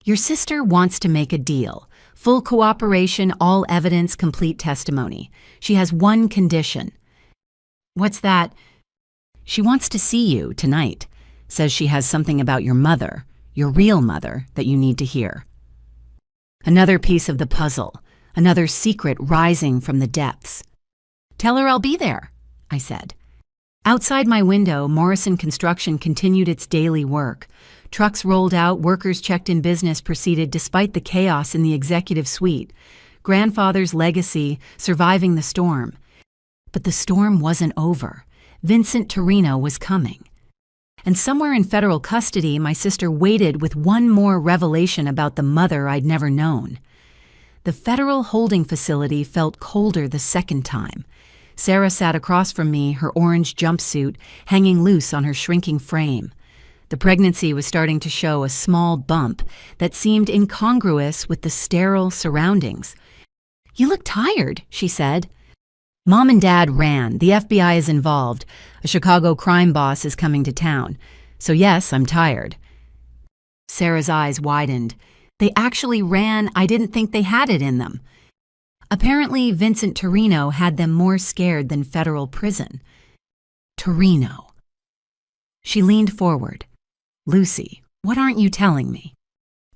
your sister wants to make a deal. Full cooperation, all evidence, complete testimony. She has one condition. What's that? She wants to see you tonight. Says she has something about your mother, your real mother, that you need to hear. Another piece of the puzzle, another secret rising from the depths. Tell her I'll be there, I said. Outside my window, Morrison Construction continued its daily work. Trucks rolled out, workers checked in, business proceeded despite the chaos in the executive suite. Grandfather's legacy, surviving the storm. But the storm wasn't over. Vincent Torino was coming. And somewhere in federal custody, my sister waited with one more revelation about the mother I'd never known. The federal holding facility felt colder the second time. Sarah sat across from me, her orange jumpsuit hanging loose on her shrinking frame. The pregnancy was starting to show a small bump that seemed incongruous with the sterile surroundings. "You look tired," she said. "Mom and Dad ran. The FBI is involved. A Chicago crime boss is coming to town. So yes, I'm tired." Sarah's eyes widened. They actually ran. I didn't think they had it in them. Apparently, Vincent Torino had them more scared than federal prison. Torino. She leaned forward. "Lucy, what aren't you telling me?"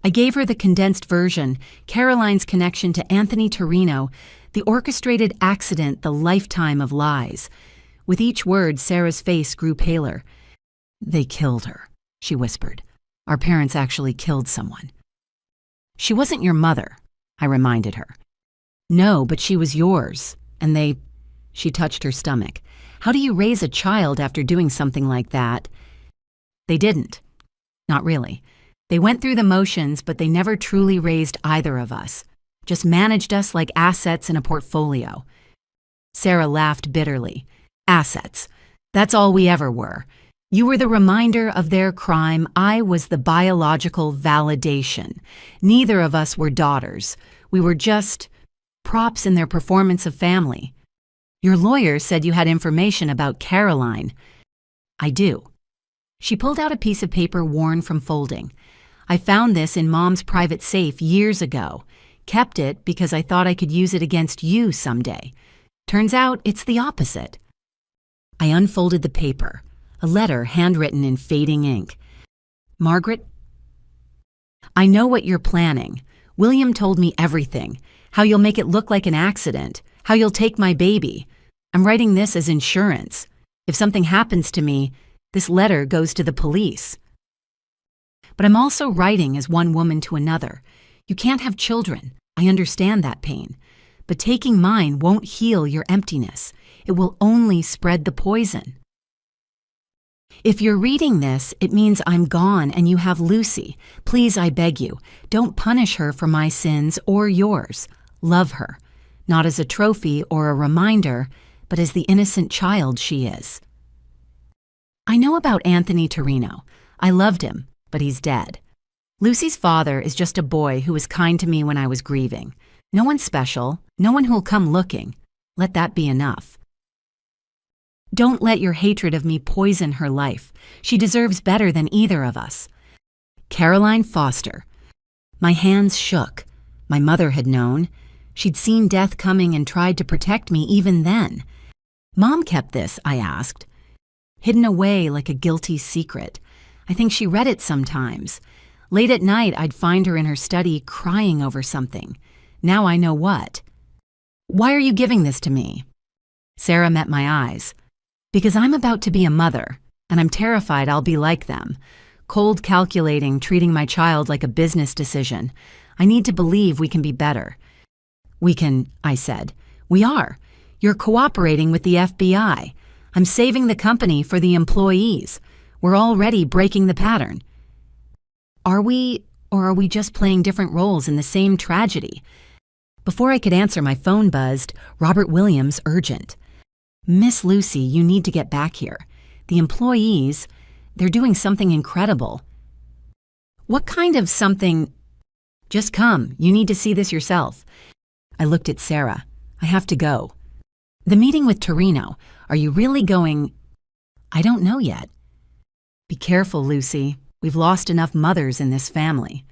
I gave her the condensed version, Caroline's connection to Anthony Torino, the orchestrated accident, the lifetime of lies. With each word, Sarah's face grew paler. "They killed her," she whispered. "Our parents actually killed someone." "She wasn't your mother," I reminded her. "No, but she was yours. And they—" She touched her stomach. "How do you raise a child after doing something like that?" "They didn't. Not really. They went through the motions, but they never truly raised either of us. Just managed us like assets in a portfolio." Sarah laughed bitterly. "Assets. That's all we ever were. You were the reminder of their crime. I was the biological validation. Neither of us were daughters. We were just props in their performance of family. Your lawyer said you had information about Caroline." "I do." She pulled out a piece of paper worn from folding. "I found this in Mom's private safe years ago. Kept it because I thought I could use it against you someday. Turns out it's the opposite." I unfolded the paper, a letter handwritten in fading ink. "Margaret, I know what you're planning. William told me everything. How you'll make it look like an accident. How you'll take my baby. I'm writing this as insurance. If something happens to me, this letter goes to the police. But I'm also writing as one woman to another. You can't have children. I understand that pain. But taking mine won't heal your emptiness. It will only spread the poison. If you're reading this, it means I'm gone and you have Lucy. Please, I beg you, don't punish her for my sins or yours. Love her, not as a trophy or a reminder, but as the innocent child she is." I know about Anthony Torino. I loved him, but he's dead. Lucy's father is just a boy who was kind to me when I was grieving. No one special, no one who'll come looking. Let that be enough. Don't let your hatred of me poison her life. She deserves better than either of us. Caroline Foster. My hands shook. My mother had known. She'd seen death coming and tried to protect me even then. Mom kept this, I asked. Hidden away like a guilty secret. I think she read it sometimes. Late at night, I'd find her in her study crying over something. Now I know what. "Why are you giving this to me?" Sarah met my eyes. "Because I'm about to be a mother, and I'm terrified I'll be like them. Cold calculating, treating my child like a business decision. I need to believe we can be better." "We can," I said. "We are. You're cooperating with the FBI. I'm saving the company for the employees. We're already breaking the pattern." "Are we, or are we just playing different roles in the same tragedy?" Before I could answer, my phone buzzed. Robert Williams, urgent. "Miss Lucy, you need to get back here. The employees, they're doing something incredible." "What kind of something?" "Just come. You need to see this yourself." I looked at Sarah. "I have to go." "The meeting with Torino, are you really going?" "I don't know yet." "Be careful, Lucy. We've lost enough mothers in this family."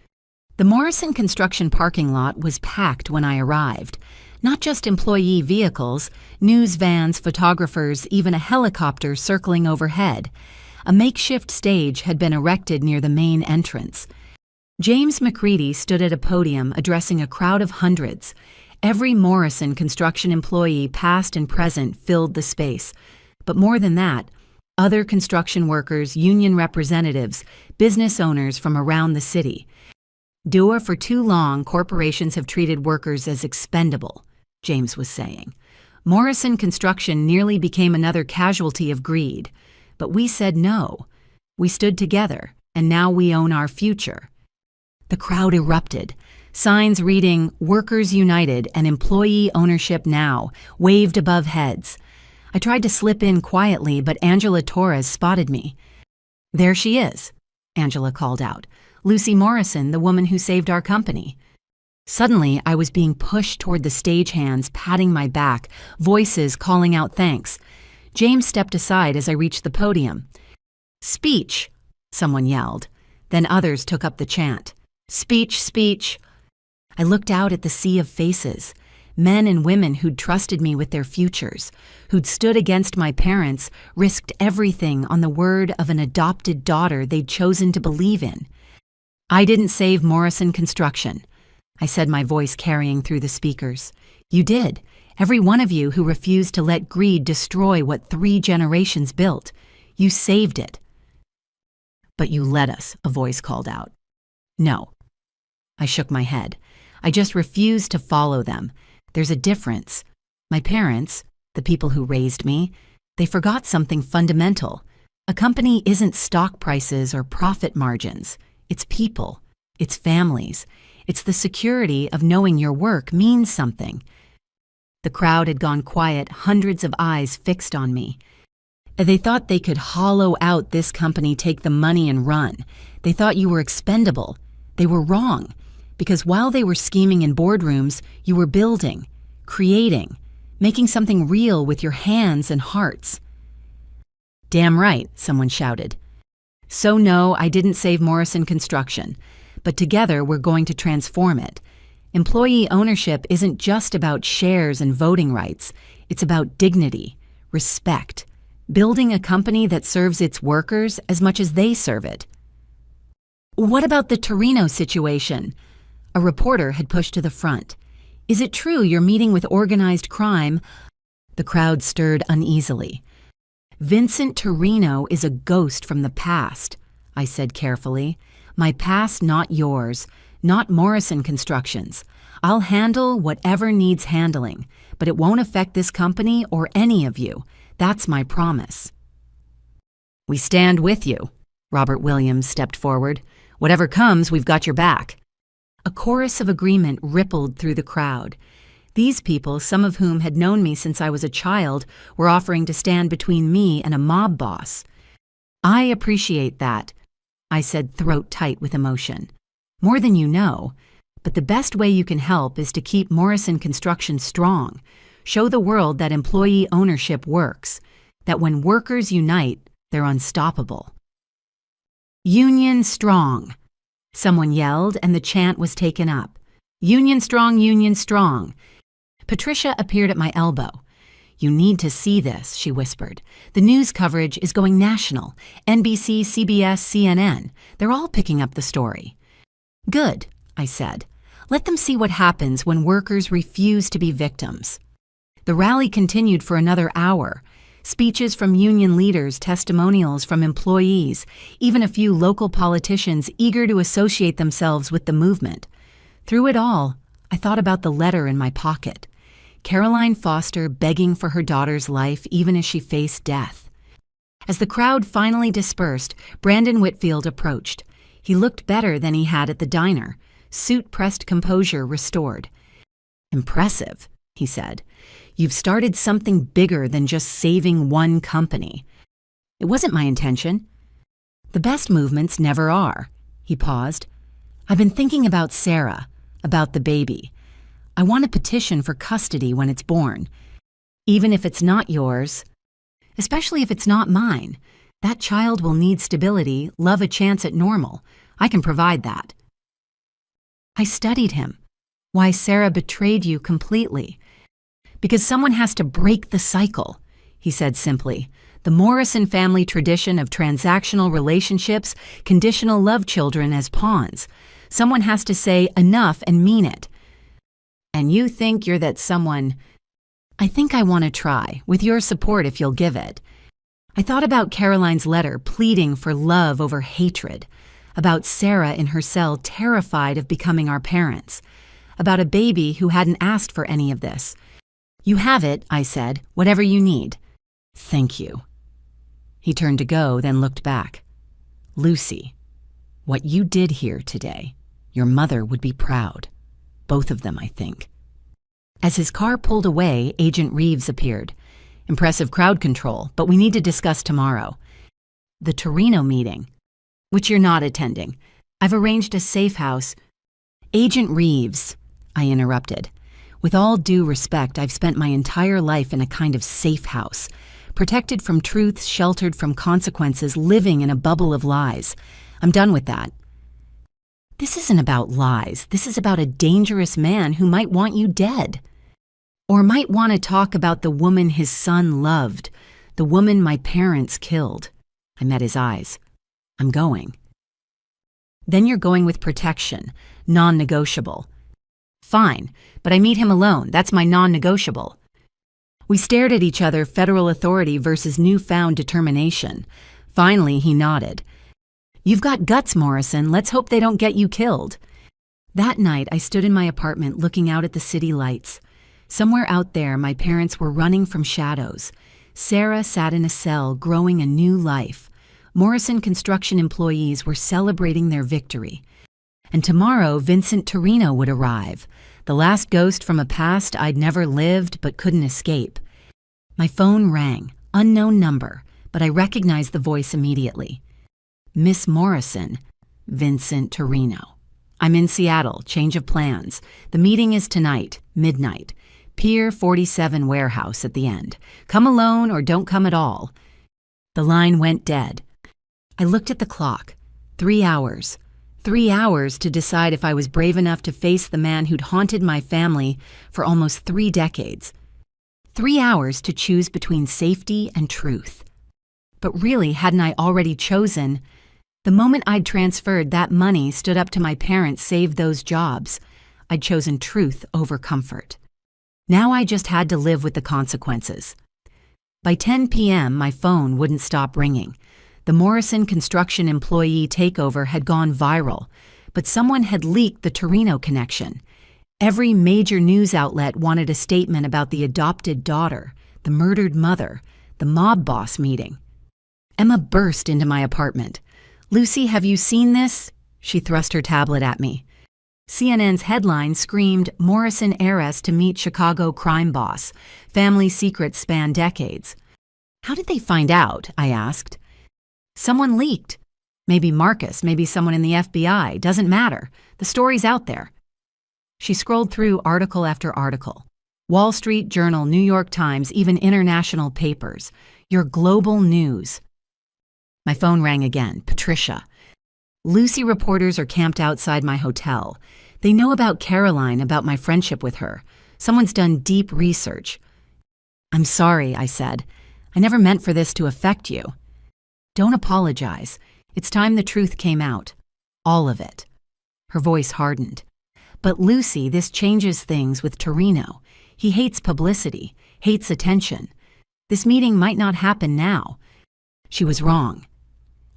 The Morrison construction parking lot was packed when I arrived. Not just employee vehicles, news vans, photographers, even a helicopter circling overhead. A makeshift stage had been erected near the main entrance. James McCready stood at a podium addressing a crowd of hundreds. Every Morrison construction employee, past and present, filled the space. But more than that, other construction workers, union representatives, business owners from around the city. "Dua, for too long, corporations have treated workers as expendable," James was saying. "Morrison Construction nearly became another casualty of greed. But we said no. We stood together, and now we own our future." The crowd erupted. Signs reading "Workers United" and "Employee Ownership Now" waved above heads. I tried to slip in quietly, but Angela Torres spotted me. "There she is," Angela called out. "Lucy Morrison, the woman who saved our company." Suddenly, I was being pushed toward the stagehands, patting my back, voices calling out thanks. James stepped aside as I reached the podium. "Speech," someone yelled. Then others took up the chant. "Speech, speech." I looked out at the sea of faces. Men and women who'd trusted me with their futures, who'd stood against my parents, risked everything on the word of an adopted daughter they'd chosen to believe in. "I didn't save Morrison Construction," I said, my voice carrying through the speakers. "You did. Every one of you who refused to let greed destroy what 3 generations built. You saved it." "But you let us," a voice called out. "No." I shook my head. "I just refused to follow them. There's a difference. My parents, the people who raised me, they forgot something fundamental. A company isn't stock prices or profit margins. It's people. It's families. It's the security of knowing your work means something." The crowd had gone quiet, hundreds of eyes fixed on me. They thought they could hollow out this company, take the money and run. They thought you were expendable. They were wrong. Because while they were scheming in boardrooms, you were building, creating, making something real with your hands and hearts. "Damn right," someone shouted. "So no, I didn't save Morrison Construction. But together we're going to transform it. Employee ownership isn't just about shares and voting rights. It's about dignity, respect, building a company that serves its workers as much as they serve it." "What about the Torino situation?" A reporter had pushed to the front. "Is it true you're meeting with organized crime?" The crowd stirred uneasily. "Vincent Torino is a ghost from the past," I said carefully. "My past, not yours, not Morrison Construction's. I'll handle whatever needs handling, but it won't affect this company or any of you. That's my promise." "We stand with you." Robert Williams stepped forward. "Whatever comes, we've got your back." A chorus of agreement rippled through the crowd. These people, some of whom had known me since I was a child, were offering to stand between me and a mob boss. "I appreciate that," I said, throat tight with emotion. "More than you know. But the best way you can help is to keep Morrison Construction strong. Show the world that employee ownership works, that when workers unite, they're unstoppable." "Union strong," someone yelled, and the chant was taken up. "Union strong, union strong." Patricia appeared at my elbow. "You need to see this," she whispered. "The news coverage is going national. NBC, CBS, CNN. They're all picking up the story." "Good," I said. "Let them see what happens when workers refuse to be victims." The rally continued for another hour. Speeches from union leaders, testimonials from employees, even a few local politicians eager to associate themselves with the movement. Through it all, I thought about the letter in my pocket. Caroline Foster begging for her daughter's life even as she faced death. As the crowd finally dispersed, Brandon Whitfield approached. He looked better than he had at the diner, suit-pressed composure restored. "Impressive," he said. "You've started something bigger than just saving one company." "It wasn't my intention." "The best movements never are." He paused. "I've been thinking about Sarah, about the baby. I want a petition for custody when it's born. Even if it's not yours, especially if it's not mine, that child will need stability, love a chance at normal. I can provide that." I studied him. "Why Sarah betrayed you completely." "Because someone has to break the cycle," he said simply. "The Morrison family tradition of transactional relationships, conditional love children as pawns. Someone has to say enough and mean it." "And you think you're that someone?" "I think I want to try, with your support if you'll give it." I thought about Caroline's letter pleading for love over hatred, about Sarah in her cell terrified of becoming our parents, about a baby who hadn't asked for any of this. "You have it," I said, "whatever you need." "Thank you." He turned to go, then looked back. "Lucy, what you did here today, your mother would be proud. Both of them, I think." As his car pulled away, Agent Reeves appeared. "Impressive crowd control, but we need to discuss tomorrow." "The Torino meeting," "which you're not attending. I've arranged a safe house." "Agent Reeves," I interrupted. "With all due respect, I've spent my entire life in a kind of safe house, protected from truths, sheltered from consequences, living in a bubble of lies. I'm done with that." "This isn't about lies. This is about a dangerous man who might want you dead. Or might want to talk about the woman his son loved, the woman my parents killed." I met his eyes. "I'm going." "Then you're going with protection, non-negotiable." "Fine, but I meet him alone. That's my non-negotiable." We stared at each other, federal authority versus newfound determination. Finally, he nodded. "You've got guts, Morrison. Let's hope they don't get you killed." That night, I stood in my apartment looking out at the city lights. Somewhere out there, my parents were running from shadows. Sarah sat in a cell, growing a new life. Morrison construction employees were celebrating their victory. And tomorrow, Vincent Torino would arrive, the last ghost from a past I'd never lived but couldn't escape. My phone rang, unknown number, but I recognized the voice immediately. "Miss Morrison, Vincent Torino. I'm in Seattle, change of plans. The meeting is tonight, midnight. Pier 47 warehouse at the end. Come alone or don't come at all." The line went dead. I looked at the clock. 3 hours. 3 hours to decide if I was brave enough to face the man who'd haunted my family for almost 3 decades. 3 hours to choose between safety and truth. But really, hadn't I already chosen? The moment I'd transferred that money stood up to my parents, saved those jobs. I'd chosen truth over comfort. Now I just had to live with the consequences. By 10 p.m., my phone wouldn't stop ringing. The Morrison construction employee takeover had gone viral, but someone had leaked the Torino connection. Every major news outlet wanted a statement about the adopted daughter, the murdered mother, the mob boss meeting. Emma burst into my apartment. "Lucy, have you seen this?" She thrust her tablet at me. CNN's headline screamed, "Morrison heiress to meet Chicago crime boss. Family secrets span decades." "How did they find out?" I asked. "Someone leaked. Maybe Marcus, maybe someone in the FBI. Doesn't matter. The story's out there." She scrolled through article after article. Wall Street Journal, New York Times, even international papers. Your global news. My phone rang again. Patricia. "Lucy, reporters are camped outside my hotel. They know about Caroline, about my friendship with her. Someone's done deep research." "I'm sorry," I said. "I never meant for this to affect you." "Don't apologize. It's time the truth came out. All of it." Her voice hardened. "But Lucy, this changes things with Torino. He hates publicity, hates attention. This meeting might not happen now." She was wrong.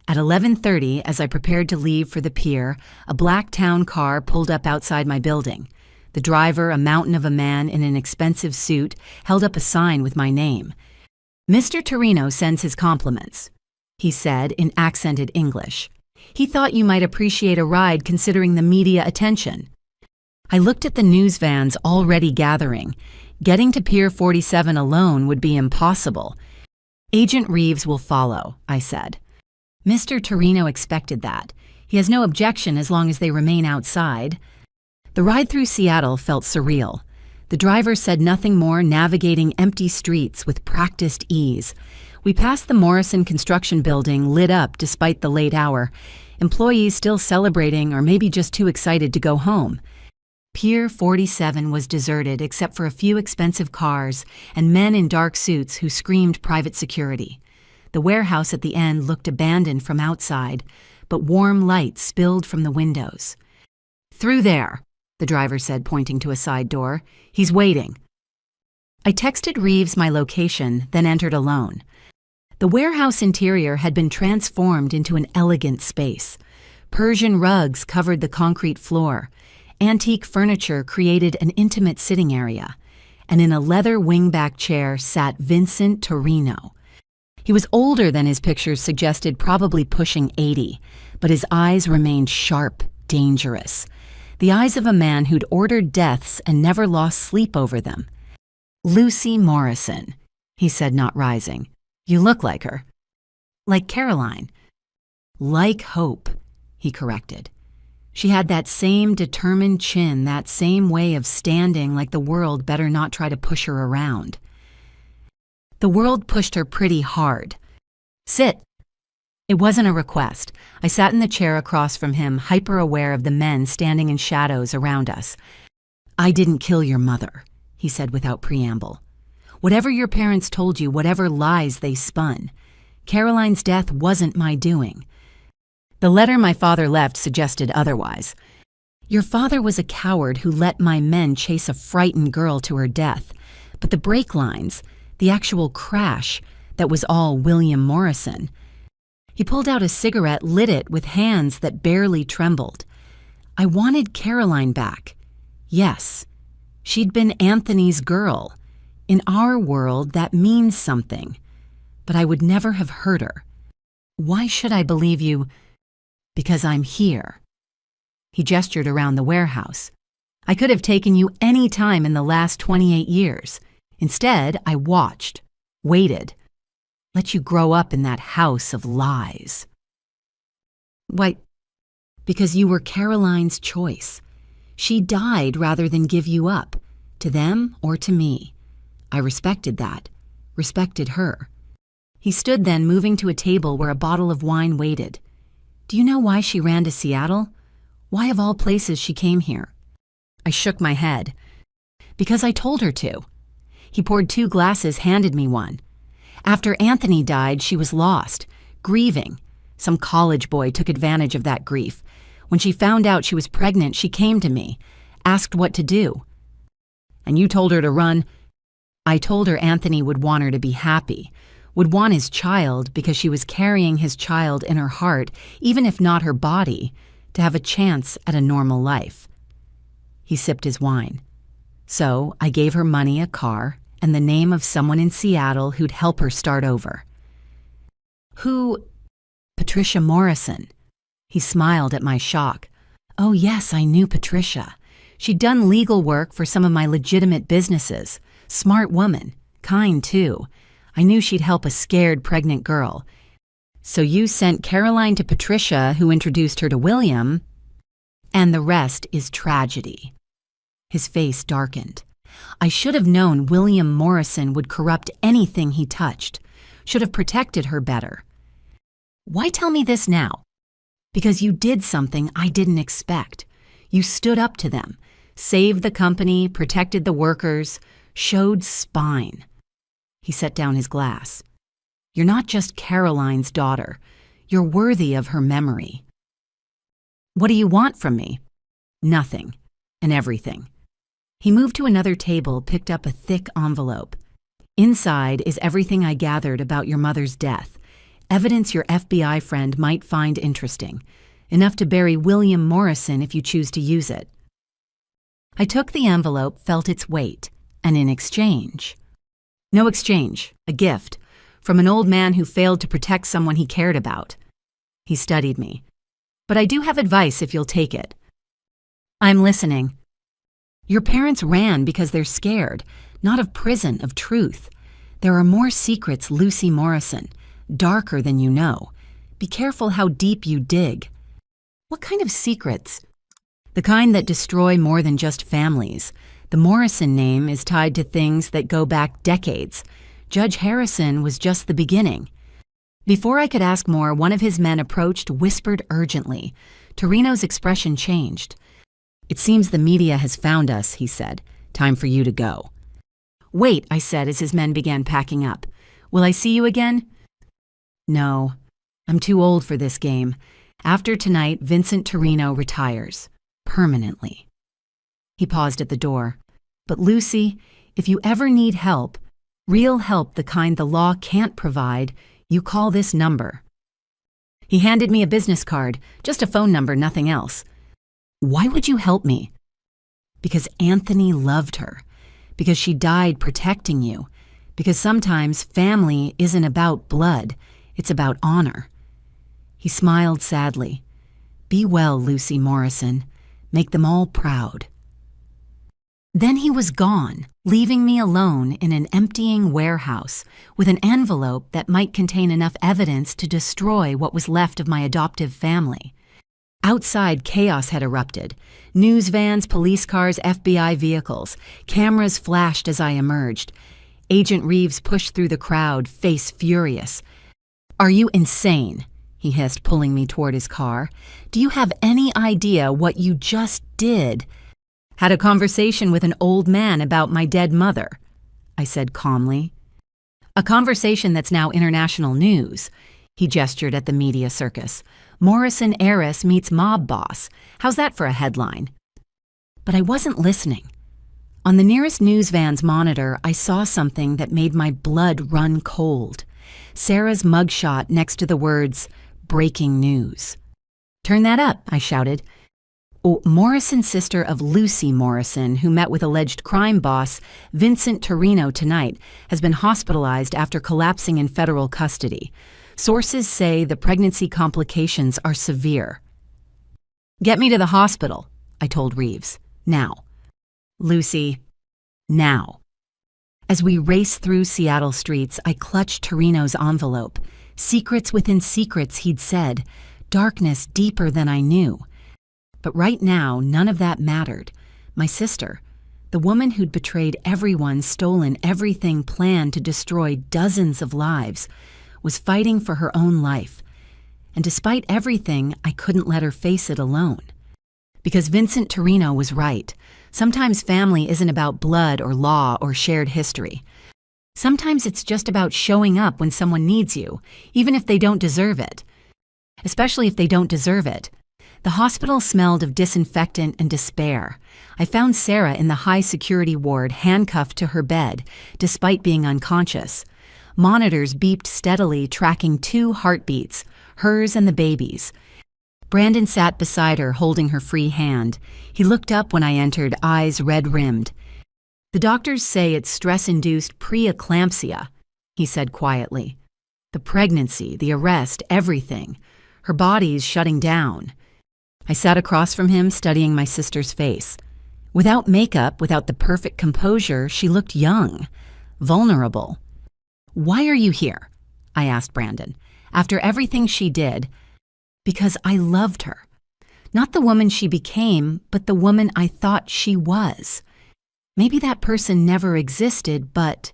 At 11:30, as I prepared to leave for the pier, a black town car pulled up outside my building. The driver, a mountain of a man in an expensive suit, held up a sign with my name. "Mr. Torino sends his compliments," he said in accented English. "He thought you might appreciate a ride considering the media attention." I looked at the news vans already gathering. Getting to Pier 47 alone would be impossible. "Agent Reeves will follow," I said. Mr. Torino expected that. He has no objection as long as they remain outside. The ride through Seattle felt surreal. The driver said nothing more, navigating empty streets with practiced ease. We passed the Morrison construction building, lit up despite the late hour. Employees still celebrating or maybe just too excited to go home. Pier 47 was deserted except for a few expensive cars and men in dark suits who screamed private security. The warehouse at the end looked abandoned from outside, but warm light spilled from the windows. "Through there," the driver said, pointing to a side door. "He's waiting." I texted Reeves my location, then entered alone. The warehouse interior had been transformed into an elegant space. Persian rugs covered the concrete floor. Antique furniture created an intimate sitting area. And in a leather wingback chair sat Vincent Torino. He was older than his pictures suggested, probably pushing 80, but his eyes remained sharp, dangerous. The eyes of a man who'd ordered deaths and never lost sleep over them. "Lucy Morrison," he said, not rising. "You look like her." "Like Caroline." "Like Hope," he corrected. She had that same determined chin, that same way of standing like the world better not try to push her around. The world pushed her pretty hard. "Sit." It wasn't a request. I sat in the chair across from him, hyper-aware of the men standing in shadows around us. "I didn't kill your mother," he said without preamble. "Whatever your parents told you, whatever lies they spun. Caroline's death wasn't my doing. The letter my father left suggested otherwise. Your father was a coward who let my men chase a frightened girl to her death. But the brake lines, the actual crash, that was all William Morrison." He pulled out a cigarette, lit it with hands that barely trembled. "I wanted Caroline back. Yes, she'd been Anthony's girl. In our world, that means something. But I would never have hurt her. Why should I believe you? Because I'm here." He gestured around the warehouse. "I could have taken you any time in the last 28 years. Instead, I watched, waited, let you grow up in that house of lies." "Why, because you were Caroline's choice. She died rather than give you up, to them or to me. I respected that, respected her." He stood then, moving to a table where a bottle of wine waited. "Do you know why she ran to Seattle? Why of all places she came here?" I shook my head. "Because I told her to." He poured 2 glasses, handed me one. "After Anthony died, she was lost, grieving. Some college boy took advantage of that grief. When she found out she was pregnant, she came to me, asked what to do." "And you told her to run?" "I told her Anthony would want her to be happy, would want his child because she was carrying his child in her heart, even if not her body, to have a chance at a normal life." He sipped his wine. "So I gave her money, a car, and the name of someone in Seattle who'd help her start over." "Who?" "Patricia Morrison." He smiled at my shock. "Oh yes, I knew Patricia. She'd done legal work for some of my legitimate businesses. Smart woman, kind too. I knew she'd help a scared pregnant girl. So you sent Caroline to Patricia, who introduced her to William, and the rest is tragedy." His face darkened. "I should have known William Morrison would corrupt anything he touched. Should have protected her better." "Why tell me this now?" "Because you did something I didn't expect. You stood up to them, saved the company, protected the workers, showed spine." He set down his glass. "You're not just Caroline's daughter. You're worthy of her memory." "What do you want from me?" "Nothing, and everything." He moved to another table, picked up a thick envelope. "Inside is everything I gathered about your mother's death. Evidence your FBI friend might find interesting. Enough to bury William Morrison if you choose to use it." I took the envelope, felt its weight, and in exchange. "No exchange, a gift, from an old man who failed to protect someone he cared about." He studied me. "But I do have advice if you'll take it." "I'm listening." "Your parents ran because they're scared, not of prison, of truth. There are more secrets, Lucy Morrison, darker than you know. Be careful how deep you dig." "What kind of secrets?" "The kind that destroy more than just families. The Morrison name is tied to things that go back decades. Judge Harrison was just the beginning." Before I could ask more, one of his men approached, whispered urgently. Torino's expression changed. "It seems the media has found us," he said. "Time for you to go." "Wait," I said as his men began packing up. "Will I see you again?" "No, I'm too old for this game. After tonight, Vincent Torino retires. Permanently." He paused at the door. "But Lucy, if you ever need help, real help the kind the law can't provide, You call this number." He handed me a business card, just a phone number, nothing else. "Why would you help me?" "Because Anthony loved her. Because she died protecting you. Because sometimes family isn't about blood, it's about honor." He smiled sadly. "Be well, Lucy Morrison. Make them all proud." Then he was gone, leaving me alone in an emptying warehouse with an envelope that might contain enough evidence to destroy what was left of my adoptive family. Outside, chaos had erupted. News vans, police cars, FBI vehicles. Cameras flashed as I emerged. Agent Reeves pushed through the crowd, face furious. "Are you insane?" he hissed, pulling me toward his car. "Do you have any idea what you just did?" "Had a conversation with an old man about my dead mother," I said calmly. "A conversation that's now international news." He gestured at the media circus. "Morrison heiress meets mob boss. How's that for a headline?" But I wasn't listening. On the nearest news van's monitor, I saw something that made my blood run cold. Sarah's mugshot next to the words, "Breaking News." "Turn that up," I shouted. "Oh, Morrison, sister of Lucy Morrison, who met with alleged crime boss Vincent Torino tonight, has been hospitalized after collapsing in federal custody. Sources say the pregnancy complications are severe." "Get me to the hospital," I told Reeves. "Now." "Lucy, now." As we raced through Seattle streets, I clutched Torino's envelope. Secrets within secrets, he'd said. Darkness deeper than I knew. But right now, none of that mattered. My sister, the woman who'd betrayed everyone, stolen everything, planned to destroy dozens of lives, was fighting for her own life. And despite everything, I couldn't let her face it alone. Because Vincent Torino was right. Sometimes family isn't about blood or law or shared history. Sometimes it's just about showing up when someone needs you, even if they don't deserve it. Especially if they don't deserve it. The hospital smelled of disinfectant and despair. I found Sarah in the high-security ward, handcuffed to her bed, despite being unconscious. Monitors beeped steadily, tracking 2 heartbeats, hers and the baby's. Brandon sat beside her, holding her free hand. He looked up when I entered, eyes red-rimmed. "The doctors say it's stress-induced preeclampsia," he said quietly. "The pregnancy, the arrest, everything. Her body's shutting down." I sat across from him, studying my sister's face. Without makeup, without the perfect composure, she looked young, vulnerable. "Why are you here?" I asked Brandon. "After everything she did." "Because I loved her. Not the woman she became, but the woman I thought she was. Maybe that person never existed, but—"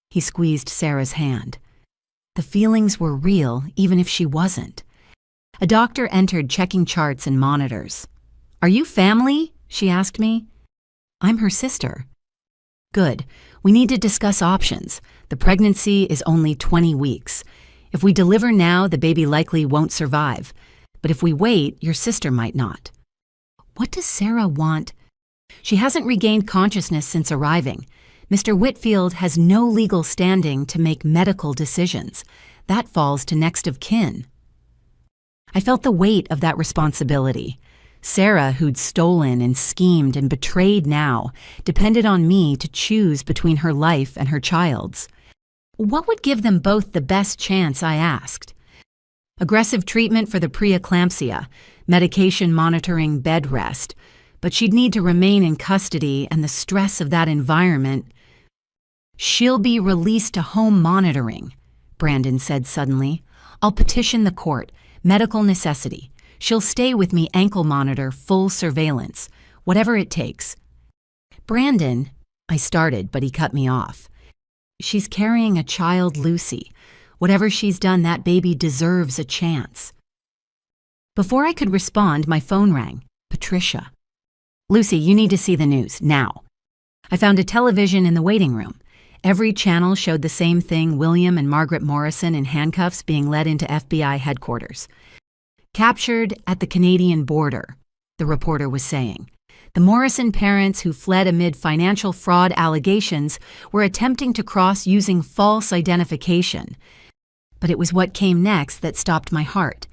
He squeezed Sarah's hand. The feelings were real, even if she wasn't. A doctor entered, checking charts and monitors. "Are you family?" she asked me. "I'm her sister." "Good. We need to discuss options. The pregnancy is only 20 weeks. If we deliver now, the baby likely won't survive. But if we wait, your sister might not." "What does Sarah want?" "She hasn't regained consciousness since arriving. Mr. Whitfield has no legal standing to make medical decisions. That falls to next of kin." I felt the weight of that responsibility. Sarah, who'd stolen and schemed and betrayed now, depended on me to choose between her life and her child's. What would give them both the best chance, I asked. Aggressive treatment for the preeclampsia, medication monitoring, bed rest. But she'd need to remain in custody, and the stress of that environment. "She'll be released to home monitoring," Brandon said suddenly. "I'll petition the court. Medical necessity. She'll stay with me, ankle monitor, full surveillance. Whatever it takes." "Brandon," I started, but he cut me off. "She's carrying a child, Lucy. Whatever she's done, that baby deserves a chance." Before I could respond, my phone rang. Patricia. "Lucy, you need to see the news, now." I found a television in the waiting room. Every channel showed the same thing, William and Margaret Morrison in handcuffs being led into FBI headquarters. "Captured at the Canadian border," the reporter was saying. The Morrison parents who fled amid financial fraud allegations were attempting to cross using false identification. But it was what came next that stopped my heart.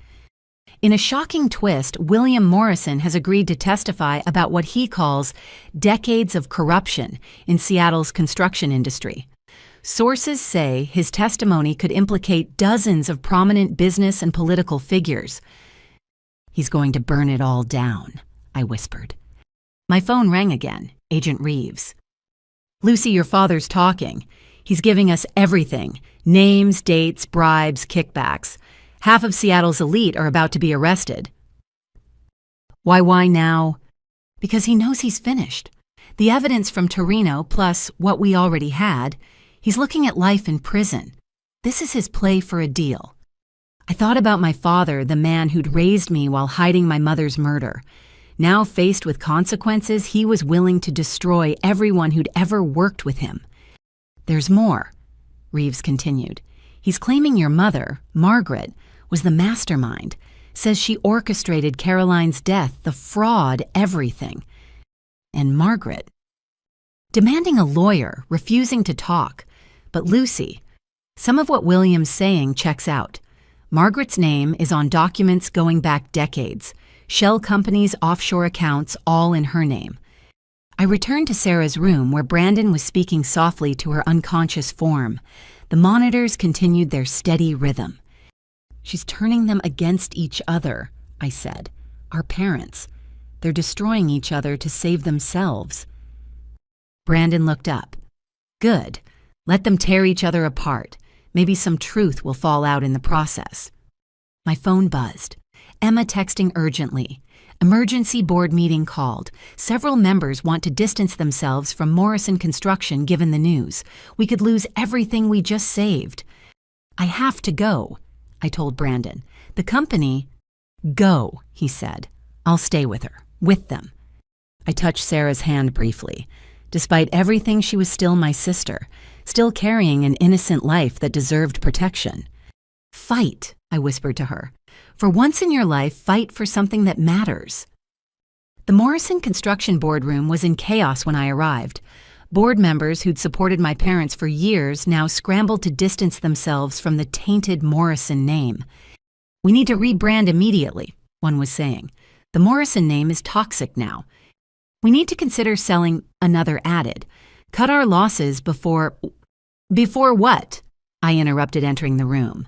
In a shocking twist, William Morrison has agreed to testify about what he calls decades of corruption in Seattle's construction industry. Sources say his testimony could implicate dozens of prominent business and political figures. "He's going to burn it all down," I whispered. My phone rang again. Agent Reeves. "Lucy, your father's talking. He's giving us everything: names, dates, bribes, kickbacks. Half of Seattle's elite are about to be arrested." Why now? Because he knows he's finished. The evidence from Torino, plus what we already had, he's looking at life in prison. This is his play for a deal. I thought about my father, the man who'd raised me while hiding my mother's murder. Now faced with consequences, he was willing to destroy everyone who'd ever worked with him. "There's more," Reeves continued. "He's claiming your mother, Margaret, was the mastermind, says she orchestrated Caroline's death, the fraud, everything. And Margaret, demanding a lawyer, refusing to talk. But Lucy, some of what William's saying checks out. Margaret's name is on documents going back decades, shell companies, offshore accounts, all in her name." I returned to Sarah's room where Brandon was speaking softly to her unconscious form. The monitors continued their steady rhythm. "She's turning them against each other," I said. "Our parents. They're destroying each other to save themselves." Brandon looked up. "Good. Let them tear each other apart. Maybe some truth will fall out in the process." My phone buzzed. Emma texting urgently. "Emergency board meeting called. Several members want to distance themselves from Morrison Construction given the news. We could lose everything we just saved." "I have to go," I told Brandon. "The company—" "Go," he said. "I'll stay with her, with them." I touched Sarah's hand briefly. Despite everything, she was still my sister, still carrying an innocent life that deserved protection. "Fight," I whispered to her. "For once in your life, fight for something that matters." The Morrison Construction boardroom was in chaos when I arrived. Board members who'd supported my parents for years now scrambled to distance themselves from the tainted Morrison name. "We need to rebrand immediately," one was saying. "The Morrison name is toxic now. We need to consider selling," another added. "Cut our losses before—" "Before what?" I interrupted, entering the room.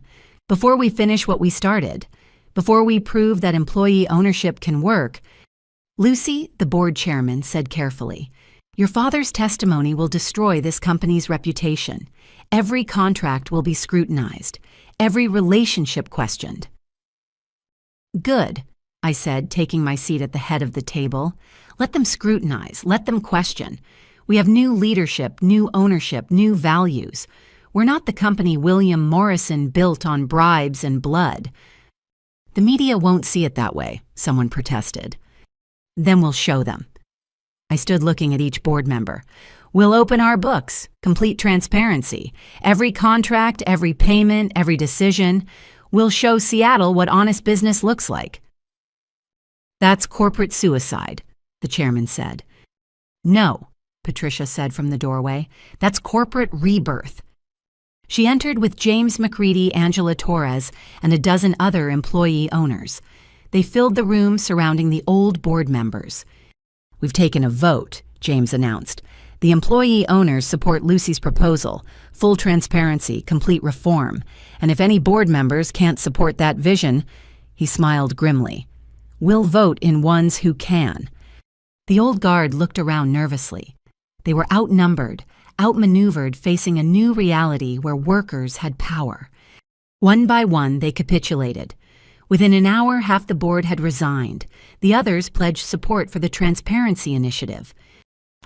"Before we finish what we started. Before we prove that employee ownership can work." "Lucy," the board chairman said carefully, "your father's testimony will destroy this company's reputation. Every contract will be scrutinized, every relationship questioned." "Good," I said, taking my seat at the head of the table. "Let them scrutinize, let them question. We have new leadership, new ownership, new values. We're not the company William Morrison built on bribes and blood." "The media won't see it that way," someone protested. "Then we'll show them." I stood looking at each board member. "We'll open our books, complete transparency. Every contract, every payment, every decision. We'll show Seattle what honest business looks like." "That's corporate suicide," the chairman said. "No," Patricia said from the doorway. "That's corporate rebirth." She entered with James McCready, Angela Torres, and a dozen other employee owners. They filled the room surrounding the old board members. "We've taken a vote," James announced. "The employee owners support Lucy's proposal, full transparency, complete reform. And if any board members can't support that vision," he smiled grimly, "we'll vote in ones who can." The old guard looked around nervously. They were outnumbered, outmaneuvered, facing a new reality where workers had power. One by one, they capitulated. Within an hour, half the board had resigned. The others pledged support for the Transparency Initiative.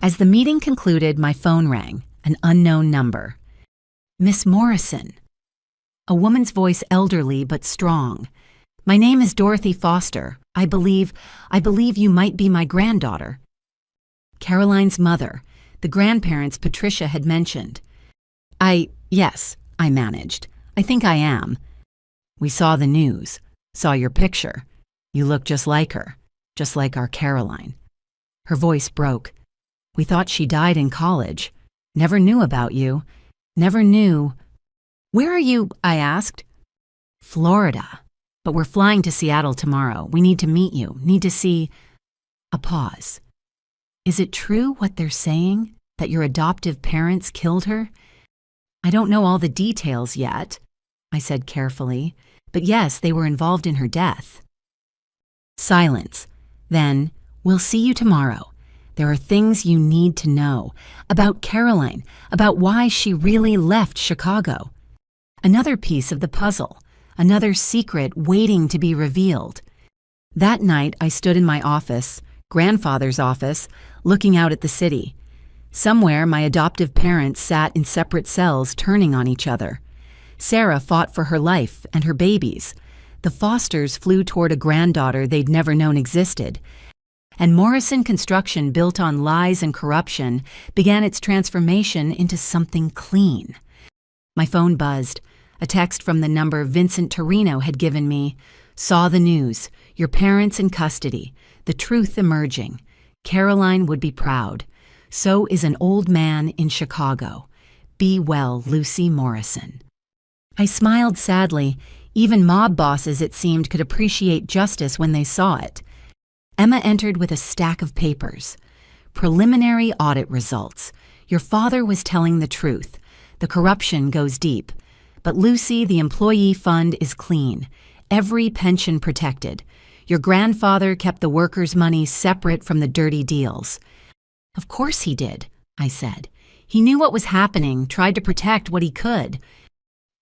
As the meeting concluded, my phone rang, an unknown number. "Miss Morrison." A woman's voice, elderly but strong. "My name is Dorothy Foster. I believe you might be my granddaughter." Caroline's mother, the grandparents Patricia had mentioned. Yes, I managed. "I think I am. We saw the news, saw your picture. You look just like her, just like our Caroline." Her voice broke. "We thought she died in college. Never knew about you. Never knew." "Where are you?" I asked. Florida. But we're flying to Seattle tomorrow. We need to meet you. Need to see... A pause. Is it true what they're saying? That your adoptive parents killed her? I don't know all the details yet, I said carefully, but yes, they were involved in her death. Silence. Then, we'll see you tomorrow. There are things you need to know about Caroline, about why she really left Chicago. Another piece of the puzzle, another secret waiting to be revealed. That night, I stood in my office, grandfather's office, looking out at the city. Somewhere, my adoptive parents sat in separate cells, turning on each other. Sarah fought for her life and her babies. The Fosters flew toward a granddaughter they'd never known existed. And Morrison Construction, built on lies and corruption, began its transformation into something clean. My phone buzzed. A text from the number Vincent Torino had given me. Saw the news. Your parents in custody. The truth emerging. Caroline would be proud. So is an old man in Chicago. Be well, Lucy Morrison. I smiled sadly. Even mob bosses, it seemed, could appreciate justice when they saw it. Emma entered with a stack of papers. Preliminary audit results. Your father was telling the truth. The corruption goes deep. But Lucy, the employee fund is clean. Every pension protected. Your grandfather kept the workers' money separate from the dirty deals. Of course he did, I said. He knew what was happening, tried to protect what he could.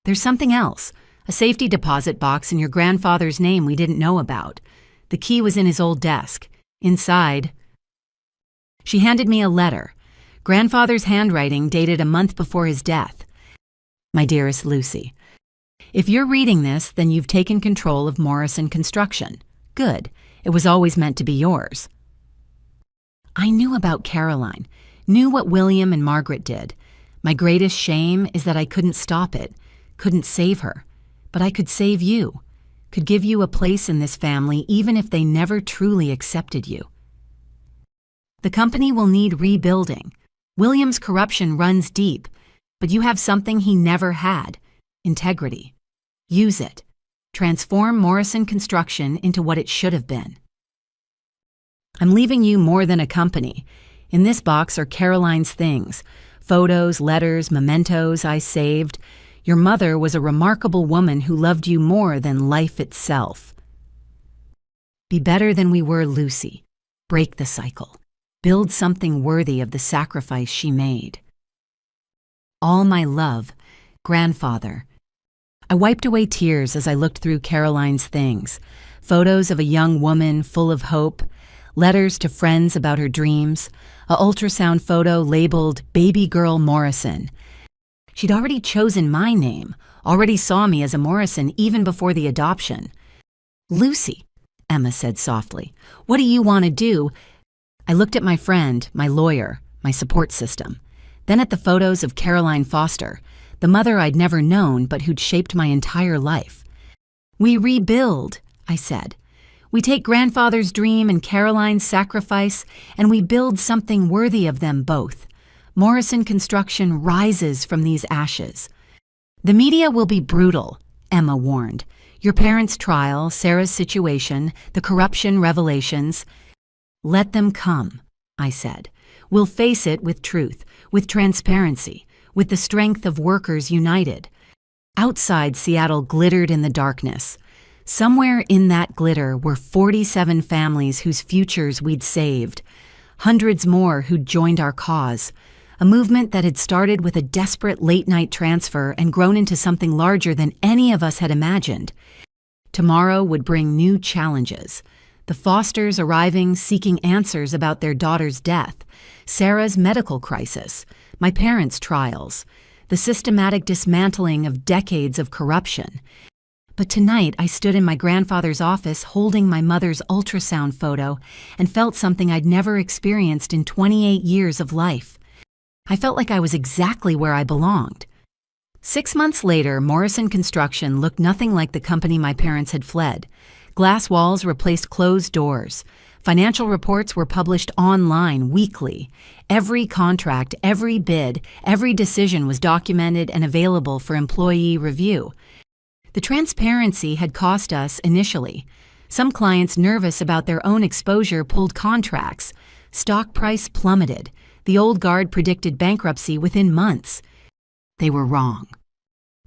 There's something else. A safety deposit box in your grandfather's name we didn't know about. The key was in his old desk. Inside. She handed me a letter. Grandfather's handwriting dated a month before his death. My dearest Lucy, if you're reading this, then you've taken control of Morrison Construction. Good. It was always meant to be yours. I knew about Caroline, knew what William and Margaret did. My greatest shame is that I couldn't stop it, couldn't save her. But I could save you, could give you a place in this family even if they never truly accepted you. The company will need rebuilding. William's corruption runs deep, but you have something he never had, integrity. Use it. Transform Morrison Construction into what it should have been. I'm leaving you more than a company. In this box are Caroline's things, photos, letters, mementos I saved. Your mother was a remarkable woman who loved you more than life itself. Be better than we were, Lucy. Break the cycle. Build something worthy of the sacrifice she made. All my love, Grandfather. I wiped away tears as I looked through Caroline's things. Photos of a young woman full of hope, letters to friends about her dreams, an ultrasound photo labeled Baby Girl Morrison. She'd already chosen my name, already saw me as a Morrison even before the adoption. Lucy, Emma said softly, what do you want to do? I looked at my friend, my lawyer, my support system, then at the photos of Caroline Foster, the mother I'd never known but who'd shaped my entire life. We rebuild, I said. We take Grandfather's dream and Caroline's sacrifice, and we build something worthy of them both. Morrison Construction rises from these ashes. The media will be brutal, Emma warned. Your parents' trial, Sarah's situation, the corruption revelations. Let them come, I said. We'll face it with truth, with transparency, with the strength of workers united. Outside Seattle glittered in the darkness. Somewhere in that glitter were 47 families whose futures we'd saved, hundreds more who'd joined our cause, a movement that had started with a desperate late-night transfer and grown into something larger than any of us had imagined. Tomorrow would bring new challenges. The Fosters arriving seeking answers about their daughter's death, Sarah's medical crisis, my parents' trials, the systematic dismantling of decades of corruption. But tonight I stood in my grandfather's office holding my mother's ultrasound photo and felt something I'd never experienced in 28 years of life. I felt like I was exactly where I belonged. 6 months later, Morrison Construction looked nothing like the company my parents had fled. Glass walls replaced closed doors. Financial reports were published online weekly. Every contract, every bid, every decision was documented and available for employee review. The transparency had cost us initially. Some clients nervous about their own exposure pulled contracts. Stock price plummeted. The old guard predicted bankruptcy within months. They were wrong.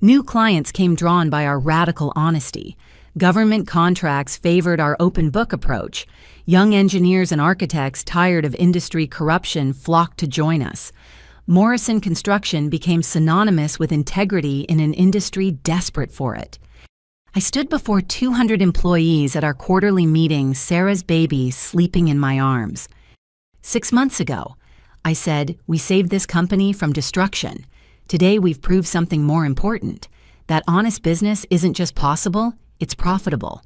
New clients came drawn by our radical honesty. Government contracts favored our open book approach. Young engineers and architects tired of industry corruption flocked to join us. Morrison Construction became synonymous with integrity in an industry desperate for it. I stood before 200 employees at our quarterly meeting, Sarah's baby sleeping in my arms. 6 months ago, I said, we saved this company from destruction. Today we've proved something more important, that honest business isn't just possible, it's profitable.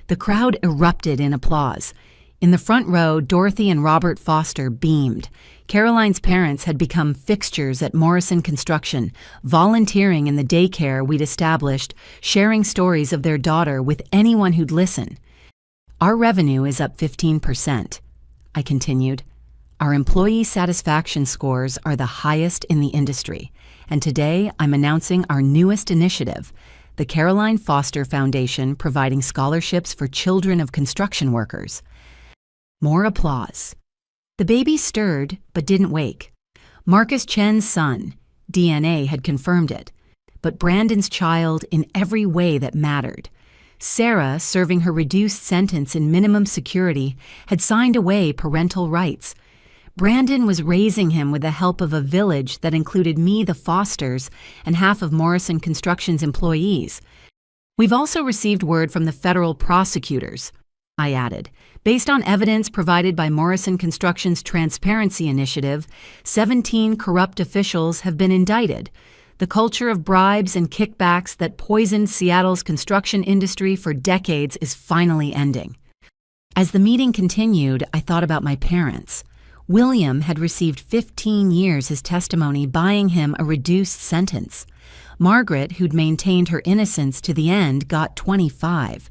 The crowd erupted in applause. In the front row, Dorothy and Robert Foster beamed. Caroline's parents had become fixtures at Morrison Construction, volunteering in the daycare we'd established, sharing stories of their daughter with anyone who'd listen. Our revenue is up 15%, I continued. Our employee satisfaction scores are the highest in the industry, and today I'm announcing our newest initiative, the Caroline Foster Foundation providing scholarships for children of construction workers. More applause. The baby stirred but didn't wake. Marcus Chen's son, DNA had confirmed it, but Brandon's child in every way that mattered. Sarah, serving her reduced sentence in minimum security, had signed away parental rights. Brandon was raising him with the help of a village that included me, the Fosters, and half of Morrison Construction's employees. We've also received word from the federal prosecutors, I added. Based on evidence provided by Morrison Construction's Transparency Initiative, 17 corrupt officials have been indicted. The culture of bribes and kickbacks that poisoned Seattle's construction industry for decades is finally ending. As the meeting continued, I thought about my parents. William had received 15 years as testimony, buying him a reduced sentence. Margaret, who'd maintained her innocence to the end, got 25.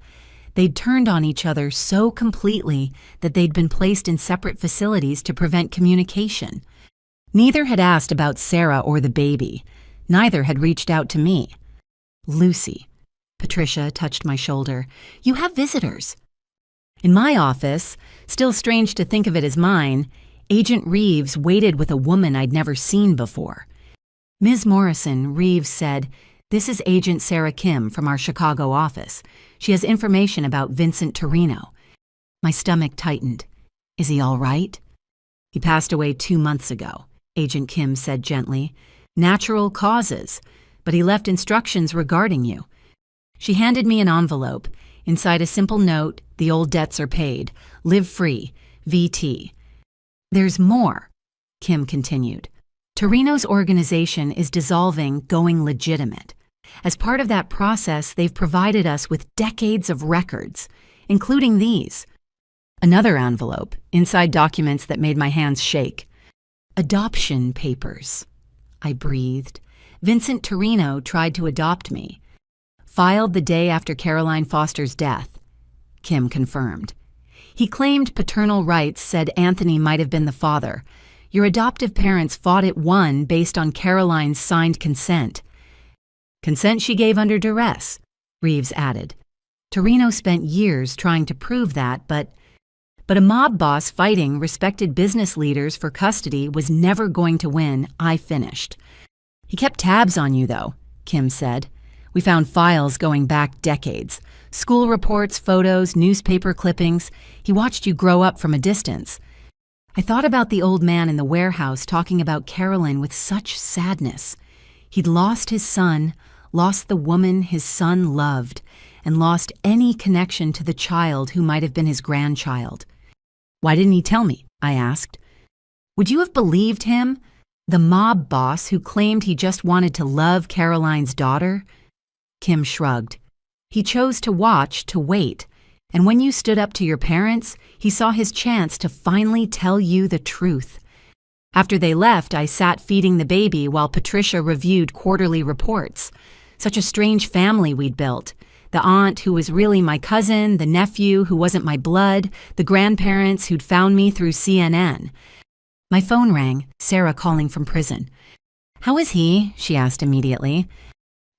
They'd turned on each other so completely that they'd been placed in separate facilities to prevent communication. Neither had asked about Sarah or the baby. Neither had reached out to me. Lucy, Patricia touched my shoulder. You have visitors. In my office, still strange to think of it as mine, Agent Reeves waited with a woman I'd never seen before. Ms. Morrison, Reeves said, "This is Agent Sarah Kim from our Chicago office. She has information about Vincent Torino." My stomach tightened. Is he all right? He passed away 2 months ago, Agent Kim said gently. Natural causes, but he left instructions regarding you. She handed me an envelope. Inside a simple note, the old debts are paid. Live free, VT. There's more, Kim continued. Torino's organization is dissolving, going legitimate. As part of that process, they've provided us with decades of records, including these. Another envelope, inside documents that made my hands shake. Adoption papers. I breathed. Vincent Torino tried to adopt me. Filed the day after Caroline Foster's death. Kim confirmed. He claimed paternal rights, said Anthony might have been the father. Your adoptive parents fought it won based on Caroline's signed consent. Consent she gave under duress, Reeves added. Torino spent years trying to prove that, but a mob boss fighting respected business leaders for custody was never going to win, I finished. He kept tabs on you, though, Kim said. We found files going back decades. School reports, photos, newspaper clippings. He watched you grow up from a distance. I thought about the old man in the warehouse talking about Carolyn with such sadness. He'd lost his son, lost the woman his son loved, and lost any connection to the child who might have been his grandchild. Why didn't he tell me? I asked. Would you have believed him? The mob boss who claimed he just wanted to love Caroline's daughter? Kim shrugged. He chose to watch, to wait, and when you stood up to your parents, he saw his chance to finally tell you the truth. After they left, I sat feeding the baby while Patricia reviewed quarterly reports. Such a strange family we'd built. The aunt who was really my cousin, the nephew who wasn't my blood, the grandparents who'd found me through CNN. My phone rang, Sarah calling from prison. How is he? She asked immediately.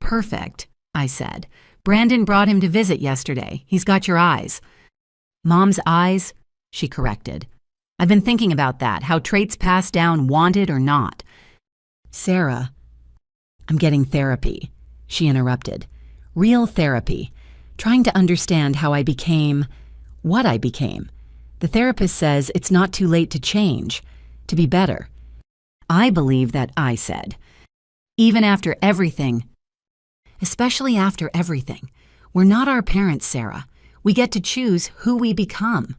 Perfect, I said. Brandon brought him to visit yesterday. He's got your eyes. Mom's eyes? She corrected. I've been thinking about that, how traits pass down wanted or not. Sarah, I'm getting therapy, she interrupted. Real therapy. Trying to understand how I became what I became. The therapist says it's not too late to change, to be better. I believe that, I said. Even after everything, especially after everything, we're not our parents, Sarah. We get to choose who we become.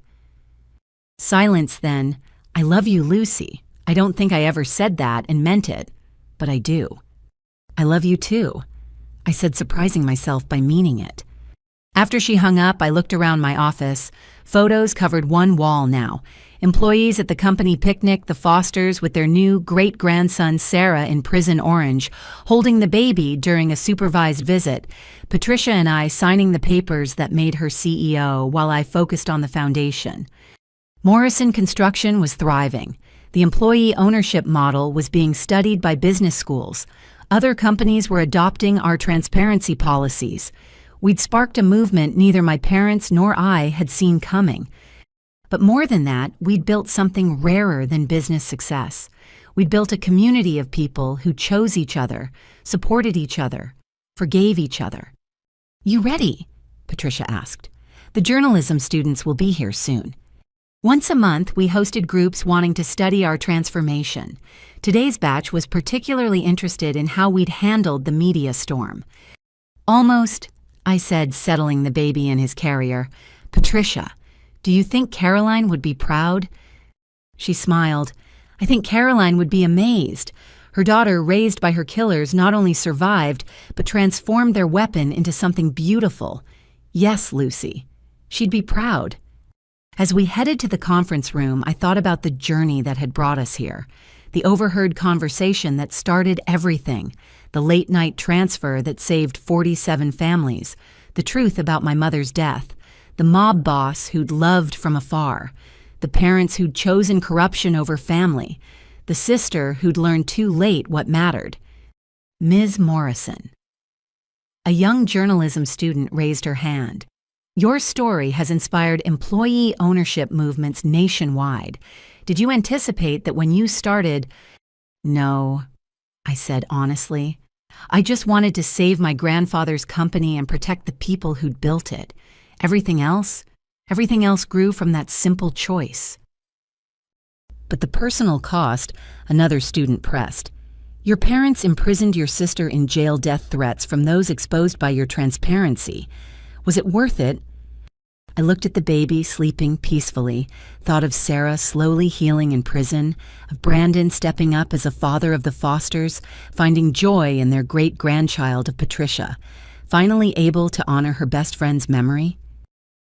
Silence then. I love you, Lucy. I don't think I ever said that and meant it, but I do. I love you too, I said, surprising myself by meaning it. After she hung up, I looked around my office. Photos covered one wall now. Employees at the company picnic, the Fosters with their new great-grandson Sarah in Prison Orange, holding the baby during a supervised visit, Patricia and I signing the papers that made her CEO while I focused on the foundation. Morrison Construction was thriving. The employee ownership model was being studied by business schools. Other companies were adopting our transparency policies. We'd sparked a movement neither my parents nor I had seen coming. But more than that, we'd built something rarer than business success. We'd built a community of people who chose each other, supported each other, forgave each other. You ready? Patricia asked. The journalism students will be here soon. Once a month, we hosted groups wanting to study our transformation. Today's batch was particularly interested in how we'd handled the media storm. Almost, I said, settling the baby in his carrier. Patricia, do you think Caroline would be proud? She smiled. I think Caroline would be amazed. Her daughter, raised by her killers, not only survived, but transformed their weapon into something beautiful. Yes, Lucy. She'd be proud. As we headed to the conference room, I thought about the journey that had brought us here. The overheard conversation that started everything. The late-night transfer that saved 47 families. The truth about my mother's death. The mob boss who'd loved from afar. The parents who'd chosen corruption over family. The sister who'd learned too late what mattered. Ms. Morrison. A young journalism student raised her hand. Your story has inspired employee ownership movements nationwide. Did you anticipate that when you started? No, I said honestly. I just wanted to save my grandfather's company and protect the people who'd built it. Everything else grew from that simple choice. But the personal cost, another student pressed. Your parents imprisoned your sister in jail death threats from those exposed by your transparency. Was it worth it? I looked at the baby sleeping peacefully, thought of Sarah slowly healing in prison, of Brandon stepping up as a father of the Fosters, finding joy in their great-grandchild of Patricia, finally able to honor her best friend's memory.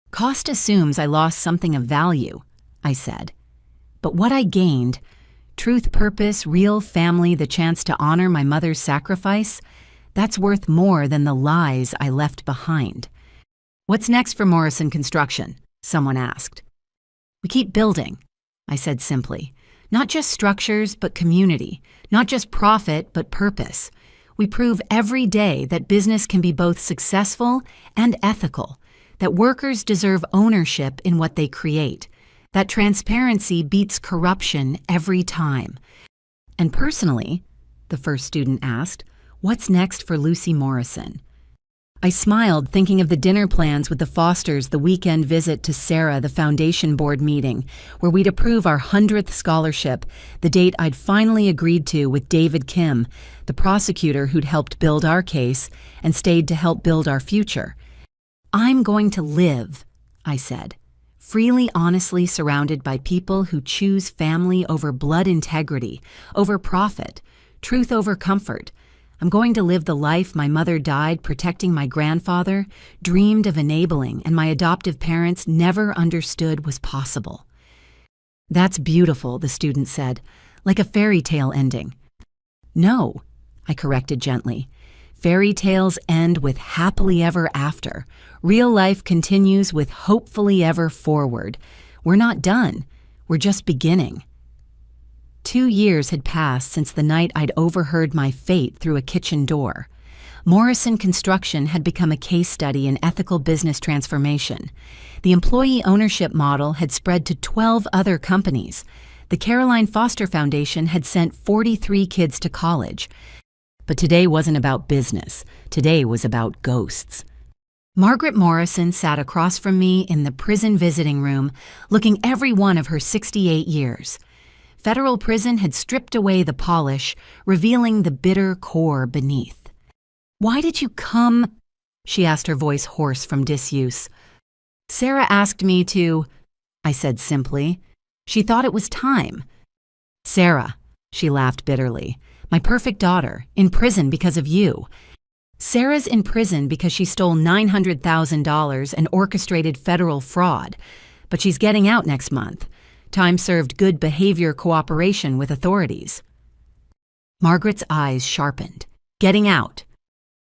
Cost assumes I lost something of value, I said. But what I gained, truth, purpose, real family, the chance to honor my mother's sacrifice, that's worth more than the lies I left behind. What's next for Morrison Construction? Someone asked. We keep building, I said simply. Not just structures, but community. Not just profit, but purpose. We prove every day that business can be both successful and ethical, that workers deserve ownership in what they create, that transparency beats corruption every time. And personally, the first student asked, what's next for Lucy Morrison? I smiled, thinking of the dinner plans with the Fosters, the weekend visit to Sarah, the foundation board meeting, where we'd approve our 100th scholarship, the date I'd finally agreed to with David Kim, the prosecutor who'd helped build our case and stayed to help build our future. I'm going to live, I said, freely, honestly surrounded by people who choose family over blood integrity, over profit, truth over comfort. I'm going to live the life my mother died protecting my grandfather, dreamed of enabling, and my adoptive parents never understood was possible. That's beautiful, the student said, like a fairy tale ending. No, I corrected gently. Fairy tales end with happily ever after. Real life continues with hopefully ever forward. We're not done. We're just beginning. 2 years had passed since the night I'd overheard my fate through a kitchen door. Morrison Construction had become a case study in ethical business transformation. The employee ownership model had spread to 12 other companies. The Caroline Foster Foundation had sent 43 kids to college. But today wasn't about business. Today was about ghosts. Margaret Morrison sat across from me in the prison visiting room, looking every one of her 68 years. Federal prison had stripped away the polish, revealing the bitter core beneath. "Why did you come?" she asked, her voice hoarse from disuse. "Sarah asked me to," I said simply. "She thought it was time." "Sarah," she laughed bitterly, "my perfect daughter, in prison because of you. Sarah's in prison because she stole $900,000 and orchestrated federal fraud, but she's getting out next month. Time served good behavior cooperation with authorities." Margaret's eyes sharpened. "Getting out.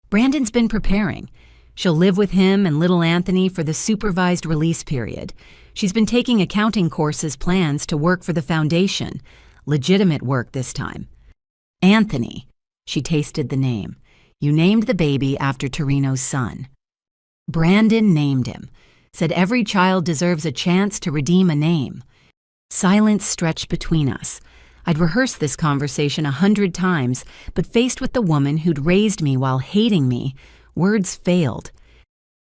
Brandon's been preparing. She'll live with him and little Anthony for the supervised release period. She's been taking accounting courses, plans to work for the foundation. Legitimate work this time. Anthony," she tasted the name. "You named the baby after Torino's son." Brandon named him, said every child deserves a chance to redeem a name. Silence stretched between us. I'd rehearsed this conversation 100 times, but faced with the woman who'd raised me while hating me, words failed.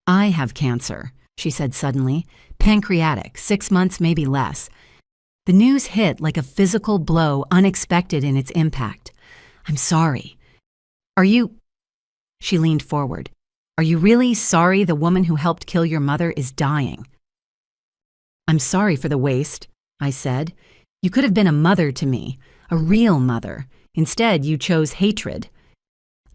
"I have cancer," she said suddenly. "Pancreatic, 6 months, maybe less." The news hit like a physical blow, unexpected in its impact. "I'm sorry." "Are you—" She leaned forward. "Are you really sorry the woman who helped kill your mother is dying?" "I'm sorry for the waste," I said. "You could have been a mother to me, a real mother. Instead, you chose hatred."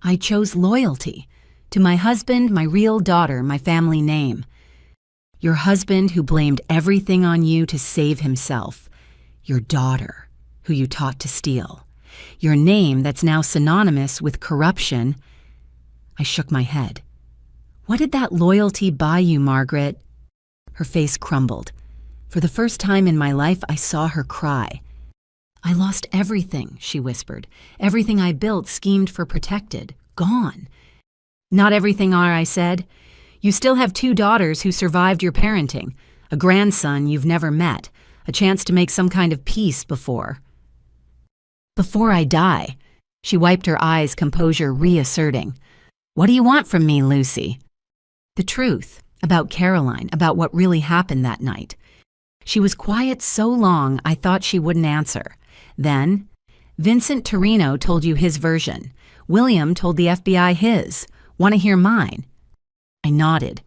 "I chose loyalty. To my husband, my real daughter, my family name." "Your husband who blamed everything on you to save himself. Your daughter, who you taught to steal. Your name that's now synonymous with corruption." I shook my head. "What did that loyalty buy you, Margaret?" Her face crumbled. For the first time in my life, I saw her cry. "I lost everything," she whispered. "Everything I built, schemed for, protected. Gone." "Not everything, I said. You still have 2 daughters who survived your parenting, a grandson you've never met, a chance to make some kind of peace before I die." She wiped her eyes, composure reasserting. "What do you want from me, Lucy?" The truth, about Caroline, about what really happened that night. She was quiet so long I thought she wouldn't answer. Then, "Vincent Torino told you his version. William told the FBI his. Want to hear mine?" I nodded.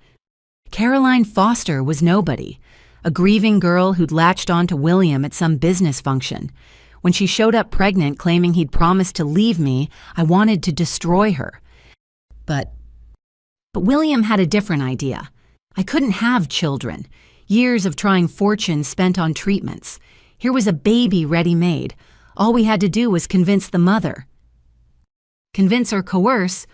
Caroline Foster was nobody, a grieving girl who'd latched on to William at some business function. When she showed up pregnant claiming he'd promised to leave me, I wanted to destroy her. But William had a different idea. I couldn't have children. Years of trying fortunes spent on treatments. Here was a baby ready-made. All we had to do was convince the mother. Convince or coerce?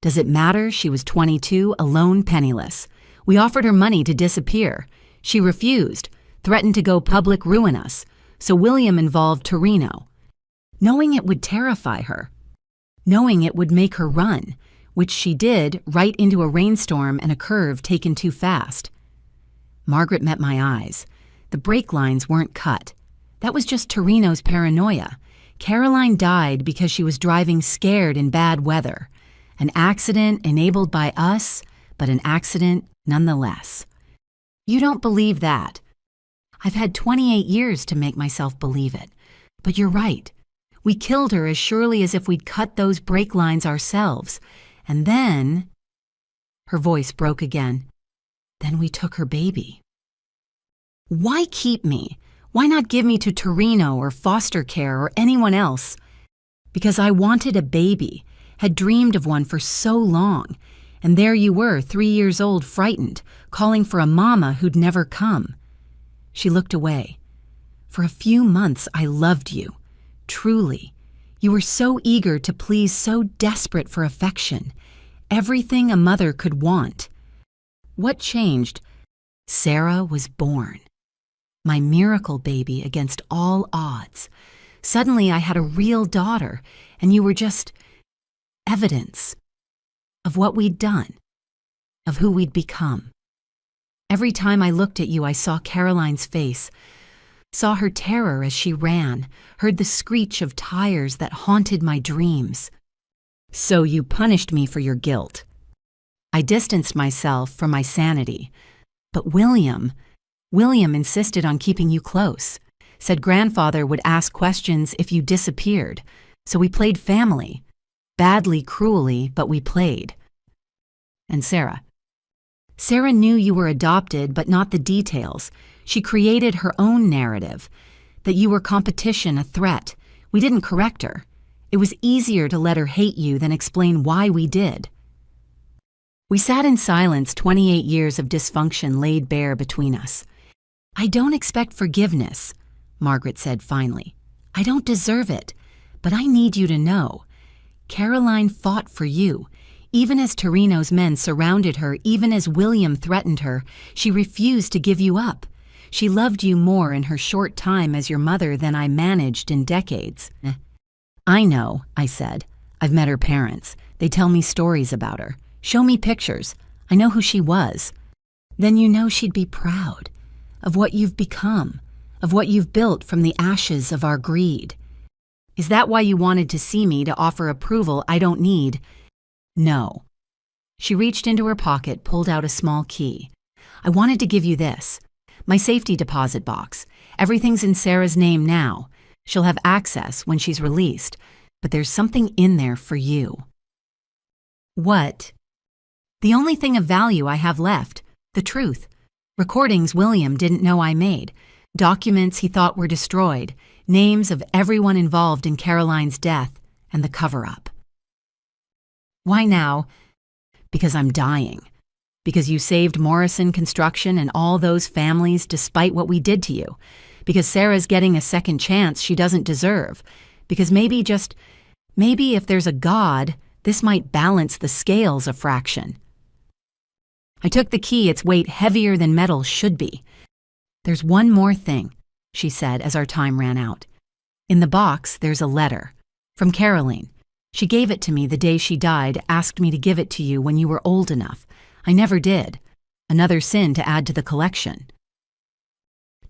Does it matter? She was 22, alone, penniless. We offered her money to disappear. She refused, threatened to go public, ruin us. So William involved Torino. Knowing it would terrify her. Knowing it would make her run, which she did right into a rainstorm and a curve taken too fast. Margaret met my eyes. The brake lines weren't cut. That was just Torino's paranoia. Caroline died because she was driving scared in bad weather. An accident enabled by us, but an accident nonetheless. You don't believe that. I've had 28 years to make myself believe it. But you're right. We killed her as surely as if we'd cut those brake lines ourselves. And then... Her voice broke again. Then we took her baby. Why keep me? Why not give me to Torino or foster care or anyone else? Because I wanted a baby, had dreamed of one for so long. And there you were, 3 years old, frightened, calling for a mama who'd never come. She looked away. For a few months, I loved you. Truly. You were so eager to please, so desperate for affection. Everything a mother could want. What changed? Sarah was born. My miracle baby against all odds. Suddenly I had a real daughter, and you were just evidence. of what we'd done, of who we'd become. Every time I looked at you, I saw Caroline's face, saw her terror as she ran, heard the screech of tires that haunted my dreams. So you punished me for your guilt. I distanced myself from my sanity. But William insisted on keeping you close, said grandfather would ask questions if you disappeared, so we played family. Badly, cruelly, but we played. And Sarah knew you were adopted, but not the details. She created her own narrative, that you were competition, a threat. We didn't correct her. It was easier to let her hate you than explain why we did. We sat in silence, 28 years of dysfunction laid bare between us. I don't expect forgiveness, Margaret said finally. I don't deserve it, but I need you to know. Caroline fought for you. Even as Torino's men surrounded her, even as William threatened her, she refused to give you up. She loved you more in her short time as your mother than I managed in decades. I know, I said. I've met her parents. They tell me stories about her. Show me pictures. I know who she was. Then you know she'd be proud of what you've become, of what you've built from the ashes of our greed. Is that why you wanted to see me, to offer approval I don't need? No. She reached into her pocket, pulled out a small key. I wanted to give you this. My safety deposit box. Everything's in Sarah's name now. She'll have access when she's released, but there's something in there for you. What? The only thing of value I have left, the truth. Recordings William didn't know I made. Documents he thought were destroyed. Names of everyone involved in Caroline's death and the cover-up. Why now? Because I'm dying. Because you saved Morrison Construction and all those families despite what we did to you. Because Sarah's getting a second chance she doesn't deserve. Because maybe if there's a God, this might balance the scales a fraction. I took the key, its weight heavier than metal should be. There's one more thing, she said as our time ran out. In the box, there's a letter. From Caroline. She gave it to me the day she died, asked me to give it to you when you were old enough. I never did. Another sin to add to the collection.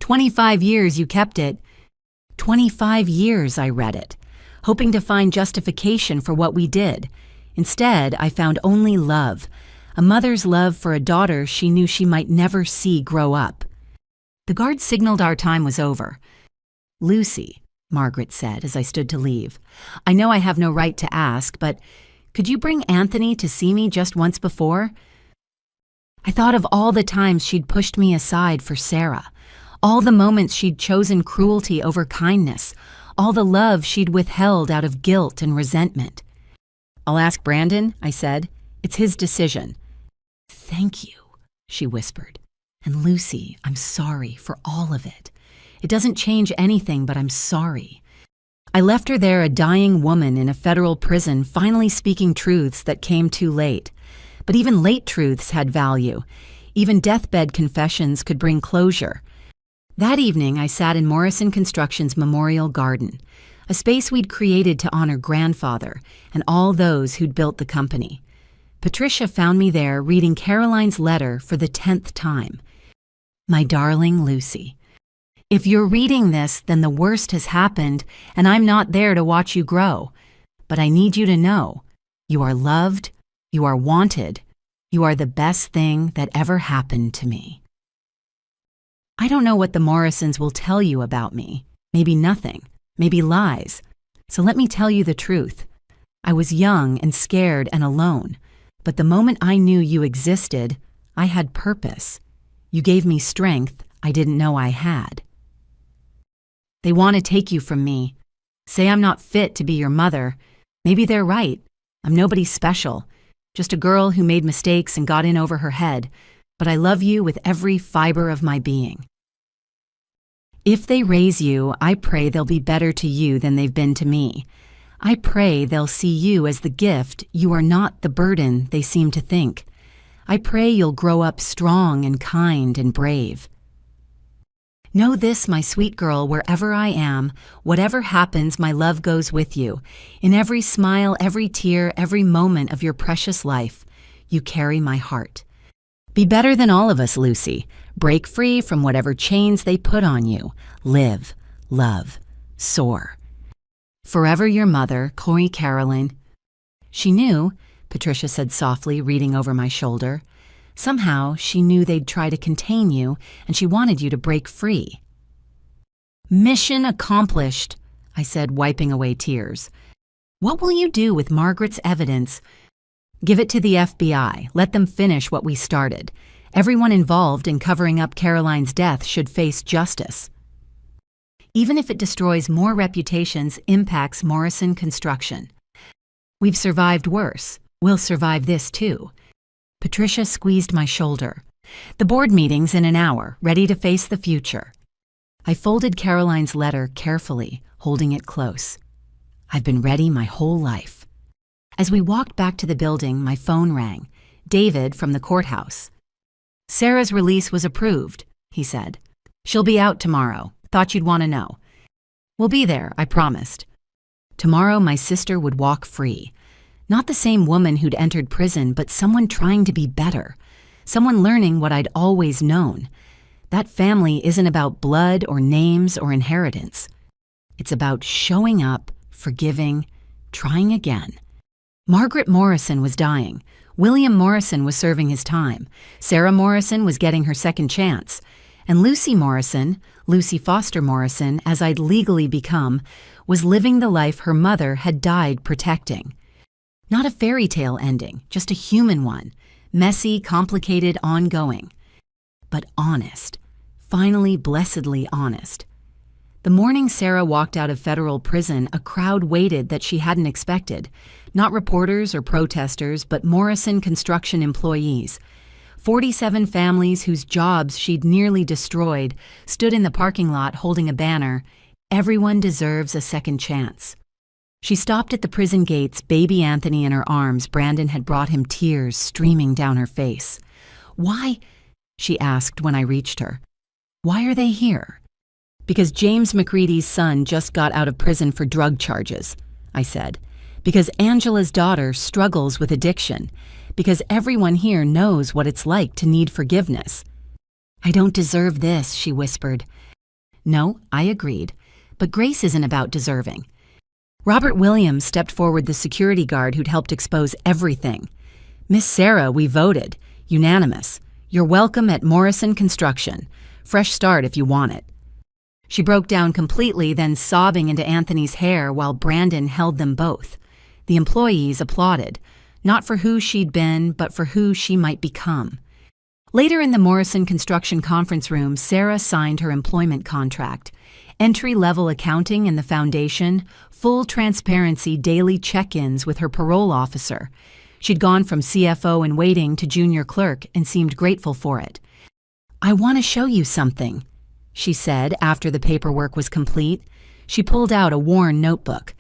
25 years you kept it. 25 years I read it, hoping to find justification for what we did. Instead, I found only love. A mother's love for a daughter she knew she might never see grow up. The guard signaled our time was over. Lucy, Margaret said as I stood to leave, I know I have no right to ask, but could you bring Anthony to see me just once before? I thought of all the times she'd pushed me aside for Sarah, all the moments she'd chosen cruelty over kindness, all the love she'd withheld out of guilt and resentment. I'll ask Brandon, I said. It's his decision. Thank you, she whispered. And Lucy, I'm sorry for all of it. It doesn't change anything, but I'm sorry. I left her there, a dying woman in a federal prison, finally speaking truths that came too late. But even late truths had value. Even deathbed confessions could bring closure. That evening, I sat in Morrison Construction's Memorial Garden, a space we'd created to honor grandfather and all those who'd built the company. Patricia found me there reading Caroline's letter for the 10th time. My darling Lucy, if you're reading this, then the worst has happened and I'm not there to watch you grow. But I need you to know, you are loved, you are wanted, you are the best thing that ever happened to me. I don't know what the Morrisons will tell you about me. Maybe nothing, maybe lies. So let me tell you the truth. I was young and scared and alone. But the moment I knew you existed, I had purpose. You gave me strength I didn't know I had. They want to take you from me. Say I'm not fit to be your mother. Maybe they're right. I'm nobody special. Just a girl who made mistakes and got in over her head. But I love you with every fiber of my being. If they raise you, I pray they'll be better to you than they've been to me. I pray they'll see you as the gift. You are not the burden they seem to think. I pray you'll grow up strong and kind and brave. Know this, my sweet girl, wherever I am, whatever happens, my love goes with you. In every smile, every tear, every moment of your precious life, you carry my heart. Be better than all of us, Lucy. Break free from whatever chains they put on you. Live, love, soar. Forever your mother, Corey Caroline. She knew, Patricia said softly, reading over my shoulder. Somehow, she knew they'd try to contain you, and she wanted you to break free. Mission accomplished, I said, wiping away tears. What will you do with Margaret's evidence? Give it to the FBI. Let them finish what we started. Everyone involved in covering up Caroline's death should face justice. Even if it destroys more reputations, impacts Morrison Construction. We've survived worse. We'll survive this too. Patricia squeezed my shoulder. The board meeting's in an hour, ready to face the future. I folded Caroline's letter carefully, holding it close. I've been ready my whole life. As we walked back to the building, my phone rang. David from the courthouse. Sarah's release was approved, he said. She'll be out tomorrow. Thought you'd want to know. We'll be there, I promised. Tomorrow my sister would walk free. Not the same woman who'd entered prison, but someone trying to be better. Someone learning what I'd always known. That family isn't about blood or names or inheritance. It's about showing up, forgiving, trying again. Margaret Morrison was dying. William Morrison was serving his time. Sarah Morrison was getting her second chance. And Lucy Morrison, Lucy Foster Morrison, as I'd legally become, was living the life her mother had died protecting. Not a fairy tale ending, just a human one. Messy, complicated, ongoing. But honest. Finally, blessedly honest. The morning Sarah walked out of federal prison, a crowd waited that she hadn't expected. Not reporters or protesters, but Morrison Construction employees. 47 families whose jobs she'd nearly destroyed stood in the parking lot holding a banner, "Everyone deserves a second chance." She stopped at the prison gates, baby Anthony in her arms. Brandon had brought him, tears streaming down her face. "Why?" she asked when I reached her. "Why are they here?" "Because James McCready's son just got out of prison for drug charges," I said. "Because Angela's daughter struggles with addiction. Because everyone here knows what it's like to need forgiveness." "I don't deserve this," she whispered. No, I agreed. But grace isn't about deserving. Robert Williams stepped forward, the security guard who'd helped expose everything. "Miss Sarah, we voted. Unanimous. You're welcome at Morrison Construction. Fresh start if you want it." She broke down completely, then sobbing into Anthony's hair while Brandon held them both. The employees applauded, not for who she'd been, but for who she might become. Later in the Morrison Construction conference room, Sarah signed her employment contract. Entry-level accounting in the foundation, full transparency daily check-ins with her parole officer. She'd gone from CFO in waiting to junior clerk and seemed grateful for it. "I want to show you something," she said after the paperwork was complete. She pulled out a worn notebook.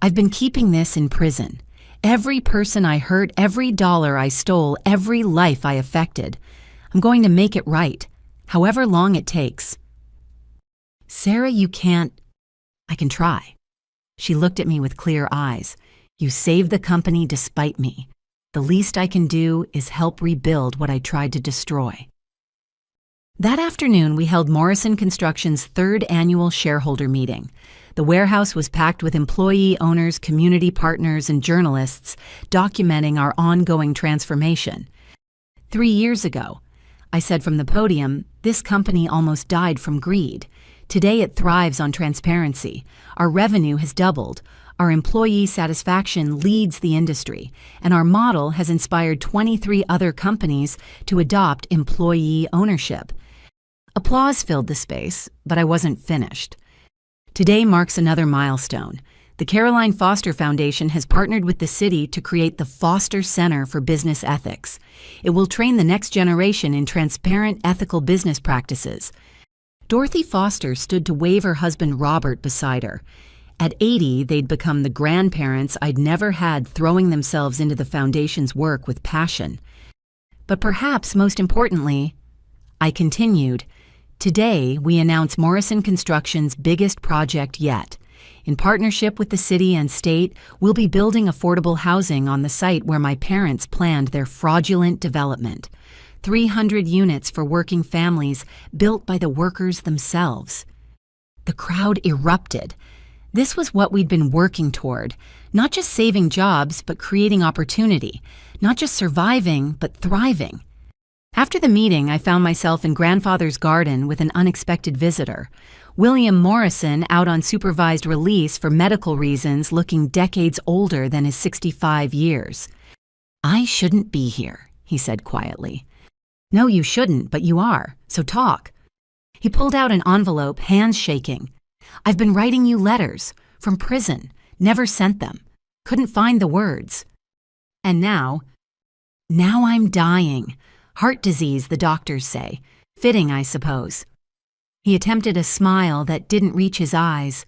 "I've been keeping this in prison. Every person I hurt, every dollar I stole, every life I affected. I'm going to make it right, however long it takes." "Sarah, you can't—" "I can try." She looked at me with clear eyes. "You saved the company despite me. The least I can do is help rebuild what I tried to destroy." That afternoon, we held Morrison Construction's third annual shareholder meeting. The warehouse was packed with employee owners, community partners, and journalists documenting our ongoing transformation. 3 years ago, I said from the podium, this company almost died from greed. Today it thrives on transparency. Our revenue has doubled. Our employee satisfaction leads the industry, and our model has inspired 23 other companies to adopt employee ownership. Applause filled the space, but I wasn't finished. Today marks another milestone. The Caroline Foster Foundation has partnered with the city to create the Foster Center for Business Ethics. It will train the next generation in transparent, ethical business practices. Dorothy Foster stood to wave her husband Robert beside her. At 80, they'd become the grandparents I'd never had, throwing themselves into the foundation's work with passion. But perhaps most importantly, I continued, Today, we announce Morrison Construction's biggest project yet. In partnership with the city and state, we'll be building affordable housing on the site where my parents planned their fraudulent development. 300 units for working families built by the workers themselves. The crowd erupted. This was what we'd been working toward, not just saving jobs, but creating opportunity, not just surviving, but thriving. After the meeting, I found myself in grandfather's garden with an unexpected visitor. William Morrison, out on supervised release for medical reasons, looking decades older than his 65 years. "I shouldn't be here," he said quietly. "No, you shouldn't, but you are, so talk." He pulled out an envelope, hands shaking. "I've been writing you letters, from prison, never sent them, couldn't find the words. And now I'm dying. Heart disease, the doctors say. Fitting, I suppose." He attempted a smile that didn't reach his eyes.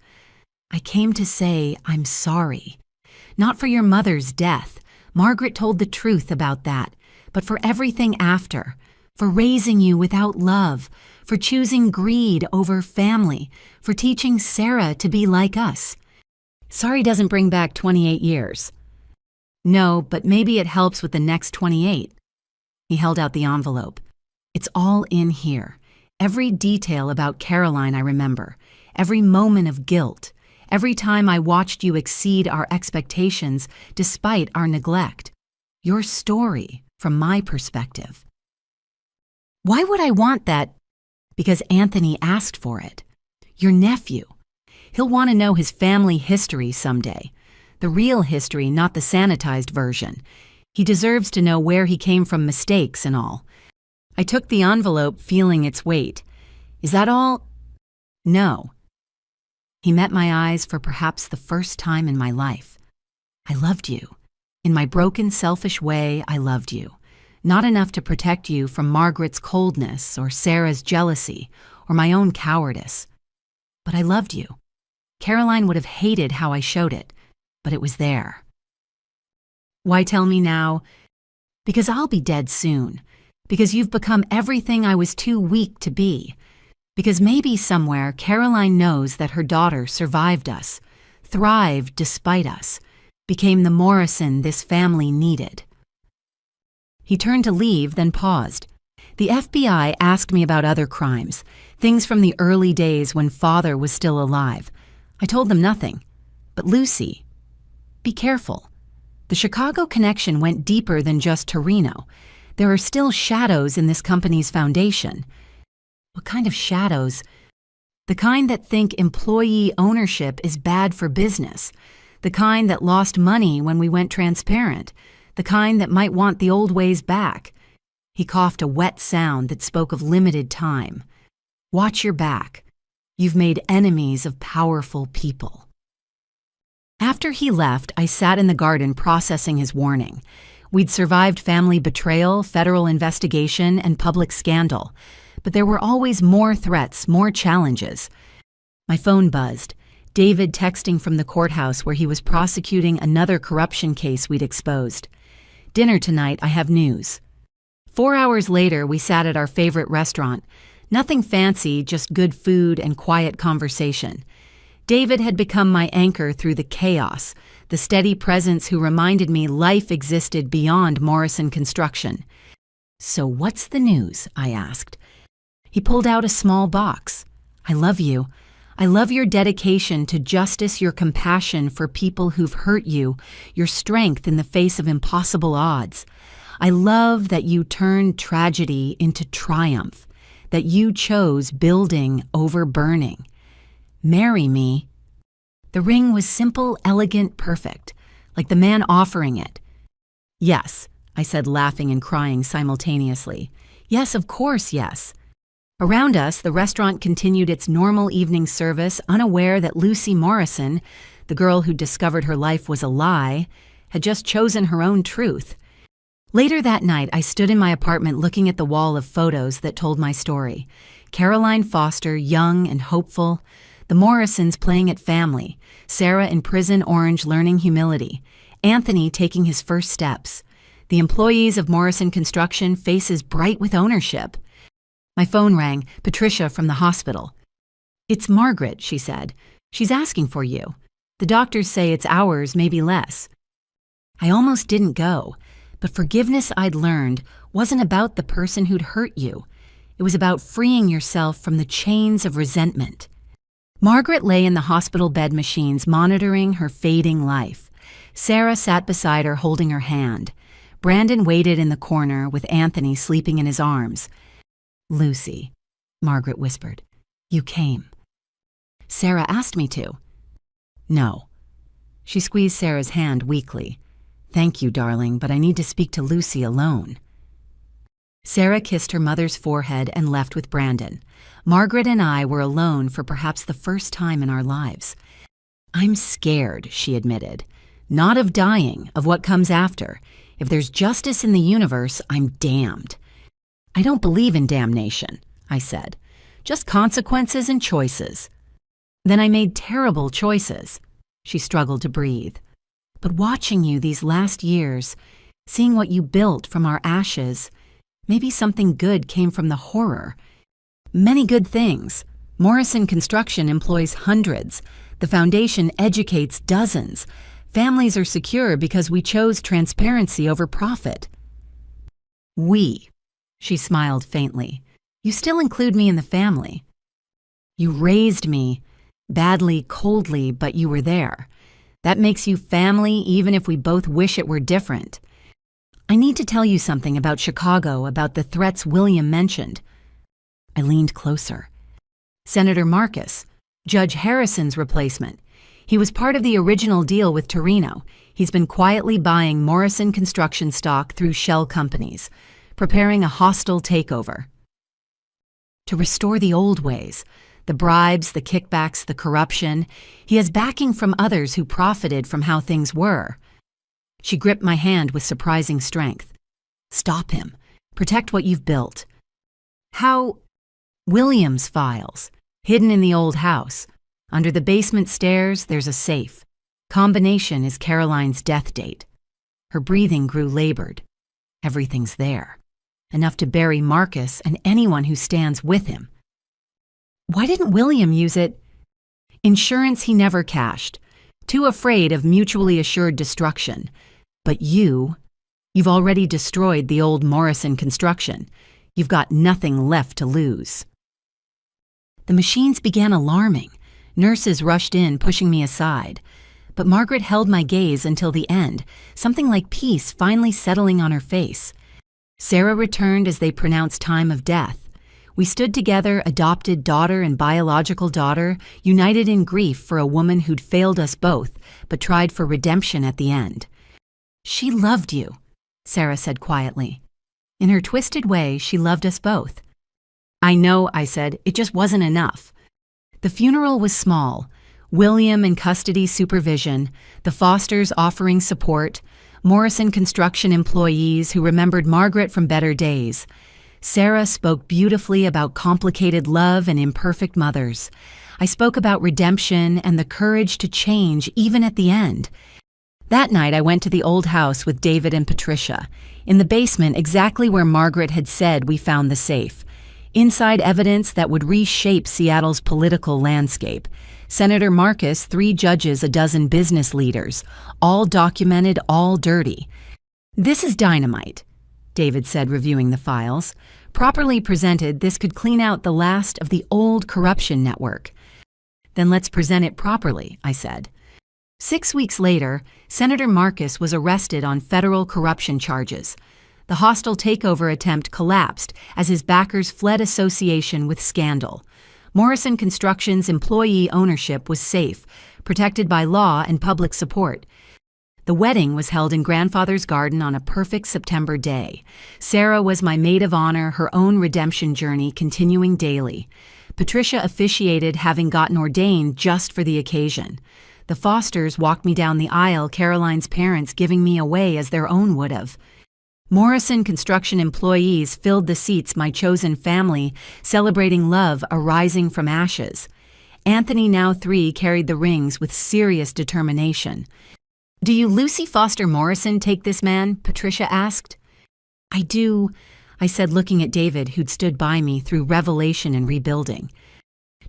"I came to say I'm sorry. Not for your mother's death. Margaret told the truth about that. But for everything after. For raising you without love. For choosing greed over family. For teaching Sarah to be like us. Sorry doesn't bring back 28 years. No, but maybe it helps with the next 28. He held out the envelope. "It's all in here. Every detail about Caroline I remember. Every moment of guilt. Every time I watched you exceed our expectations despite our neglect. Your story from my perspective." "Why would I want that?" "Because Anthony asked for it. Your nephew. He'll want to know his family history someday. The real history, not the sanitized version. He deserves to know where he came from, mistakes and all." I took the envelope, feeling its weight. "Is that all?" "No." He met my eyes for perhaps the first time in my life. "I loved you. In my broken, selfish way, I loved you. Not enough to protect you from Margaret's coldness or Sarah's jealousy or my own cowardice. But I loved you. Caroline would have hated how I showed it, but it was there." "Why tell me now?" "Because I'll be dead soon. Because you've become everything I was too weak to be. Because maybe somewhere Caroline knows that her daughter survived us, thrived despite us, became the Morrison this family needed." He turned to leave, then paused. "The FBI asked me about other crimes, things from the early days when Father was still alive. I told them nothing. But Lucy, be careful. The Chicago connection went deeper than just Torino. There are still shadows in this company's foundation." "What kind of shadows?" "The kind that think employee ownership is bad for business. The kind that lost money when we went transparent. The kind that might want the old ways back." He coughed a wet sound that spoke of limited time. "Watch your back. You've made enemies of powerful people." After he left, I sat in the garden processing his warning. We'd survived family betrayal, federal investigation, and public scandal. But there were always more threats, more challenges. My phone buzzed. David texting from the courthouse where he was prosecuting another corruption case we'd exposed. "Dinner tonight, I have news." 4 hours later, we sat at our favorite restaurant. Nothing fancy, just good food and quiet conversation. David had become my anchor through the chaos, the steady presence who reminded me life existed beyond Morrison Construction. "So what's the news?" I asked. He pulled out a small box. "I love you. I love your dedication to justice, your compassion for people who've hurt you, your strength in the face of impossible odds. I love that you turned tragedy into triumph, that you chose building over burning. Marry me." The ring was simple, elegant, perfect, like the man offering it. "Yes," I said, laughing and crying simultaneously. "Yes, of course, yes." Around us, the restaurant continued its normal evening service, unaware that Lucy Morrison, the girl who discovered her life was a lie, had just chosen her own truth. Later that night, I stood in my apartment looking at the wall of photos that told my story. Caroline Foster, young and hopeful. The Morrisons playing at family. Sarah in prison orange learning humility. Anthony taking his first steps. The employees of Morrison Construction, faces bright with ownership. My phone rang, Patricia from the hospital. "It's Margaret," she said. "She's asking for you. The doctors say it's hours, maybe less." I almost didn't go, but forgiveness I'd learned wasn't about the person who'd hurt you. It was about freeing yourself from the chains of resentment. Margaret lay in the hospital bed machines monitoring her fading life. Sarah sat beside her holding her hand. Brandon waited in the corner with Anthony sleeping in his arms. "Lucy," Margaret whispered, "you came." "Sarah asked me to." "No." She squeezed Sarah's hand weakly. "Thank you, darling, but I need to speak to Lucy alone." Sarah kissed her mother's forehead and left with Brandon. Margaret and I were alone for perhaps the first time in our lives. "I'm scared," she admitted. "Not of dying, of what comes after. If there's justice in the universe, I'm damned." "I don't believe in damnation," I said. "Just consequences and choices." "Then I made terrible choices." She struggled to breathe. "But watching you these last years, seeing what you built from our ashes, maybe something good came from the horror. Many good things. Morrison Construction employs hundreds. The foundation educates dozens. Families are secure because we chose transparency over profit." "We," she smiled faintly. "You still include me in the family. You raised me, badly, coldly, but you were there. That makes you family even if we both wish it were different. I need to tell you something about Chicago, about the threats William mentioned." I leaned closer. "Senator Marcus, Judge Harrison's replacement. He was part of the original deal with Torino. He's been quietly buying Morrison Construction stock through shell companies, preparing a hostile takeover. To restore the old ways, the bribes, the kickbacks, the corruption. He has backing from others who profited from how things were." She gripped my hand with surprising strength. "Stop him. Protect what you've built." "How?" "Williams' files, hidden in the old house. Under the basement stairs, there's a safe. Combination is Caroline's death date." Her breathing grew labored. "Everything's there. Enough to bury Marcus and anyone who stands with him." "Why didn't William use it?" "Insurance he never cashed. Too afraid of mutually assured destruction. But you've already destroyed the old Morrison Construction. You've got nothing left to lose." The machines began alarming. Nurses rushed in, pushing me aside. But Margaret held my gaze until the end, something like peace finally settling on her face. Sarah returned as they pronounced time of death. We stood together, adopted daughter and biological daughter, united in grief for a woman who'd failed us both, but tried for redemption at the end. "She loved you," Sarah said quietly. In her twisted way, she loved us both. "I know," I said. "It just wasn't enough." The funeral was small. William in custody supervision, the Fosters offering support, Morrison Construction employees who remembered Margaret from better days. Sarah spoke beautifully about complicated love and imperfect mothers. I spoke about redemption and the courage to change even at the end. That night I went to the old house with David and Patricia. In the basement, exactly where Margaret had said we found the safe. Inside evidence that would reshape Seattle's political landscape. Senator Marcus, 3 judges, a dozen business leaders. All documented, all dirty. "This is dynamite," David said, reviewing the files. "Properly presented, this could clean out the last of the old corruption network." "Then let's present it properly," I said. 6 weeks later, Senator Marcus was arrested on federal corruption charges. The hostile takeover attempt collapsed as his backers fled association with scandal. Morrison Construction's employee ownership was safe, protected by law and public support. The wedding was held in grandfather's garden on a perfect September day. Sarah was my maid of honor, her own redemption journey continuing daily. Patricia officiated, having gotten ordained just for the occasion. The Fosters walked me down the aisle, Caroline's parents giving me away as their own would have. Morrison Construction employees filled the seats, my chosen family, celebrating love arising from ashes. Anthony, now 3, carried the rings with serious determination. "Do you, Lucy Foster Morrison, take this man?" Patricia asked. I do. I said, looking at David, who'd stood by me through revelation and rebuilding.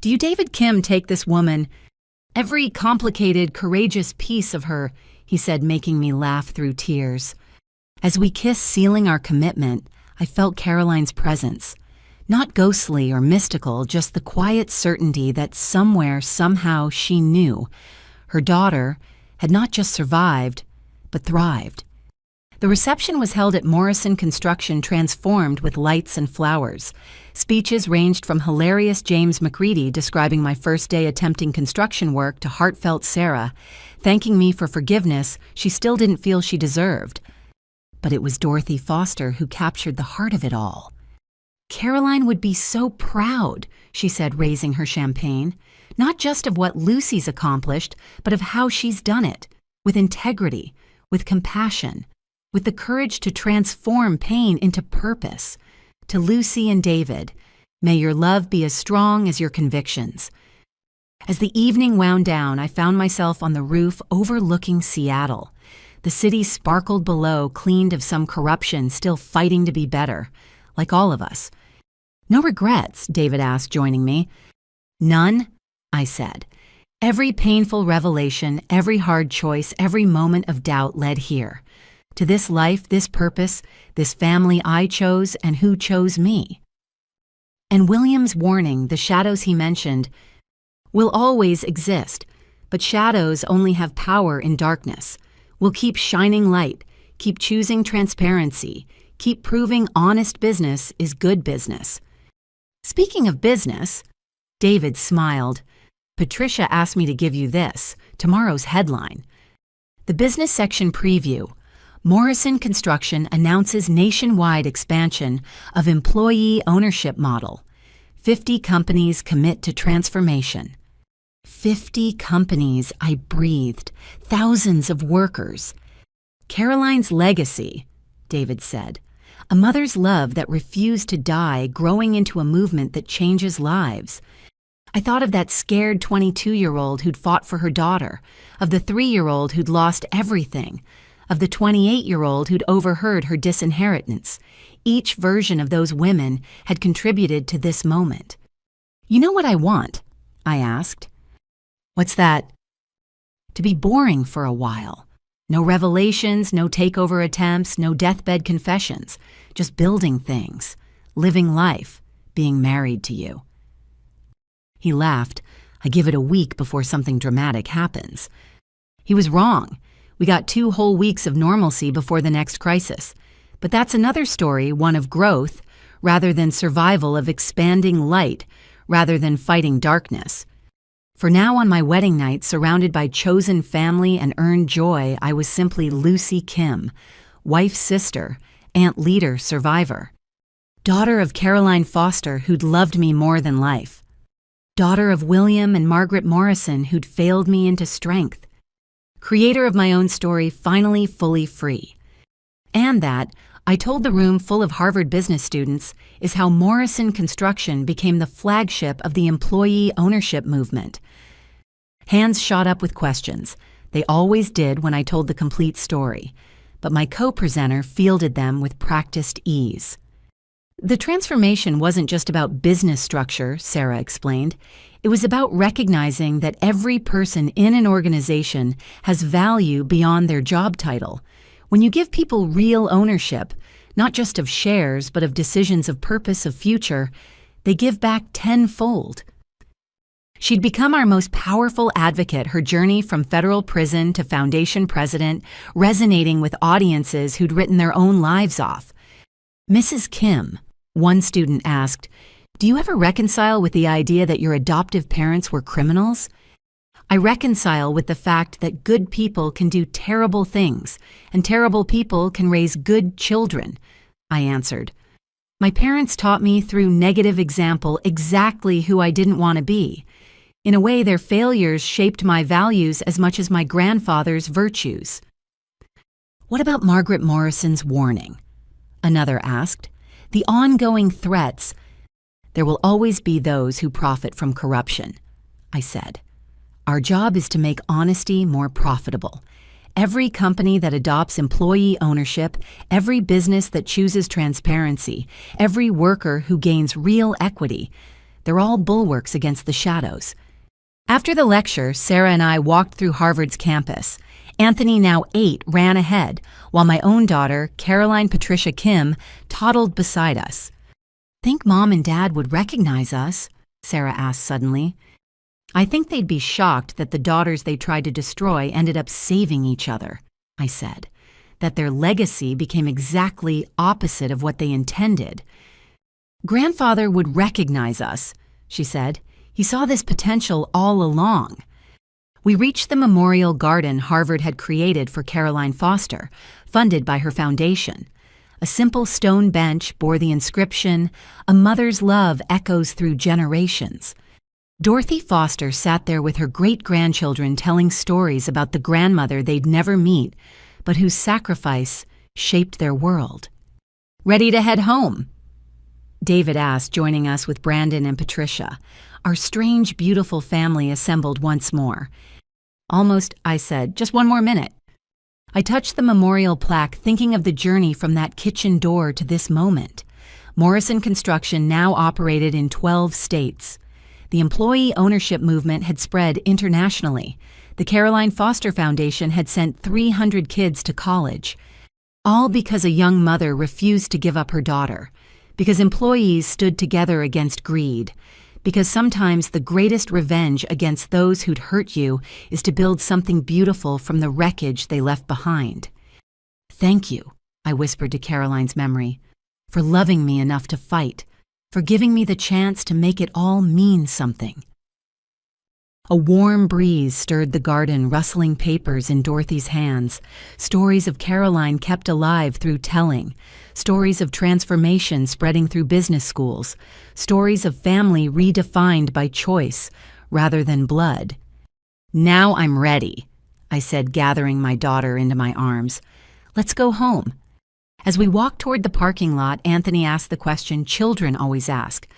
Do you, David Kim, take this woman, every complicated, courageous piece of her, he said, making me laugh through tears. As we kissed, sealing our commitment, I felt Caroline's presence. Not ghostly or mystical, just the quiet certainty that somewhere, somehow, she knew her daughter had not just survived, but thrived. The reception was held at Morrison Construction, transformed with lights and flowers. Speeches ranged from hilarious James McCready describing my first day attempting construction work to heartfelt Sarah, thanking me for forgiveness she still didn't feel she deserved. But it was Dorothy Foster who captured the heart of it all. Caroline would be so proud, she said, raising her champagne, not just of what Lucy's accomplished, but of how she's done it, with integrity, with compassion, with the courage to transform pain into purpose. To Lucy and David, may your love be as strong as your convictions. As the evening wound down, I found myself on the roof overlooking Seattle. The city sparkled below, cleaned of some corruption, still fighting to be better, like all of us. No regrets, David asked, joining me. None, I said. Every painful revelation, every hard choice, every moment of doubt led here. To this life, this purpose, this family I chose and who chose me. And William's warning, the shadows he mentioned, will always exist, but shadows only have power in darkness. We'll keep shining light, keep choosing transparency, keep proving honest business is good business. Speaking of business, David smiled. Patricia asked me to give you this, tomorrow's headline. The business section preview. Morrison Construction announces nationwide expansion of employee ownership model. 50 companies commit to transformation. 50 companies, I breathed. Thousands of workers. Caroline's legacy, David said. A mother's love that refused to die, growing into a movement that changes lives. I thought of that scared 22-year-old who'd fought for her daughter, of the 3-year-old who'd lost everything, of the 28-year-old who'd overheard her disinheritance. Each version of those women had contributed to this moment. You know what I want? I asked. What's that? To be boring for a while. No revelations, no takeover attempts, no deathbed confessions. Just building things, living life, being married to you. He laughed. I give it a week before something dramatic happens. He was wrong. We got 2 whole weeks of normalcy before the next crisis. But that's another story, one of growth, rather than survival, of expanding light, rather than fighting darkness. For now, on my wedding night, surrounded by chosen family and earned joy, I was simply Lucy Kim, wife, sister, aunt, leader, survivor. Daughter of Caroline Foster, who'd loved me more than life. Daughter of William and Margaret Morrison, who'd failed me into strength. Creator of my own story, finally fully free. And that, I told the room full of Harvard business students, is how Morrison Construction became the flagship of the employee ownership movement. Hands shot up with questions. They always did when I told the complete story, but my co-presenter fielded them with practiced ease. The transformation wasn't just about business structure, Sarah explained. It was about recognizing that every person in an organization has value beyond their job title. When you give people real ownership, not just of shares, but of decisions of purpose, of future, they give back tenfold. She'd become our most powerful advocate, her journey from federal prison to foundation president, resonating with audiences who'd written their own lives off. Mrs. Kim, one student asked, do you ever reconcile with the idea that your adoptive parents were criminals? I reconcile with the fact that good people can do terrible things, and terrible people can raise good children, I answered. My parents taught me through negative example exactly who I didn't want to be. In a way, their failures shaped my values as much as my grandfather's virtues. What about Margaret Morrison's warning? Another asked. The ongoing threats. There will always be those who profit from corruption, I said. Our job is to make honesty more profitable. Every company that adopts employee ownership, every business that chooses transparency, every worker who gains real equity, they're all bulwarks against the shadows. After the lecture, Sarah and I walked through Harvard's campus. Anthony, now 8, ran ahead, while my own daughter, Caroline Patricia Kim, toddled beside us. "Think Mom and Dad would recognize us?" Sarah asked suddenly. "I think they'd be shocked that the daughters they tried to destroy ended up saving each other," I said. "That their legacy became exactly opposite of what they intended." "Grandfather would recognize us," she said. "He saw this potential all along." We reached the memorial garden Harvard had created for Caroline Foster, funded by her foundation. A simple stone bench bore the inscription, "A mother's love echoes through generations." Dorothy Foster sat there with her great-grandchildren telling stories about the grandmother they'd never meet, but whose sacrifice shaped their world. "Ready to head home?" David asked, joining us with Brandon and Patricia. Our strange, beautiful family assembled once more. "Almost," I said. "Just one more minute." I touched the memorial plaque, thinking of the journey from that kitchen door to this moment. Morrison Construction now operated in 12 states. The employee ownership movement had spread internationally. The Caroline Foster Foundation had sent 300 kids to college. All because a young mother refused to give up her daughter. Because employees stood together against greed. Because sometimes the greatest revenge against those who'd hurt you is to build something beautiful from the wreckage they left behind. "Thank you," I whispered to Caroline's memory, "for loving me enough to fight, for giving me the chance to make it all mean something." A warm breeze stirred the garden, rustling papers in Dorothy's hands. Stories of Caroline kept alive through telling. Stories of transformation spreading through business schools. Stories of family redefined by choice rather than blood. "Now I'm ready," I said, gathering my daughter into my arms. "Let's go home." As we walked toward the parking lot, Anthony asked the question children always ask.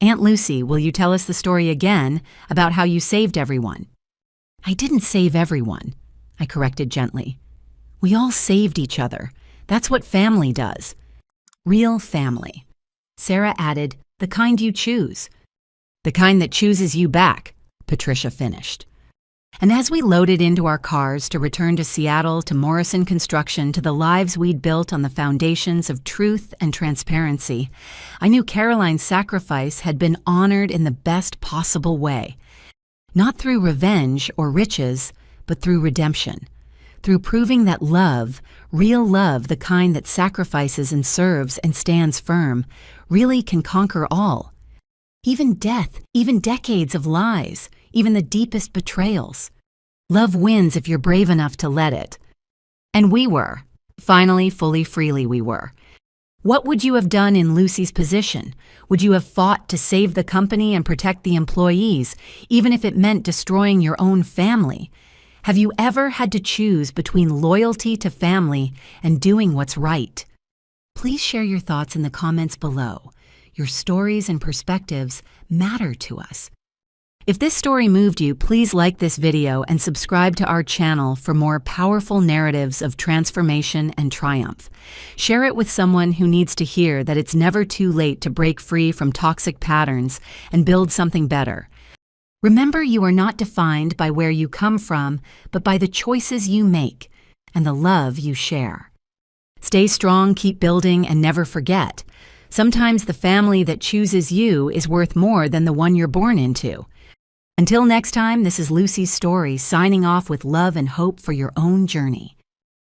"Aunt Lucy, will you tell us the story again about how you saved everyone?" "I didn't save everyone," I corrected gently. "We all saved each other. That's what family does. Real family." Sarah added, "The kind you choose." "The kind that chooses you back," Patricia finished. And as we loaded into our cars to return to Seattle, to Morrison Construction, to the lives we'd built on the foundations of truth and transparency, I knew Caroline's sacrifice had been honored in the best possible way. Not through revenge or riches, but through redemption. Through proving that love, real love, the kind that sacrifices and serves and stands firm, really can conquer all. Even death, even decades of lies, even the deepest betrayals. Love wins if you're brave enough to let it. And we were. Finally, fully, freely we were. What would you have done in Lucy's position? Would you have fought to save the company and protect the employees, even if it meant destroying your own family? Have you ever had to choose between loyalty to family and doing what's right? Please share your thoughts in the comments below. Your stories and perspectives matter to us. If this story moved you, please like this video and subscribe to our channel for more powerful narratives of transformation and triumph. Share it with someone who needs to hear that it's never too late to break free from toxic patterns and build something better. Remember, you are not defined by where you come from, but by the choices you make and the love you share. Stay strong, keep building, and never forget. Sometimes the family that chooses you is worth more than the one you're born into. Until next time, this is Lucy's Story, signing off with love and hope for your own journey.